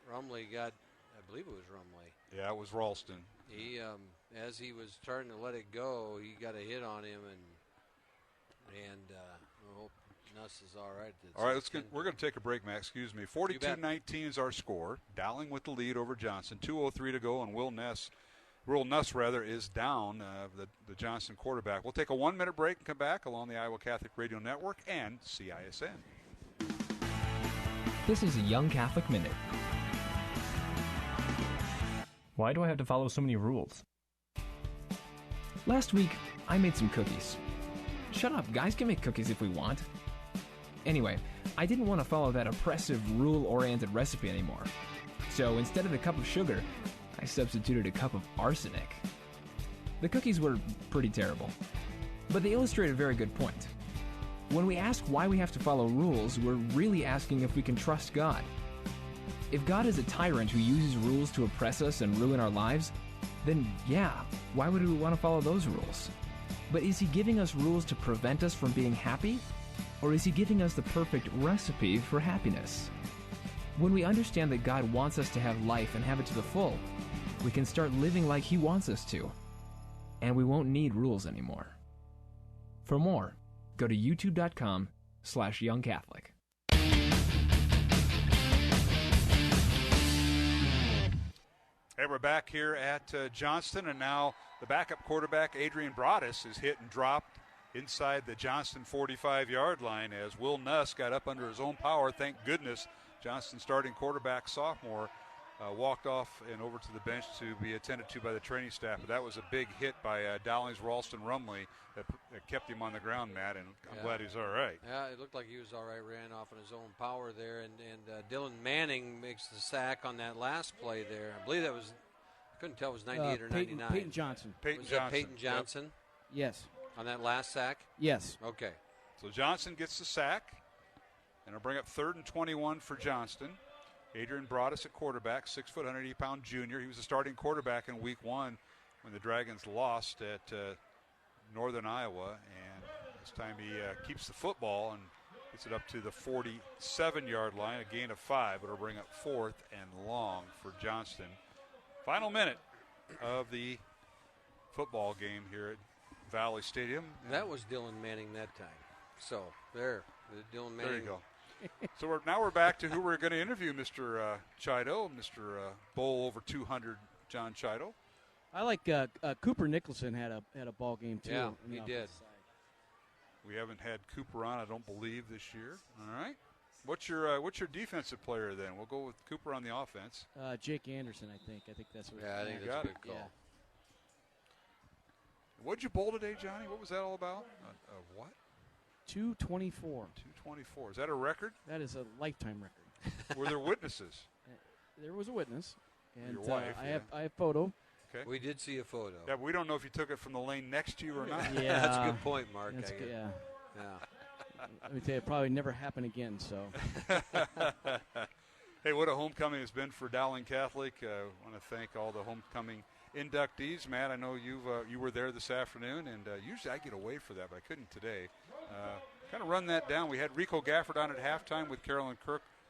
Rumley got, I believe it was Rumley. Yeah, it was Ralston. He, as he was starting to let it go, he got a hit on him, and I hope Nuss is all right. All right, we're going to take a break, Matt. Excuse me. 42-19 is our score. Dowling with the lead over Johnston. 2:03 to go, and Will Nuss is down, the Johnston quarterback. We'll take a 1-minute break and come back along the Iowa Catholic Radio Network and CISN. This is a Young Catholic Minute. Why do I have to follow so many rules? Last week, I made some cookies. Shut up, guys can make cookies if we want. Anyway, I didn't want to follow that oppressive, rule-oriented recipe anymore. So instead of a cup of sugar, I substituted a cup of arsenic. The cookies were pretty terrible, but they illustrate a very good point. When we ask why we have to follow rules, we're really asking if we can trust God. If God is a tyrant who uses rules to oppress us and ruin our lives, then yeah, why would we want to follow those rules? But is he giving us rules to prevent us from being happy? Or is he giving us the perfect recipe for happiness? When we understand that God wants us to have life and have it to the full, we can start living like he wants us to. And we won't need rules anymore. For more, go to youtube.com/youngcatholic. Hey, we're back here at Johnston, and now the backup quarterback, Adrian Broadus, is hit and dropped inside the Johnston 45-yard line as Will Nuss got up under his own power. Thank goodness Johnston starting quarterback, sophomore, walked off and over to the bench to be attended to by the training staff. But that was a big hit by Dowling's Ralston Rumley that kept him on the ground, Matt, and I'm glad he's all right. Yeah, it looked like he was all right, ran off on his own power there, and Dylan Manning makes the sack on that last play there. I believe that was, I couldn't tell, it was 98 or 99. Peyton Johnson. Peyton Johnson. Peyton Johnson? Yep. Yes. On that last sack? Yes. Okay. So Johnson gets the sack, and it'll bring up 3rd and 21 for Johnston. Adrian Broadus at quarterback, 6 foot, 180-pound junior. He was the starting quarterback in Week 1 when the Dragons lost at Northern Iowa, and this time he keeps the football and gets it up to the 47-yard line, a gain of 5. It'll bring up 4th and long for Johnston. Final minute of the football game here at Valley Stadium. That was Dylan Manning that time. So there, Dylan Manning. There you go. So now we're back to who we're going to interview, Mr. Chido, Mr. Bowl over 200, John Chido. I like Cooper Nicholson had a ball game too. Yeah, he did. We haven't had Cooper on, I don't believe, this year. All right. What's your defensive player then? We'll go with Cooper on the offense. Jake Anderson, I think. I think that's what. Yeah, I think that's a good call. Yeah. What'd you bowl today, Johnny? What was that all about? What? 224. 224. Is that a record? That is a lifetime record. Were there witnesses? There was a witness. And your wife. I have photo. Okay. We did see a photo. Yeah, but we don't know if you took it from the lane next to you or not. Yeah, that's a good point, Mark. Yeah. Yeah. Let me tell you, it probably never happen again. So. Hey, what a homecoming it's been for Dowling Catholic. I want to thank all the homecoming inductees. Matt, I know you were there this afternoon, and usually I get away for that, but I couldn't today. Kind of run that down. We had Rico Gafford on at halftime with Carolyn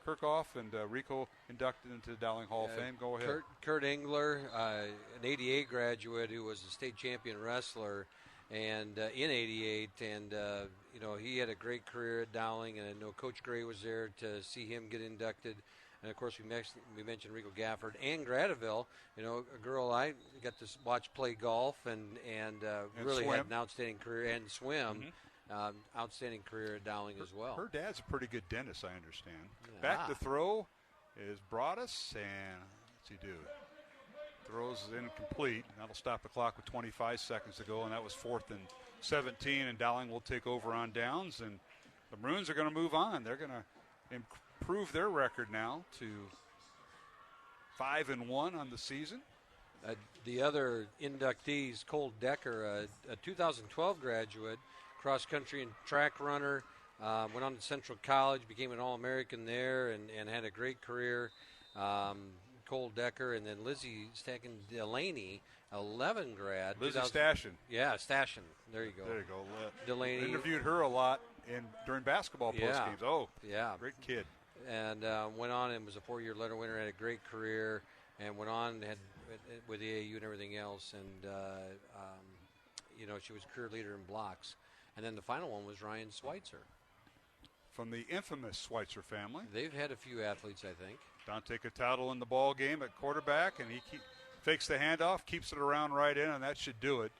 Kirkhoff, and Rico inducted into the Dowling Hall of Fame. Go ahead. Kurt Engler, an 88 graduate who was a state champion wrestler, and in 88, and he had a great career at Dowling, and I know Coach Gray was there to see him get inducted. And, of course, we mentioned Rico Gafford and Gradeville, a girl I got to watch play golf and really swim. had an outstanding career, and swim. Mm-hmm. Outstanding career at Dowling as well. Her dad's a pretty good dentist, I understand. Yeah. Back to throw. is Broadus, and what's he do? Throws is incomplete. That'll stop the clock with 25 seconds to go, and that was 4th and 17, and Dowling will take over on downs, and the Maroons are going to move on. They're going to improve their record now to 5-1 on the season. The other inductees, Cole Decker, a 2012 graduate, cross-country and track runner, went on to Central College, became an All-American there, and had a great career. Cole Decker, and then Lizzie Stacken Delaney, 11 grad. Lizzie Stashen. Yeah, Stashen. There you go. There you go. Delaney. Interviewed her a lot during basketball post games. Oh, yeah, great kid. And went on and was a 4-year letter winner, had a great career, and went on with the AAU and everything else. And she was career leader in blocks. And then the final one was Ryan Schweitzer. From the infamous Schweitzer family. They've had a few athletes, I think. Dante Cataldo in the ball game at quarterback, and he fakes the handoff, keeps it around right in, and that should do it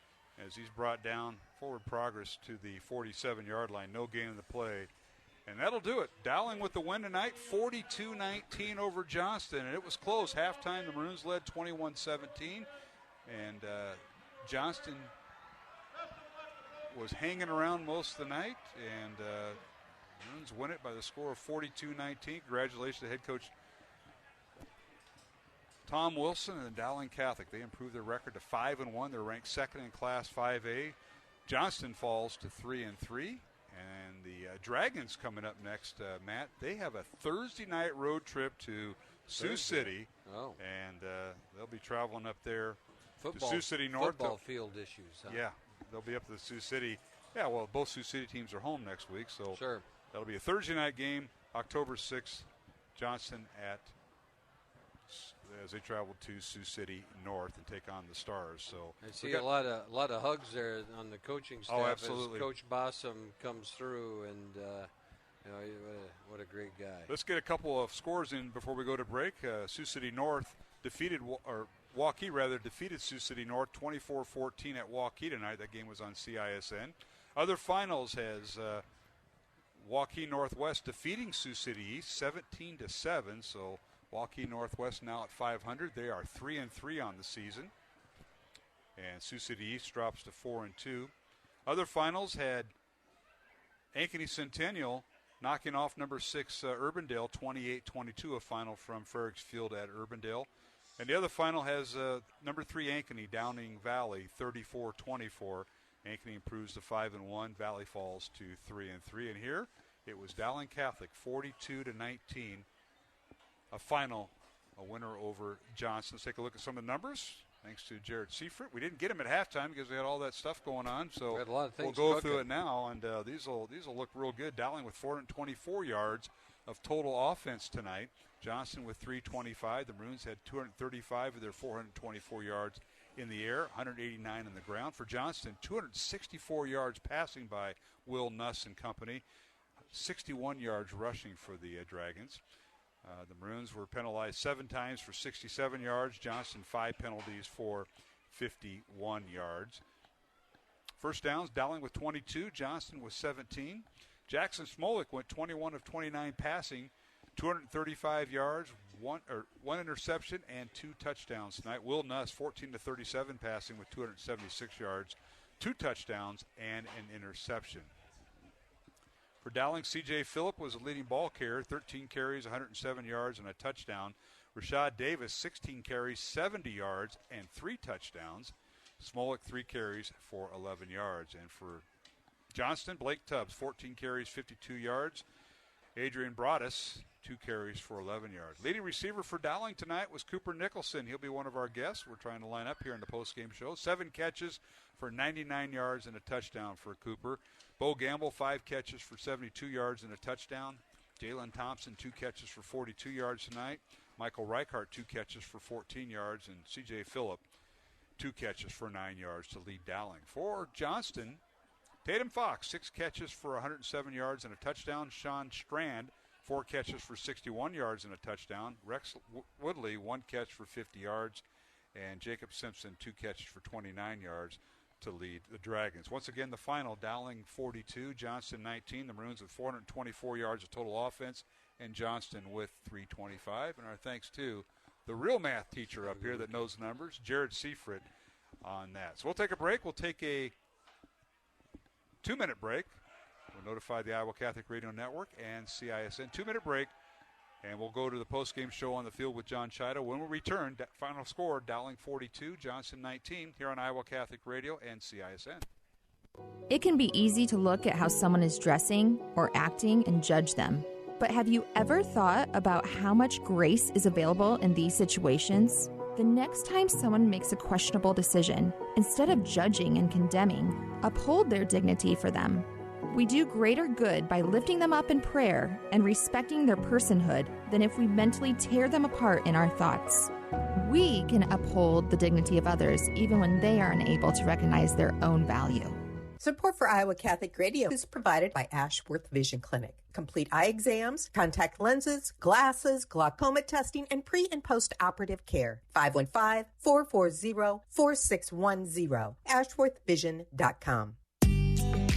as he's brought down forward progress to the 47-yard line. No gain in the play. And that'll do it. Dowling with the win tonight, 42-19 over Johnston. And it was close. Halftime, the Maroons led 21-17. And Johnston was hanging around most of the night. And Maroons win it by the score of 42-19. Congratulations to head coach Tom Wilson and Dowling Catholic. They improved their record to 5-1. They're ranked second in Class 5A. Johnston falls to 3-3. And the Dragons coming up next, Matt. They have a Thursday night road trip to Sioux City. Oh. And they'll be traveling up there to Football, Sioux City North. Football field issues. Huh? Yeah, they'll be up to the Sioux City. Yeah, well, both Sioux City teams are home next week. So sure. That'll be a Thursday night game, October 6th. Johnston as they travel to Sioux City North and take on the Stars. So I see a lot of hugs there on the coaching staff. Oh, absolutely. As Coach Bossum comes through, and what a great guy. Let's get a couple of scores in before we go to break. Sioux City North defeated Sioux City North 24-14 at Waukee tonight. That game was on CISN. Other finals has Waukee Northwest defeating Sioux City East 17-7. So Waukee Northwest now at 500. They are 3-3 on the season. And Sioux City East drops to 4-2. Other finals had Ankeny Centennial knocking off number 6 Urbandale 28-22, a final from Frericks Field at Urbandale. And the other final has number 3 Ankeny Downing Valley 34-24. Ankeny improves to 5-1. Valley falls to 3-3. And here it was Dowling Catholic 42-19. A winner over Johnston. Let's take a look at some of the numbers. Thanks to Jared Seifert. We didn't get him at halftime because we had all that stuff going on. So a lot of things we'll go through it now, and these will look real good. Dowling with 424 yards of total offense tonight. Johnston with 325. The Maroons had 235 of their 424 yards in the air, 189 on the ground. For Johnston, 264 yards passing by Will Nuss and company, 61 yards rushing for the Dragons. The Maroons were penalized 7 times for 67 yards. Johnston 5 penalties for 51 yards. First downs, Dowling with 22. Johnston with 17. Jackson Smolik went 21 of 29 passing, 235 yards, one interception, and 2 touchdowns tonight. Will Nuss 14 to 37 passing with 276 yards, 2 touchdowns, and an interception. For Dowling, C.J. Phillip was the leading ball carrier, 13 carries, 107 yards, and a touchdown. Rashad Davis, 16 carries, 70 yards, and 3 touchdowns. Smolik, 3 carries for 11 yards. And for Johnston, Blake Tubbs, 14 carries, 52 yards. Adrian Broadus, 2 carries for 11 yards. Leading receiver for Dowling tonight was Cooper Nicholson. He'll be one of our guests. We're trying to line up here in the postgame show. 7 catches for 99 yards and a touchdown for Cooper. Bo Gamble, 5 catches for 72 yards and a touchdown. Jalen Thompson, 2 catches for 42 yards tonight. Michael Reichart, 2 catches for 14 yards. And C.J. Phillip, 2 catches for 9 yards to lead Dowling. For Johnston, Tatum Fox, 6 catches for 107 yards and a touchdown. Sean Strand, 4 catches for 61 yards and a touchdown. Rex Woodley, 1 catch for 50 yards. And Jacob Simpson, 2 catches for 29 yards to lead the Dragons. Once again, the final, Dowling 42, Johnston 19. The Maroons with 424 yards of total offense and Johnston with 325. And our thanks to the real math teacher up here that knows the numbers, Jared Seifert, on that. So we'll take a break. We'll take a 2-minute break. We'll notify the Iowa Catholic Radio Network and CISN. 2-minute break, and we'll go to the post-game show on the field with John Chido. When we return, final score, Dowling 42, Johnston 19, here on Iowa Catholic Radio and CISN. It can be easy to look at how someone is dressing or acting and judge them. But have you ever thought about how much grace is available in these situations? The next time someone makes a questionable decision, instead of judging and condemning, uphold their dignity for them. We do greater good by lifting them up in prayer and respecting their personhood than if we mentally tear them apart in our thoughts. We can uphold the dignity of others even when they are unable to recognize their own value. Support for Iowa Catholic Radio is provided by Ashworth Vision Clinic. Complete eye exams, contact lenses, glasses, glaucoma testing, and pre- and post-operative care. 515-440-4610. AshworthVision.com.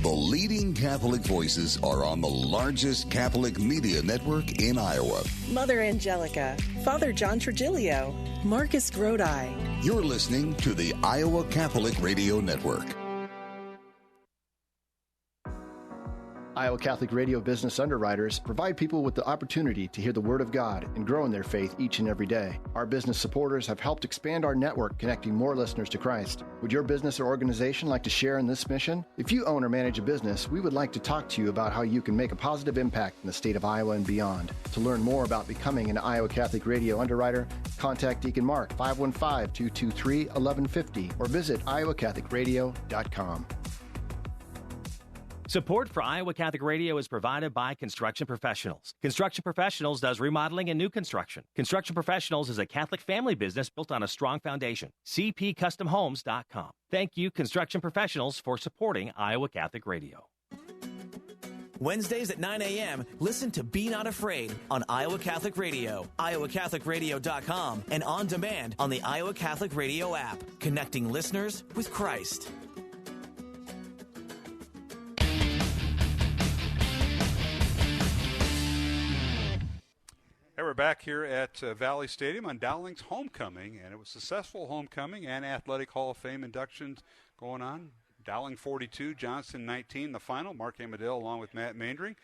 The leading Catholic voices are on the largest Catholic media network in Iowa. Mother Angelica, Father John Trigilio, Marcus Grodi. You're listening to the Iowa Catholic Radio Network. Iowa Catholic Radio business underwriters provide people with the opportunity to hear the Word of God and grow in their faith each and every day. Our business supporters have helped expand our network, connecting more listeners to Christ. Would your business or organization like to share in this mission? If you own or manage a business, we would like to talk to you about how you can make a positive impact in the state of Iowa and beyond. To learn more about becoming an Iowa Catholic Radio underwriter, contact Deacon Mark 515-223-1150 or visit iowacatholicradio.com. Support for Iowa Catholic Radio is provided by Construction Professionals. Construction Professionals does remodeling and new construction. Construction Professionals is a Catholic family business built on a strong foundation. CPCustomHomes.com. Thank you, Construction Professionals, for supporting Iowa Catholic Radio. Wednesdays at 9 a.m., listen to Be Not Afraid on Iowa Catholic Radio, iowacatholicradio.com, and on demand on the Iowa Catholic Radio app, connecting listeners with Christ. Hey, we're back here at Valley Stadium on Dowling's homecoming, and it was a successful homecoming and Athletic Hall of Fame inductions going on. Dowling 42, Johnston 19, the final. Mark Amadale along with Matt Mandring,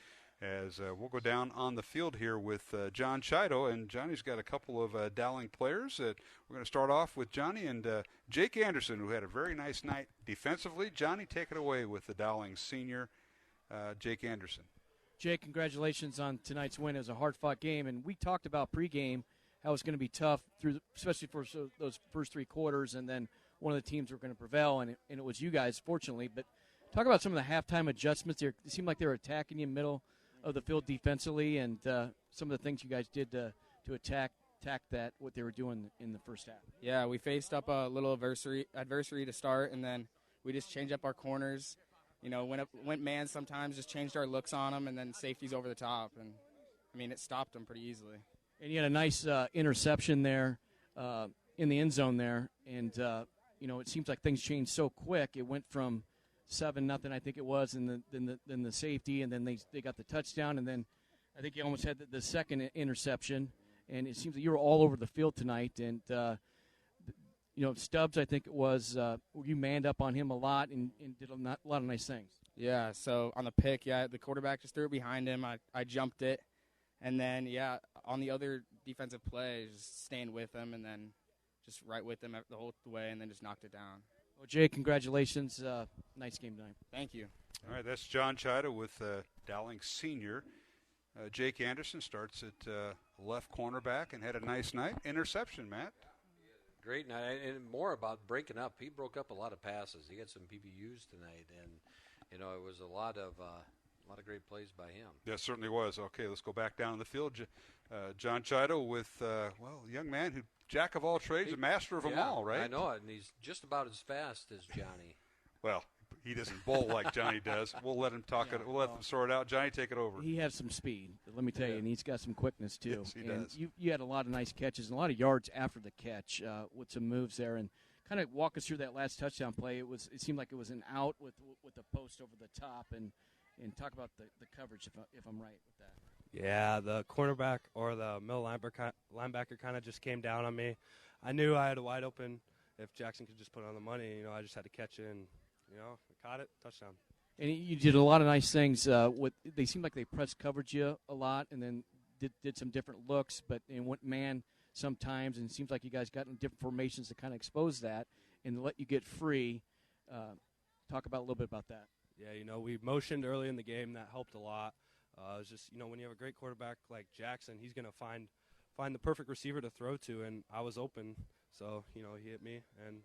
as we'll go down on the field here with John Chido, and Johnny's got a couple of Dowling players. We're going to start off with Johnny and Jake Anderson, who had a very nice night defensively. Johnny, take it away with the Dowling senior, Jake Anderson. Jake, congratulations on tonight's win. It was a hard-fought game, and we talked about pregame how it's going to be tough, especially for those first three quarters, and then one of the teams were going to prevail, and it was you guys, fortunately. But talk about some of the halftime adjustments. It seemed like they were attacking you in the middle of the field defensively, and some of the things you guys did to attack that, what they were doing in the first half. Yeah, we faced up a little adversary to start, and then we just changed up our corners. You know, went man sometimes, just changed our looks on them, and then safeties over the top. And, I mean, it stopped them pretty easily. And you had a nice interception there in the end zone there. And, it seems like things changed so quick. It went from 7-0, I think it was, and then the safety, and then they got the touchdown. And then I think you almost had the second interception. And it seems that you were all over the field tonight. And, Stubbs, I think it was, you manned up on him a lot and did a lot of nice things. Yeah, so on the pick, the quarterback just threw it behind him. I jumped it. And then, on the other defensive play, just staying with him and then just right with him the whole way and then just knocked it down. Well, Jay, congratulations. Nice game tonight. Thank you. All right, that's John Chido with Dowling Senior. Jake Anderson starts at left cornerback and had a nice night. Interception, Matt. Great night, and more about breaking up. He broke up a lot of passes. He had some PBUs tonight, and it was a lot of great plays by him. Yeah, certainly was. Okay, let's go back down the field. John Chido with a young man who jack of all trades, a master of them all, right? I know it, and he's just about as fast as Johnny. Well, he doesn't bowl like Johnny does. We'll let him talk it. We'll let them sort it out. Johnny, take it over. He has some speed, let me tell you, and he's got some quickness too. Yes, he does. You had a lot of nice catches and a lot of yards after the catch with some moves there. And kind of walk us through that last touchdown play. It seemed like it was an out with the post over the top, and talk about the coverage if I'm right with that. Yeah, the cornerback or the middle linebacker kind of just came down on me. I knew I had a wide open. If Jackson could just put on the money, I just had to catch it and, I caught it, touchdown. And you did a lot of nice things. They seemed like they press covered you a lot, and then did some different looks, but went man sometimes. And it seems like you guys got in different formations to kind of expose that and let you get free. Talk about a little bit about that. Yeah, we motioned early in the game. That helped a lot. It was just, when you have a great quarterback like Jackson, he's going to find the perfect receiver to throw to, and I was open. So, he hit me, and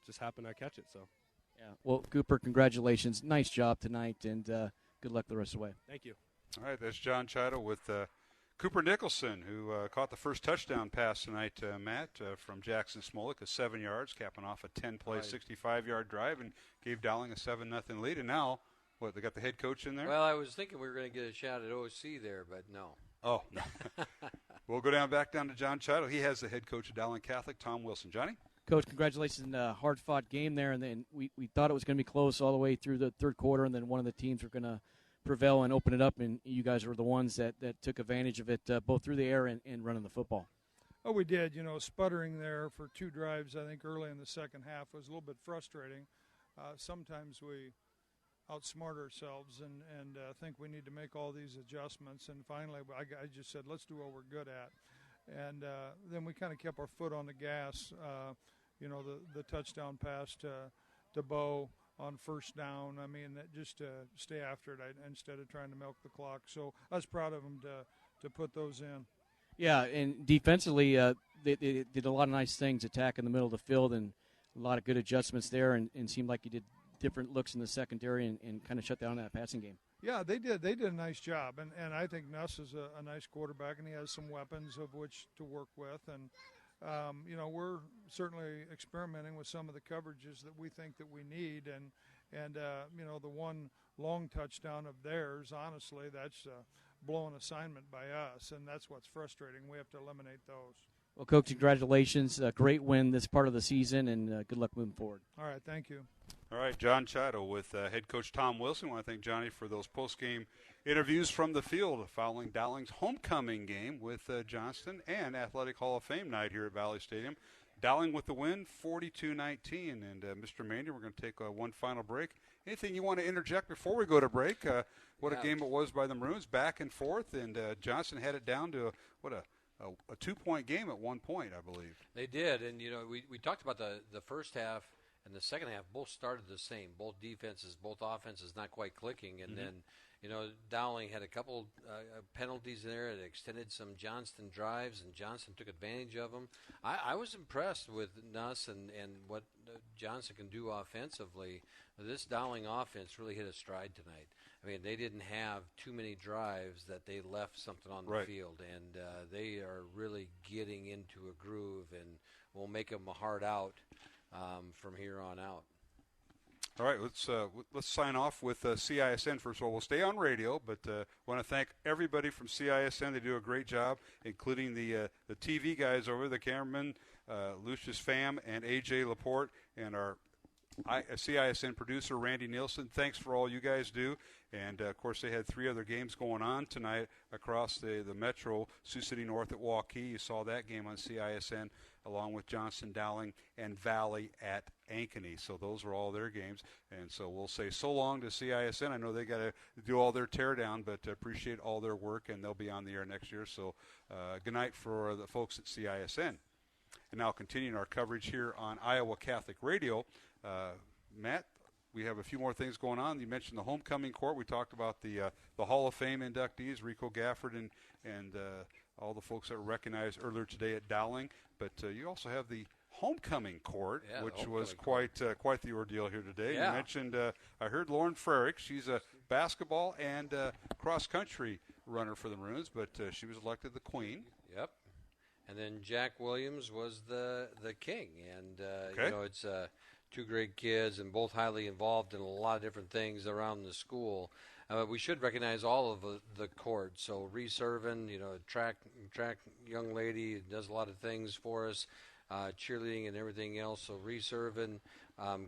just happened to catch it. So. Yeah. Well, Cooper, congratulations. Nice job tonight, and good luck the rest of the way. Thank you. All right, that's John Chido with Cooper Nicholson, who caught the first touchdown pass tonight, Matt, from Jackson Smolik, 7 yards, capping off a 10-play, 65-yard drive, and gave Dowling a 7-0 lead. And now, they got the head coach in there? Well, I was thinking we were going to get a shot at OC there, but no. Oh, no. We'll go back down to John Chido. He has the head coach of Dowling Catholic, Tom Wilson. Johnny? Coach, congratulations on a hard-fought game there. And then we thought it was going to be close all the way through the third quarter, and then one of the teams were going to prevail and open it up, and you guys were the ones that took advantage of it both through the air and running the football. Oh, we did. Sputtering there for 2 drives, I think, early in the second half was a little bit frustrating. Sometimes we outsmart ourselves and think we need to make all these adjustments. And finally, I just said, let's do what we're good at. And then we kind of kept our foot on the gas. The touchdown pass to Bo on first down. I mean, just to stay after it instead of trying to milk the clock. So I was proud of them to put those in. Yeah, and defensively, they did a lot of nice things, attack in the middle of the field, and a lot of good adjustments there, and seemed like you did different looks in the secondary and kind of shut down that passing game. Yeah, they did. They did a nice job, and I think Nuss is a nice quarterback, and he has some weapons of which to work with. And we're certainly experimenting with some of the coverages that we think that we need, and the one long touchdown of theirs, honestly, that's a blown assignment by us, and that's what's frustrating. We have to eliminate those. Well, Coach, congratulations. Great win this part of the season, and good luck moving forward. All right, thank you. All right, John Chido with head coach Tom Wilson. I want to thank Johnny for those post-game interviews from the field following Dowling's homecoming game with Johnston and Athletic Hall of Fame night here at Valley Stadium. Dowling with the win, 42-19. And Mr. Mandy, we're going to take one final break. Anything you want to interject before we go to break? What a game it was by the Maroons, back and forth, and Johnston had it down to a 2-point game at one point, I believe. They did, and we talked about the first half and the second half. Both started the same. Both defenses, both offenses, not quite clicking, and then Dowling had a couple penalties there that extended some Johnston drives, and Johnston took advantage of them. I was impressed with Nuss and what Johnston can do offensively. This Dowling offense really hit a stride tonight. I mean, they didn't have too many drives that they left something on the field, and they are really getting into a groove, and we'll make them a hard out from here on out. All right, let's sign off with CISN first of all. We'll stay on radio, but want to thank everybody from CISN. They do a great job, including the TV guys over, the cameraman, Lucius Pham and AJ Laporte, and our CISN producer, Randy Nielsen. Thanks for all you guys do. And, of course, they had 3 other games going on tonight across the Metro, Sioux City North at Waukee. You saw that game on CISN, along with Johnston, Dowling, and Valley at Ankeny. So those were all their games. And so we'll say so long to CISN. I know they got to do all their teardown, but appreciate all their work, and they'll be on the air next year. So good night for the folks at CISN. And now continuing our coverage here on Iowa Catholic Radio. Matt, we have a few more things going on. You mentioned the homecoming court. We talked about the Hall of Fame inductees, Rico Gafford and all the folks that were recognized earlier today at Dowling. But you also have the homecoming court, which was quite the ordeal here today. Yeah. You mentioned, I heard Lauren Frerick. She's a basketball and cross-country runner for the Maroons, but she was elected the queen. Yep. And then Jack Williams was the king. And, it's 2 great kids and both highly involved in a lot of different things around the school. We should recognize all of the court. So Reese Irvin, track young lady, does a lot of things for us. cheerleading and everything else. So Reese Irvin,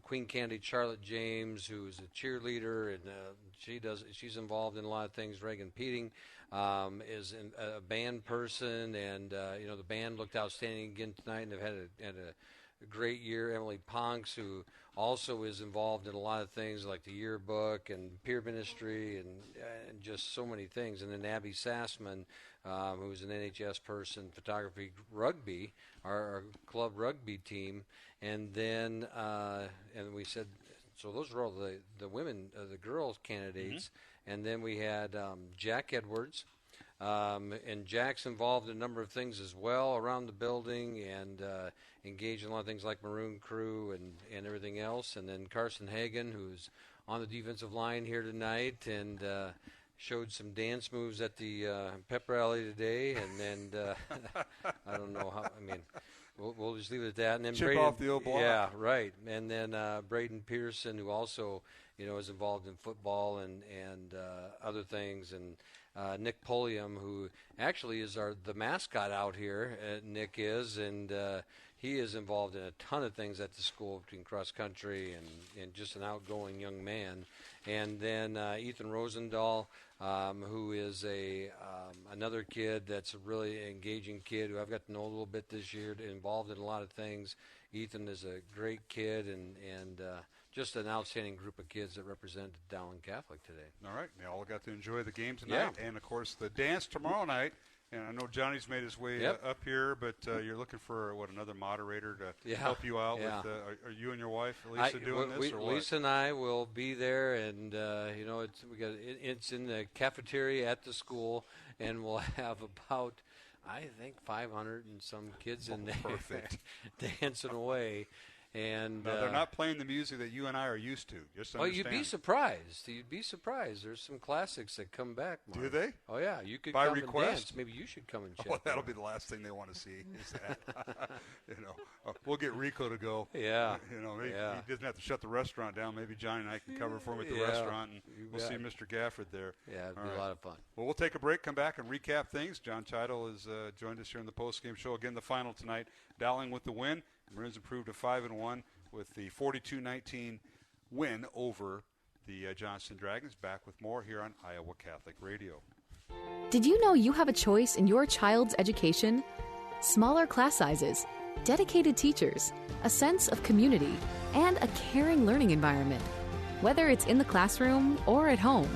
Queen Candy Charlotte James, who's a cheerleader, and she's involved in a lot of things. Reagan Peeting is a band person, and the band looked outstanding again tonight, and they've had a great year. Emily Ponks, who also is involved in a lot of things like the yearbook and peer ministry and just so many things. And then Abby Sassman, who's an NHS person, photography, rugby, our club rugby team. And then and we said, so those were all the women, the girls candidates. Mm-hmm. And then we had Jack Edwards. And Jack's involved in a number of things as well around the building and engaged in a lot of things like Maroon Crew and everything else. And then Carson Hagen, who's on the defensive line here tonight and showed some dance moves at the pep rally today. And then I don't know how, we'll just leave it at that. And then Chip Braden, off the old block. Yeah, right. And then Braden Pearson, who also, is involved in football and other things. And Nick Polium, who actually is the mascot out here. Nick is, and he is involved in a ton of things at the school between cross country and just an outgoing young man. And then Ethan Rosendahl, who is another kid that's a really engaging kid who I've got to know a little bit this year, involved in a lot of things. Ethan is a great kid and just an outstanding group of kids that represented Dowling Catholic today. All right. They all got to enjoy the game tonight. Yeah. And, of course, the dance tomorrow night. And I know Johnny's made his way up here, but you're looking for, another moderator to help you out with are you and your wife, Lisa, doing this or what? Lisa and I will be there, and, it's in the cafeteria at the school, and we'll have about, I think, 500 and some kids in there. Perfect. Dancing away. And no, they're not playing the music that you and I are used to. Just understand. Oh, you'd be surprised. You'd be surprised. There's some classics that come back, Mark. Do they? Oh, yeah. You could by come request? And dance. Maybe you should come and check. Well, that'll be the last thing they want to see is that. We'll get Rico to go. Yeah. Maybe he doesn't have to shut the restaurant down. Maybe Johnny and I can cover for him at the restaurant, and we'll see Mr. Gafford there. Yeah, it'd be a lot of fun. Well, we'll take a break, come back, and recap things. John Cheidel has joined us here in the post-game show. Again, the final tonight. Dowling with the win. Maroons improved to 5-1. With the 42-19 win over the Johnston Dragons. Back with more here on Iowa Catholic Radio. Did you know you have a choice in your child's education? Smaller class sizes, dedicated teachers, a sense of community, and a caring learning environment, whether it's in the classroom or at home.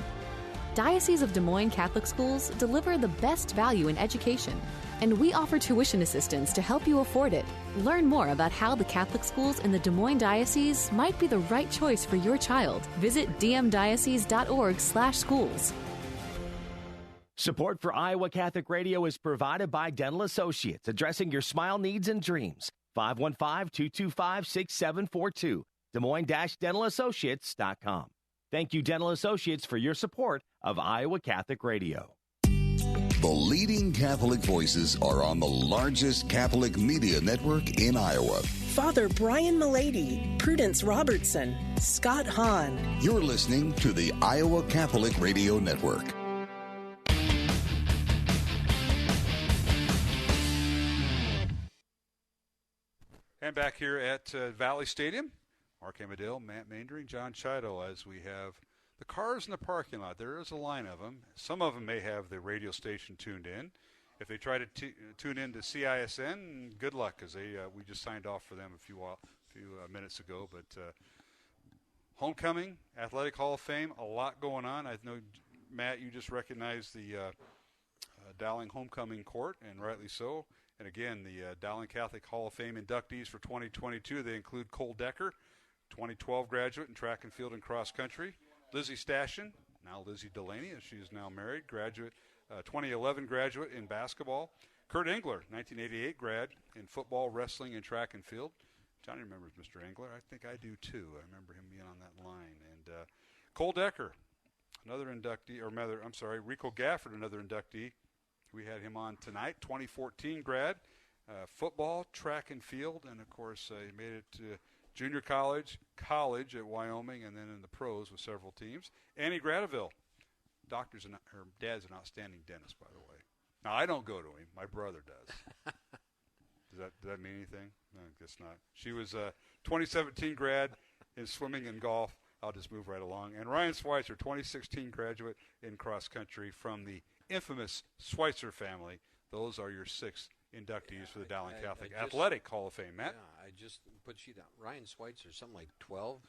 Diocese of Des Moines Catholic Schools deliver the best value in education, and we offer tuition assistance to help you afford it. Learn more about how the Catholic schools in the Des Moines Diocese might be the right choice for your child. Visit dmdiocese.org/schools. Support for Iowa Catholic Radio is provided by Dental Associates, addressing your smile needs and dreams. 515-225-6742. Des Moines-DentalAssociates.com. Thank you, Dental Associates, for your support of Iowa Catholic Radio. The leading Catholic voices are on the largest Catholic media network in Iowa. Father Brian Milady, Prudence Robertson, Scott Hahn. You're listening to the Iowa Catholic Radio Network. And back here at Valley Stadium, Mark Amadale, Matt Maindring, John Cheidel, as we have the cars in the parking lot. There is a line of them. Some of them may have the radio station tuned in. If they try to tune in to CISN, good luck, because we just signed off for them a few minutes ago. But homecoming, Athletic Hall of Fame, a lot going on. I know, Matt, you just recognized the Dowling Homecoming Court, and rightly so. And again, the Dowling Catholic Hall of Fame inductees for 2022, they include Cole Decker, 2012 graduate in track and field and cross country. Lizzie Stashen, now Lizzie Delaney, as she is now married, graduate, 2011 graduate in basketball. Kurt Engler, 1988 grad in football, wrestling, and track and field. Johnny remembers Mr. Engler. I think I do too. I remember him being on that line. And Cole Decker, another inductee, Rico Gafford, another inductee. We had him on tonight, 2014 grad, football, track and field, and of course he made it to junior college at Wyoming, and then in the pros with several teams. Annie Gradeville, her dad's an outstanding dentist, by the way. Now, I don't go to him. My brother does. Does that mean anything? No, I guess not. She was a 2017 grad in swimming and golf. I'll just move right along. And Ryan Schweitzer, 2016 graduate in cross country from the infamous Schweitzer family. Those are your 6 inductees for the Dowling Catholic Athletic Hall of Fame. Matt? Yeah, I just put you down. Ryan Schweitzer, something like 12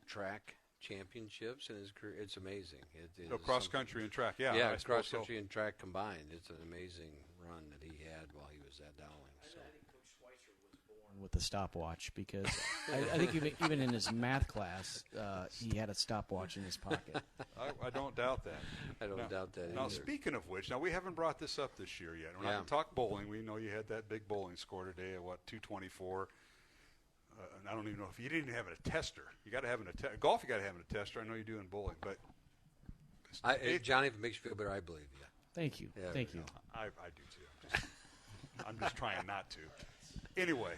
track championships in his career. It's amazing. Cross country and track, yeah. Yeah, cross country and track combined. It's an amazing run that he had while he was at Dowling. So. I think Coach Schweitzer was born with a stopwatch because I think even in his math class, he had a stopwatch in his pocket. I don't doubt that. I don't doubt that either. Now, speaking of which, we haven't brought this up this year yet. We're not going to talk bowling. We know you had that big bowling score today at, 224. And I don't even know if you didn't have a tester. You got to have golf. You got to have a tester. I know you do in bowling, but Johnny, if it makes you feel better, I believe you. Thank you. Yeah, Thank you. I do too. I'm just trying not to. Anyway,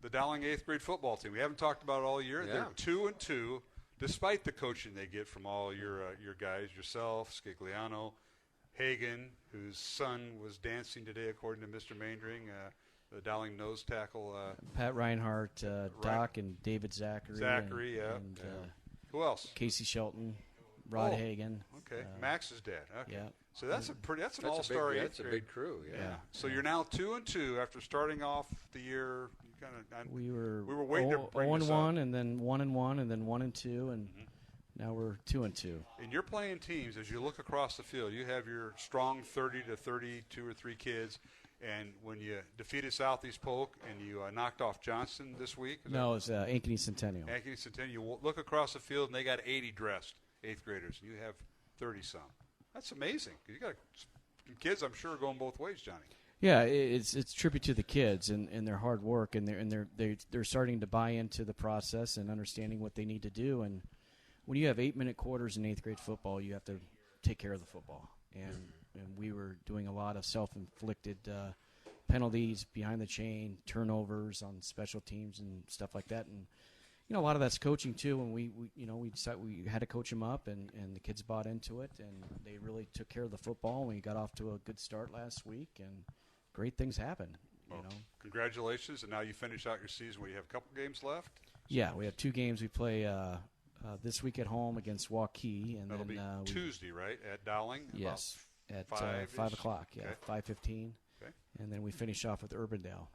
the Dowling 8th grade football team. We haven't talked about it all year. Yeah. They're 2-2, despite the coaching they get from all your guys, yourself, Scigliano, Hagen, whose son was dancing today, according to Mr. Maindring. The Dowling nose tackle. Pat Reinhardt, Doc, and David Zachary. And who else? Casey Shelton, Rod Hagen. Okay, Max's dad. Okay. Yeah. So that's an all-star. That's a big crew. Yeah. So you're now 2-2 after starting off the year. We were waiting to bring this 0-1, up. and then 1-1, and then 1-2, and now we're 2-2. And you're playing teams. As you look across the field, you have your strong 30 to 32 or 3 kids. And when you defeated Southeast Polk and you knocked off Johnston this week? No, it was Ankeny Centennial. Ankeny Centennial. You look across the field, and they got 80 dressed 8th graders. And you have 30-some. That's amazing. You got kids, I'm sure, going both ways, Johnny. Yeah, it's tribute to the kids and their hard work, and they're starting to buy into the process and understanding what they need to do. And when you have 8-minute quarters in 8th grade football, you have to take care of the football. And we were doing a lot of self-inflicted penalties behind the chain, turnovers on special teams and stuff like that. And a lot of that's coaching too. And we decided we had to coach them up, and the kids bought into it, and they really took care of the football. And we got off to a good start last week, and great things happened. Congratulations! And now you finish out your season. We have a couple games left. Yeah, we have 2 games. We play this week at home against Waukee, and that'll then be Tuesday, right, at Dowling. Yes. At 5 o'clock, 5:15. Okay. And then we finish off with Urbandale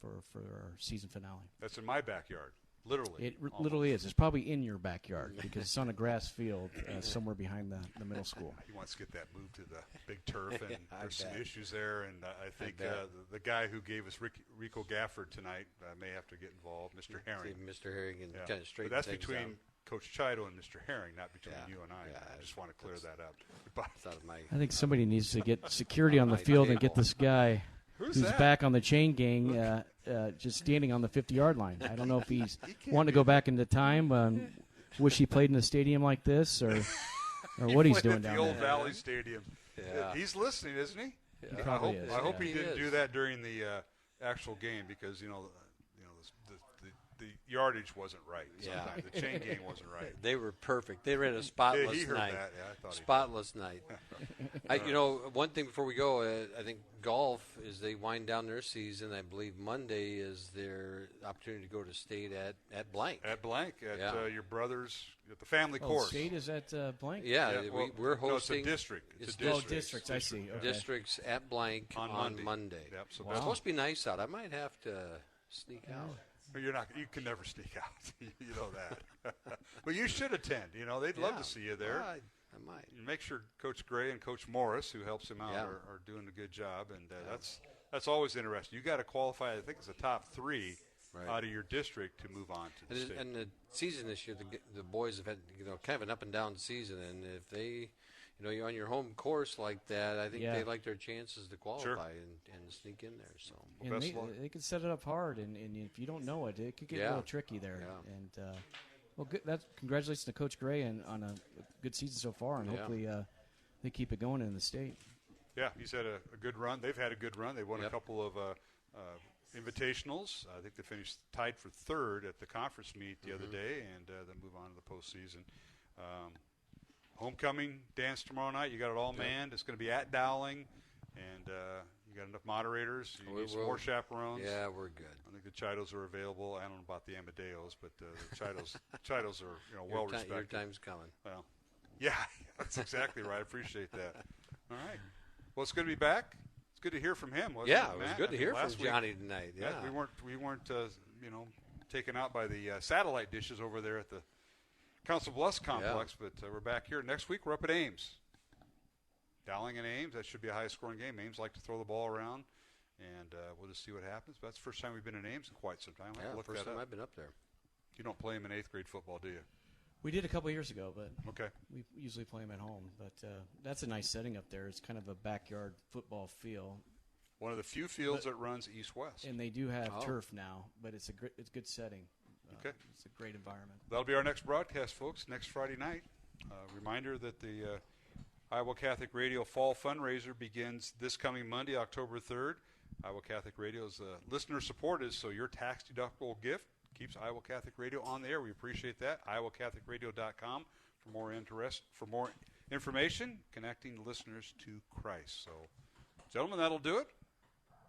for our season finale. That's in my backyard, literally. It literally is. It's probably in your backyard because it's on a grass field somewhere behind the middle school. He wants to get that moved to the big turf, and there's some issues there. And I think the guy who gave us Rico Gafford tonight may have to get involved, Mr. Herring. Mr. Herring and kind of straighten things out. But that's between between Coach Chido and Mr. Herring, not between you and I. Yeah, I just want to clear that up. I think somebody needs to get security on the field and get this guy who's back on the chain gang just standing on the 50-yard line. I don't know if he's wanting to go back into time. Wish he played in a stadium like this or what he's doing down there. The old Valley Stadium. Yeah. He's listening, isn't he? Yeah. He probably is. I hope he didn't do that during the actual game because, the yardage wasn't right. Sometimes the chain game wasn't right. They were perfect. They ran a spotless he heard night. That. Yeah, I thought spotless night. One thing before we go, I think golf is they wind down their season. I believe Monday is their opportunity to go to state at Blank. At Blank, your brother's at the family course. State is at Blank. Yeah, we're hosting. No, it's a district. It's districts. I see. Okay. Districts at Blank on Monday. Yep, so it's supposed to be nice out. I might have to sneak out. You're not. You can never sneak out. You know that. But you should attend. They'd love to see you there. I might. Make sure Coach Gray and Coach Morris, who helps him out, are doing a good job, and that's always interesting. You got to qualify. I think it's the top 3 out of your district to move on to the state. And the season this year, the boys have had kind of an up and down season, and if they. You're on your home course like that. I think they like their chances to qualify and sneak in there. So and they can set it up hard, and if you don't know it, it could get a little tricky there. Yeah. And good. Congratulations to Coach Gray on a good season so far, and hopefully they keep it going in the state. Yeah, he's had a good run. They've had a good run. They won a couple of invitationals. I think they finished tied for 3rd at the conference meet the other day, and then move on to the postseason. Homecoming dance tomorrow night. You got it all manned. It's going to be at Dowling, and you got enough moderators? You need some more chaperones? Yeah, we're good. I think the Chidos are available. I don't know about the Amadeos, but the Chidos are well respected. Your time's coming. Well, yeah, that's exactly right. I appreciate that. All right. Well, it's good to be back. It's good to hear from him. Wasn't Yeah, it was Matt? good to hear from week, Johnny tonight. Yeah, we weren't taken out by the satellite dishes over there at the Council Bluffs complex, but we're back here. Next week we're up at Ames. Dowling and Ames. That should be a high-scoring game. Ames like to throw the ball around, and we'll just see what happens. But that's the first time we've been in Ames in quite some time. First time I've been up there. You don't play them in 8th grade football, do you? We did a couple years ago, but okay. We usually play them at home. But that's a nice setting up there. It's kind of a backyard football feel. One of the few fields that runs east-west. And they do have turf now, but it's a good setting. Okay. It's a great environment. That'll be our next broadcast, folks, next Friday night. Reminder that the Iowa Catholic Radio Fall Fundraiser begins this coming Monday, October 3rd. Iowa Catholic Radio's listener supported, so your tax-deductible gift keeps Iowa Catholic Radio on the air. We appreciate that. iowacatholicradio.com for more information connecting listeners to Christ. So, gentlemen, that'll do it.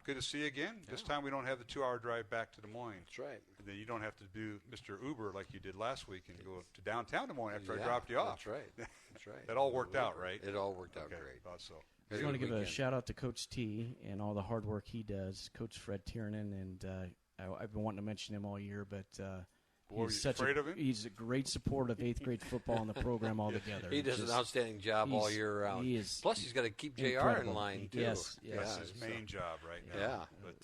Good to see you again. Yeah. This time we don't have the 2-hour drive back to Des Moines. That's right. And then you don't have to do Mr. Uber like you did last week and go to downtown Des Moines after I dropped you off. That's right. That's right. That all worked out, right? It all worked out great. Thought so. I just want to give a shout-out to Coach T and all the hard work he does, Coach Fred Tiernan, and I've been wanting to mention him all year, but he's a great support of 8th grade football and the program altogether. He does an outstanding job all year round. Plus, he's got to keep JR in line, too. Yes. That's his main job right now. Yeah. But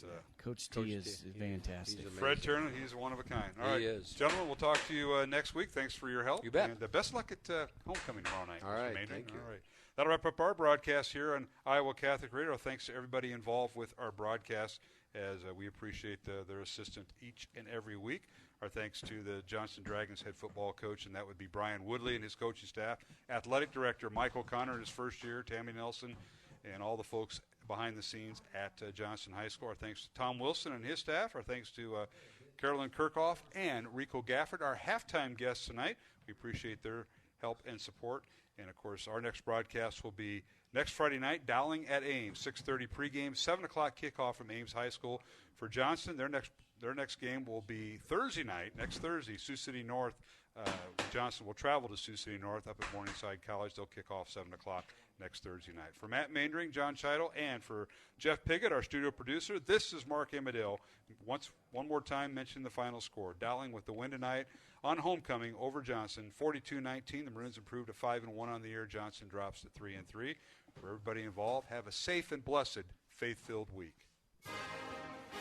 Coach T is fantastic. Fred Tiernan, he's one of a kind. All right, he is. Gentlemen, we'll talk to you next week. Thanks for your help. You bet. And best luck at homecoming tomorrow night. All right, thank you. All right. That'll wrap up our broadcast here on Iowa Catholic Radio. Thanks to everybody involved with our broadcast, as we appreciate their assistance each and every week. Our thanks to the Johnston Dragons head football coach, and that would be Brian Woodley and his coaching staff. Athletic director Michael Connor in his first year, Tammy Nelson, and all the folks behind the scenes at Johnston High School. Our thanks to Tom Wilson and his staff. Our thanks to Carolyn Kirchhoff and Rico Gafford, our halftime guests tonight. We appreciate their help and support. And, of course, our next broadcast will be next Friday night, Dowling at Ames, 6:30 pregame, 7 o'clock kickoff from Ames High School. For Johnston, their next game will be Thursday night, next Thursday, Sioux City North. Johnston will travel to Sioux City North up at Morningside College. They'll kick off 7 o'clock next Thursday night. For Matt Maindring, John Chido, and for Jeff Piggott, our studio producer, this is Mark Amadale. One more time, mention the final score. Dowling with the win tonight on homecoming over Johnston, 42-19. The Maroons improved to 5-1 on the year. Johnston drops to 3-3. For everybody involved, have a safe and blessed, faith-filled week.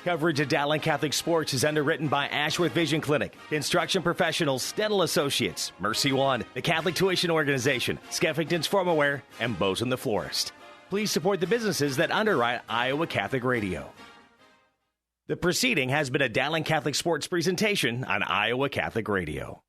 Coverage of Dowling Catholic Sports is underwritten by Ashworth Vision Clinic, Construction Professionals, Dental Associates, Mercy One, the Catholic Tuition Organization, Skeffington's Formalware, and Bosun the Florist. Please support the businesses that underwrite Iowa Catholic Radio. The proceeding has been a Dowling Catholic Sports presentation on Iowa Catholic Radio.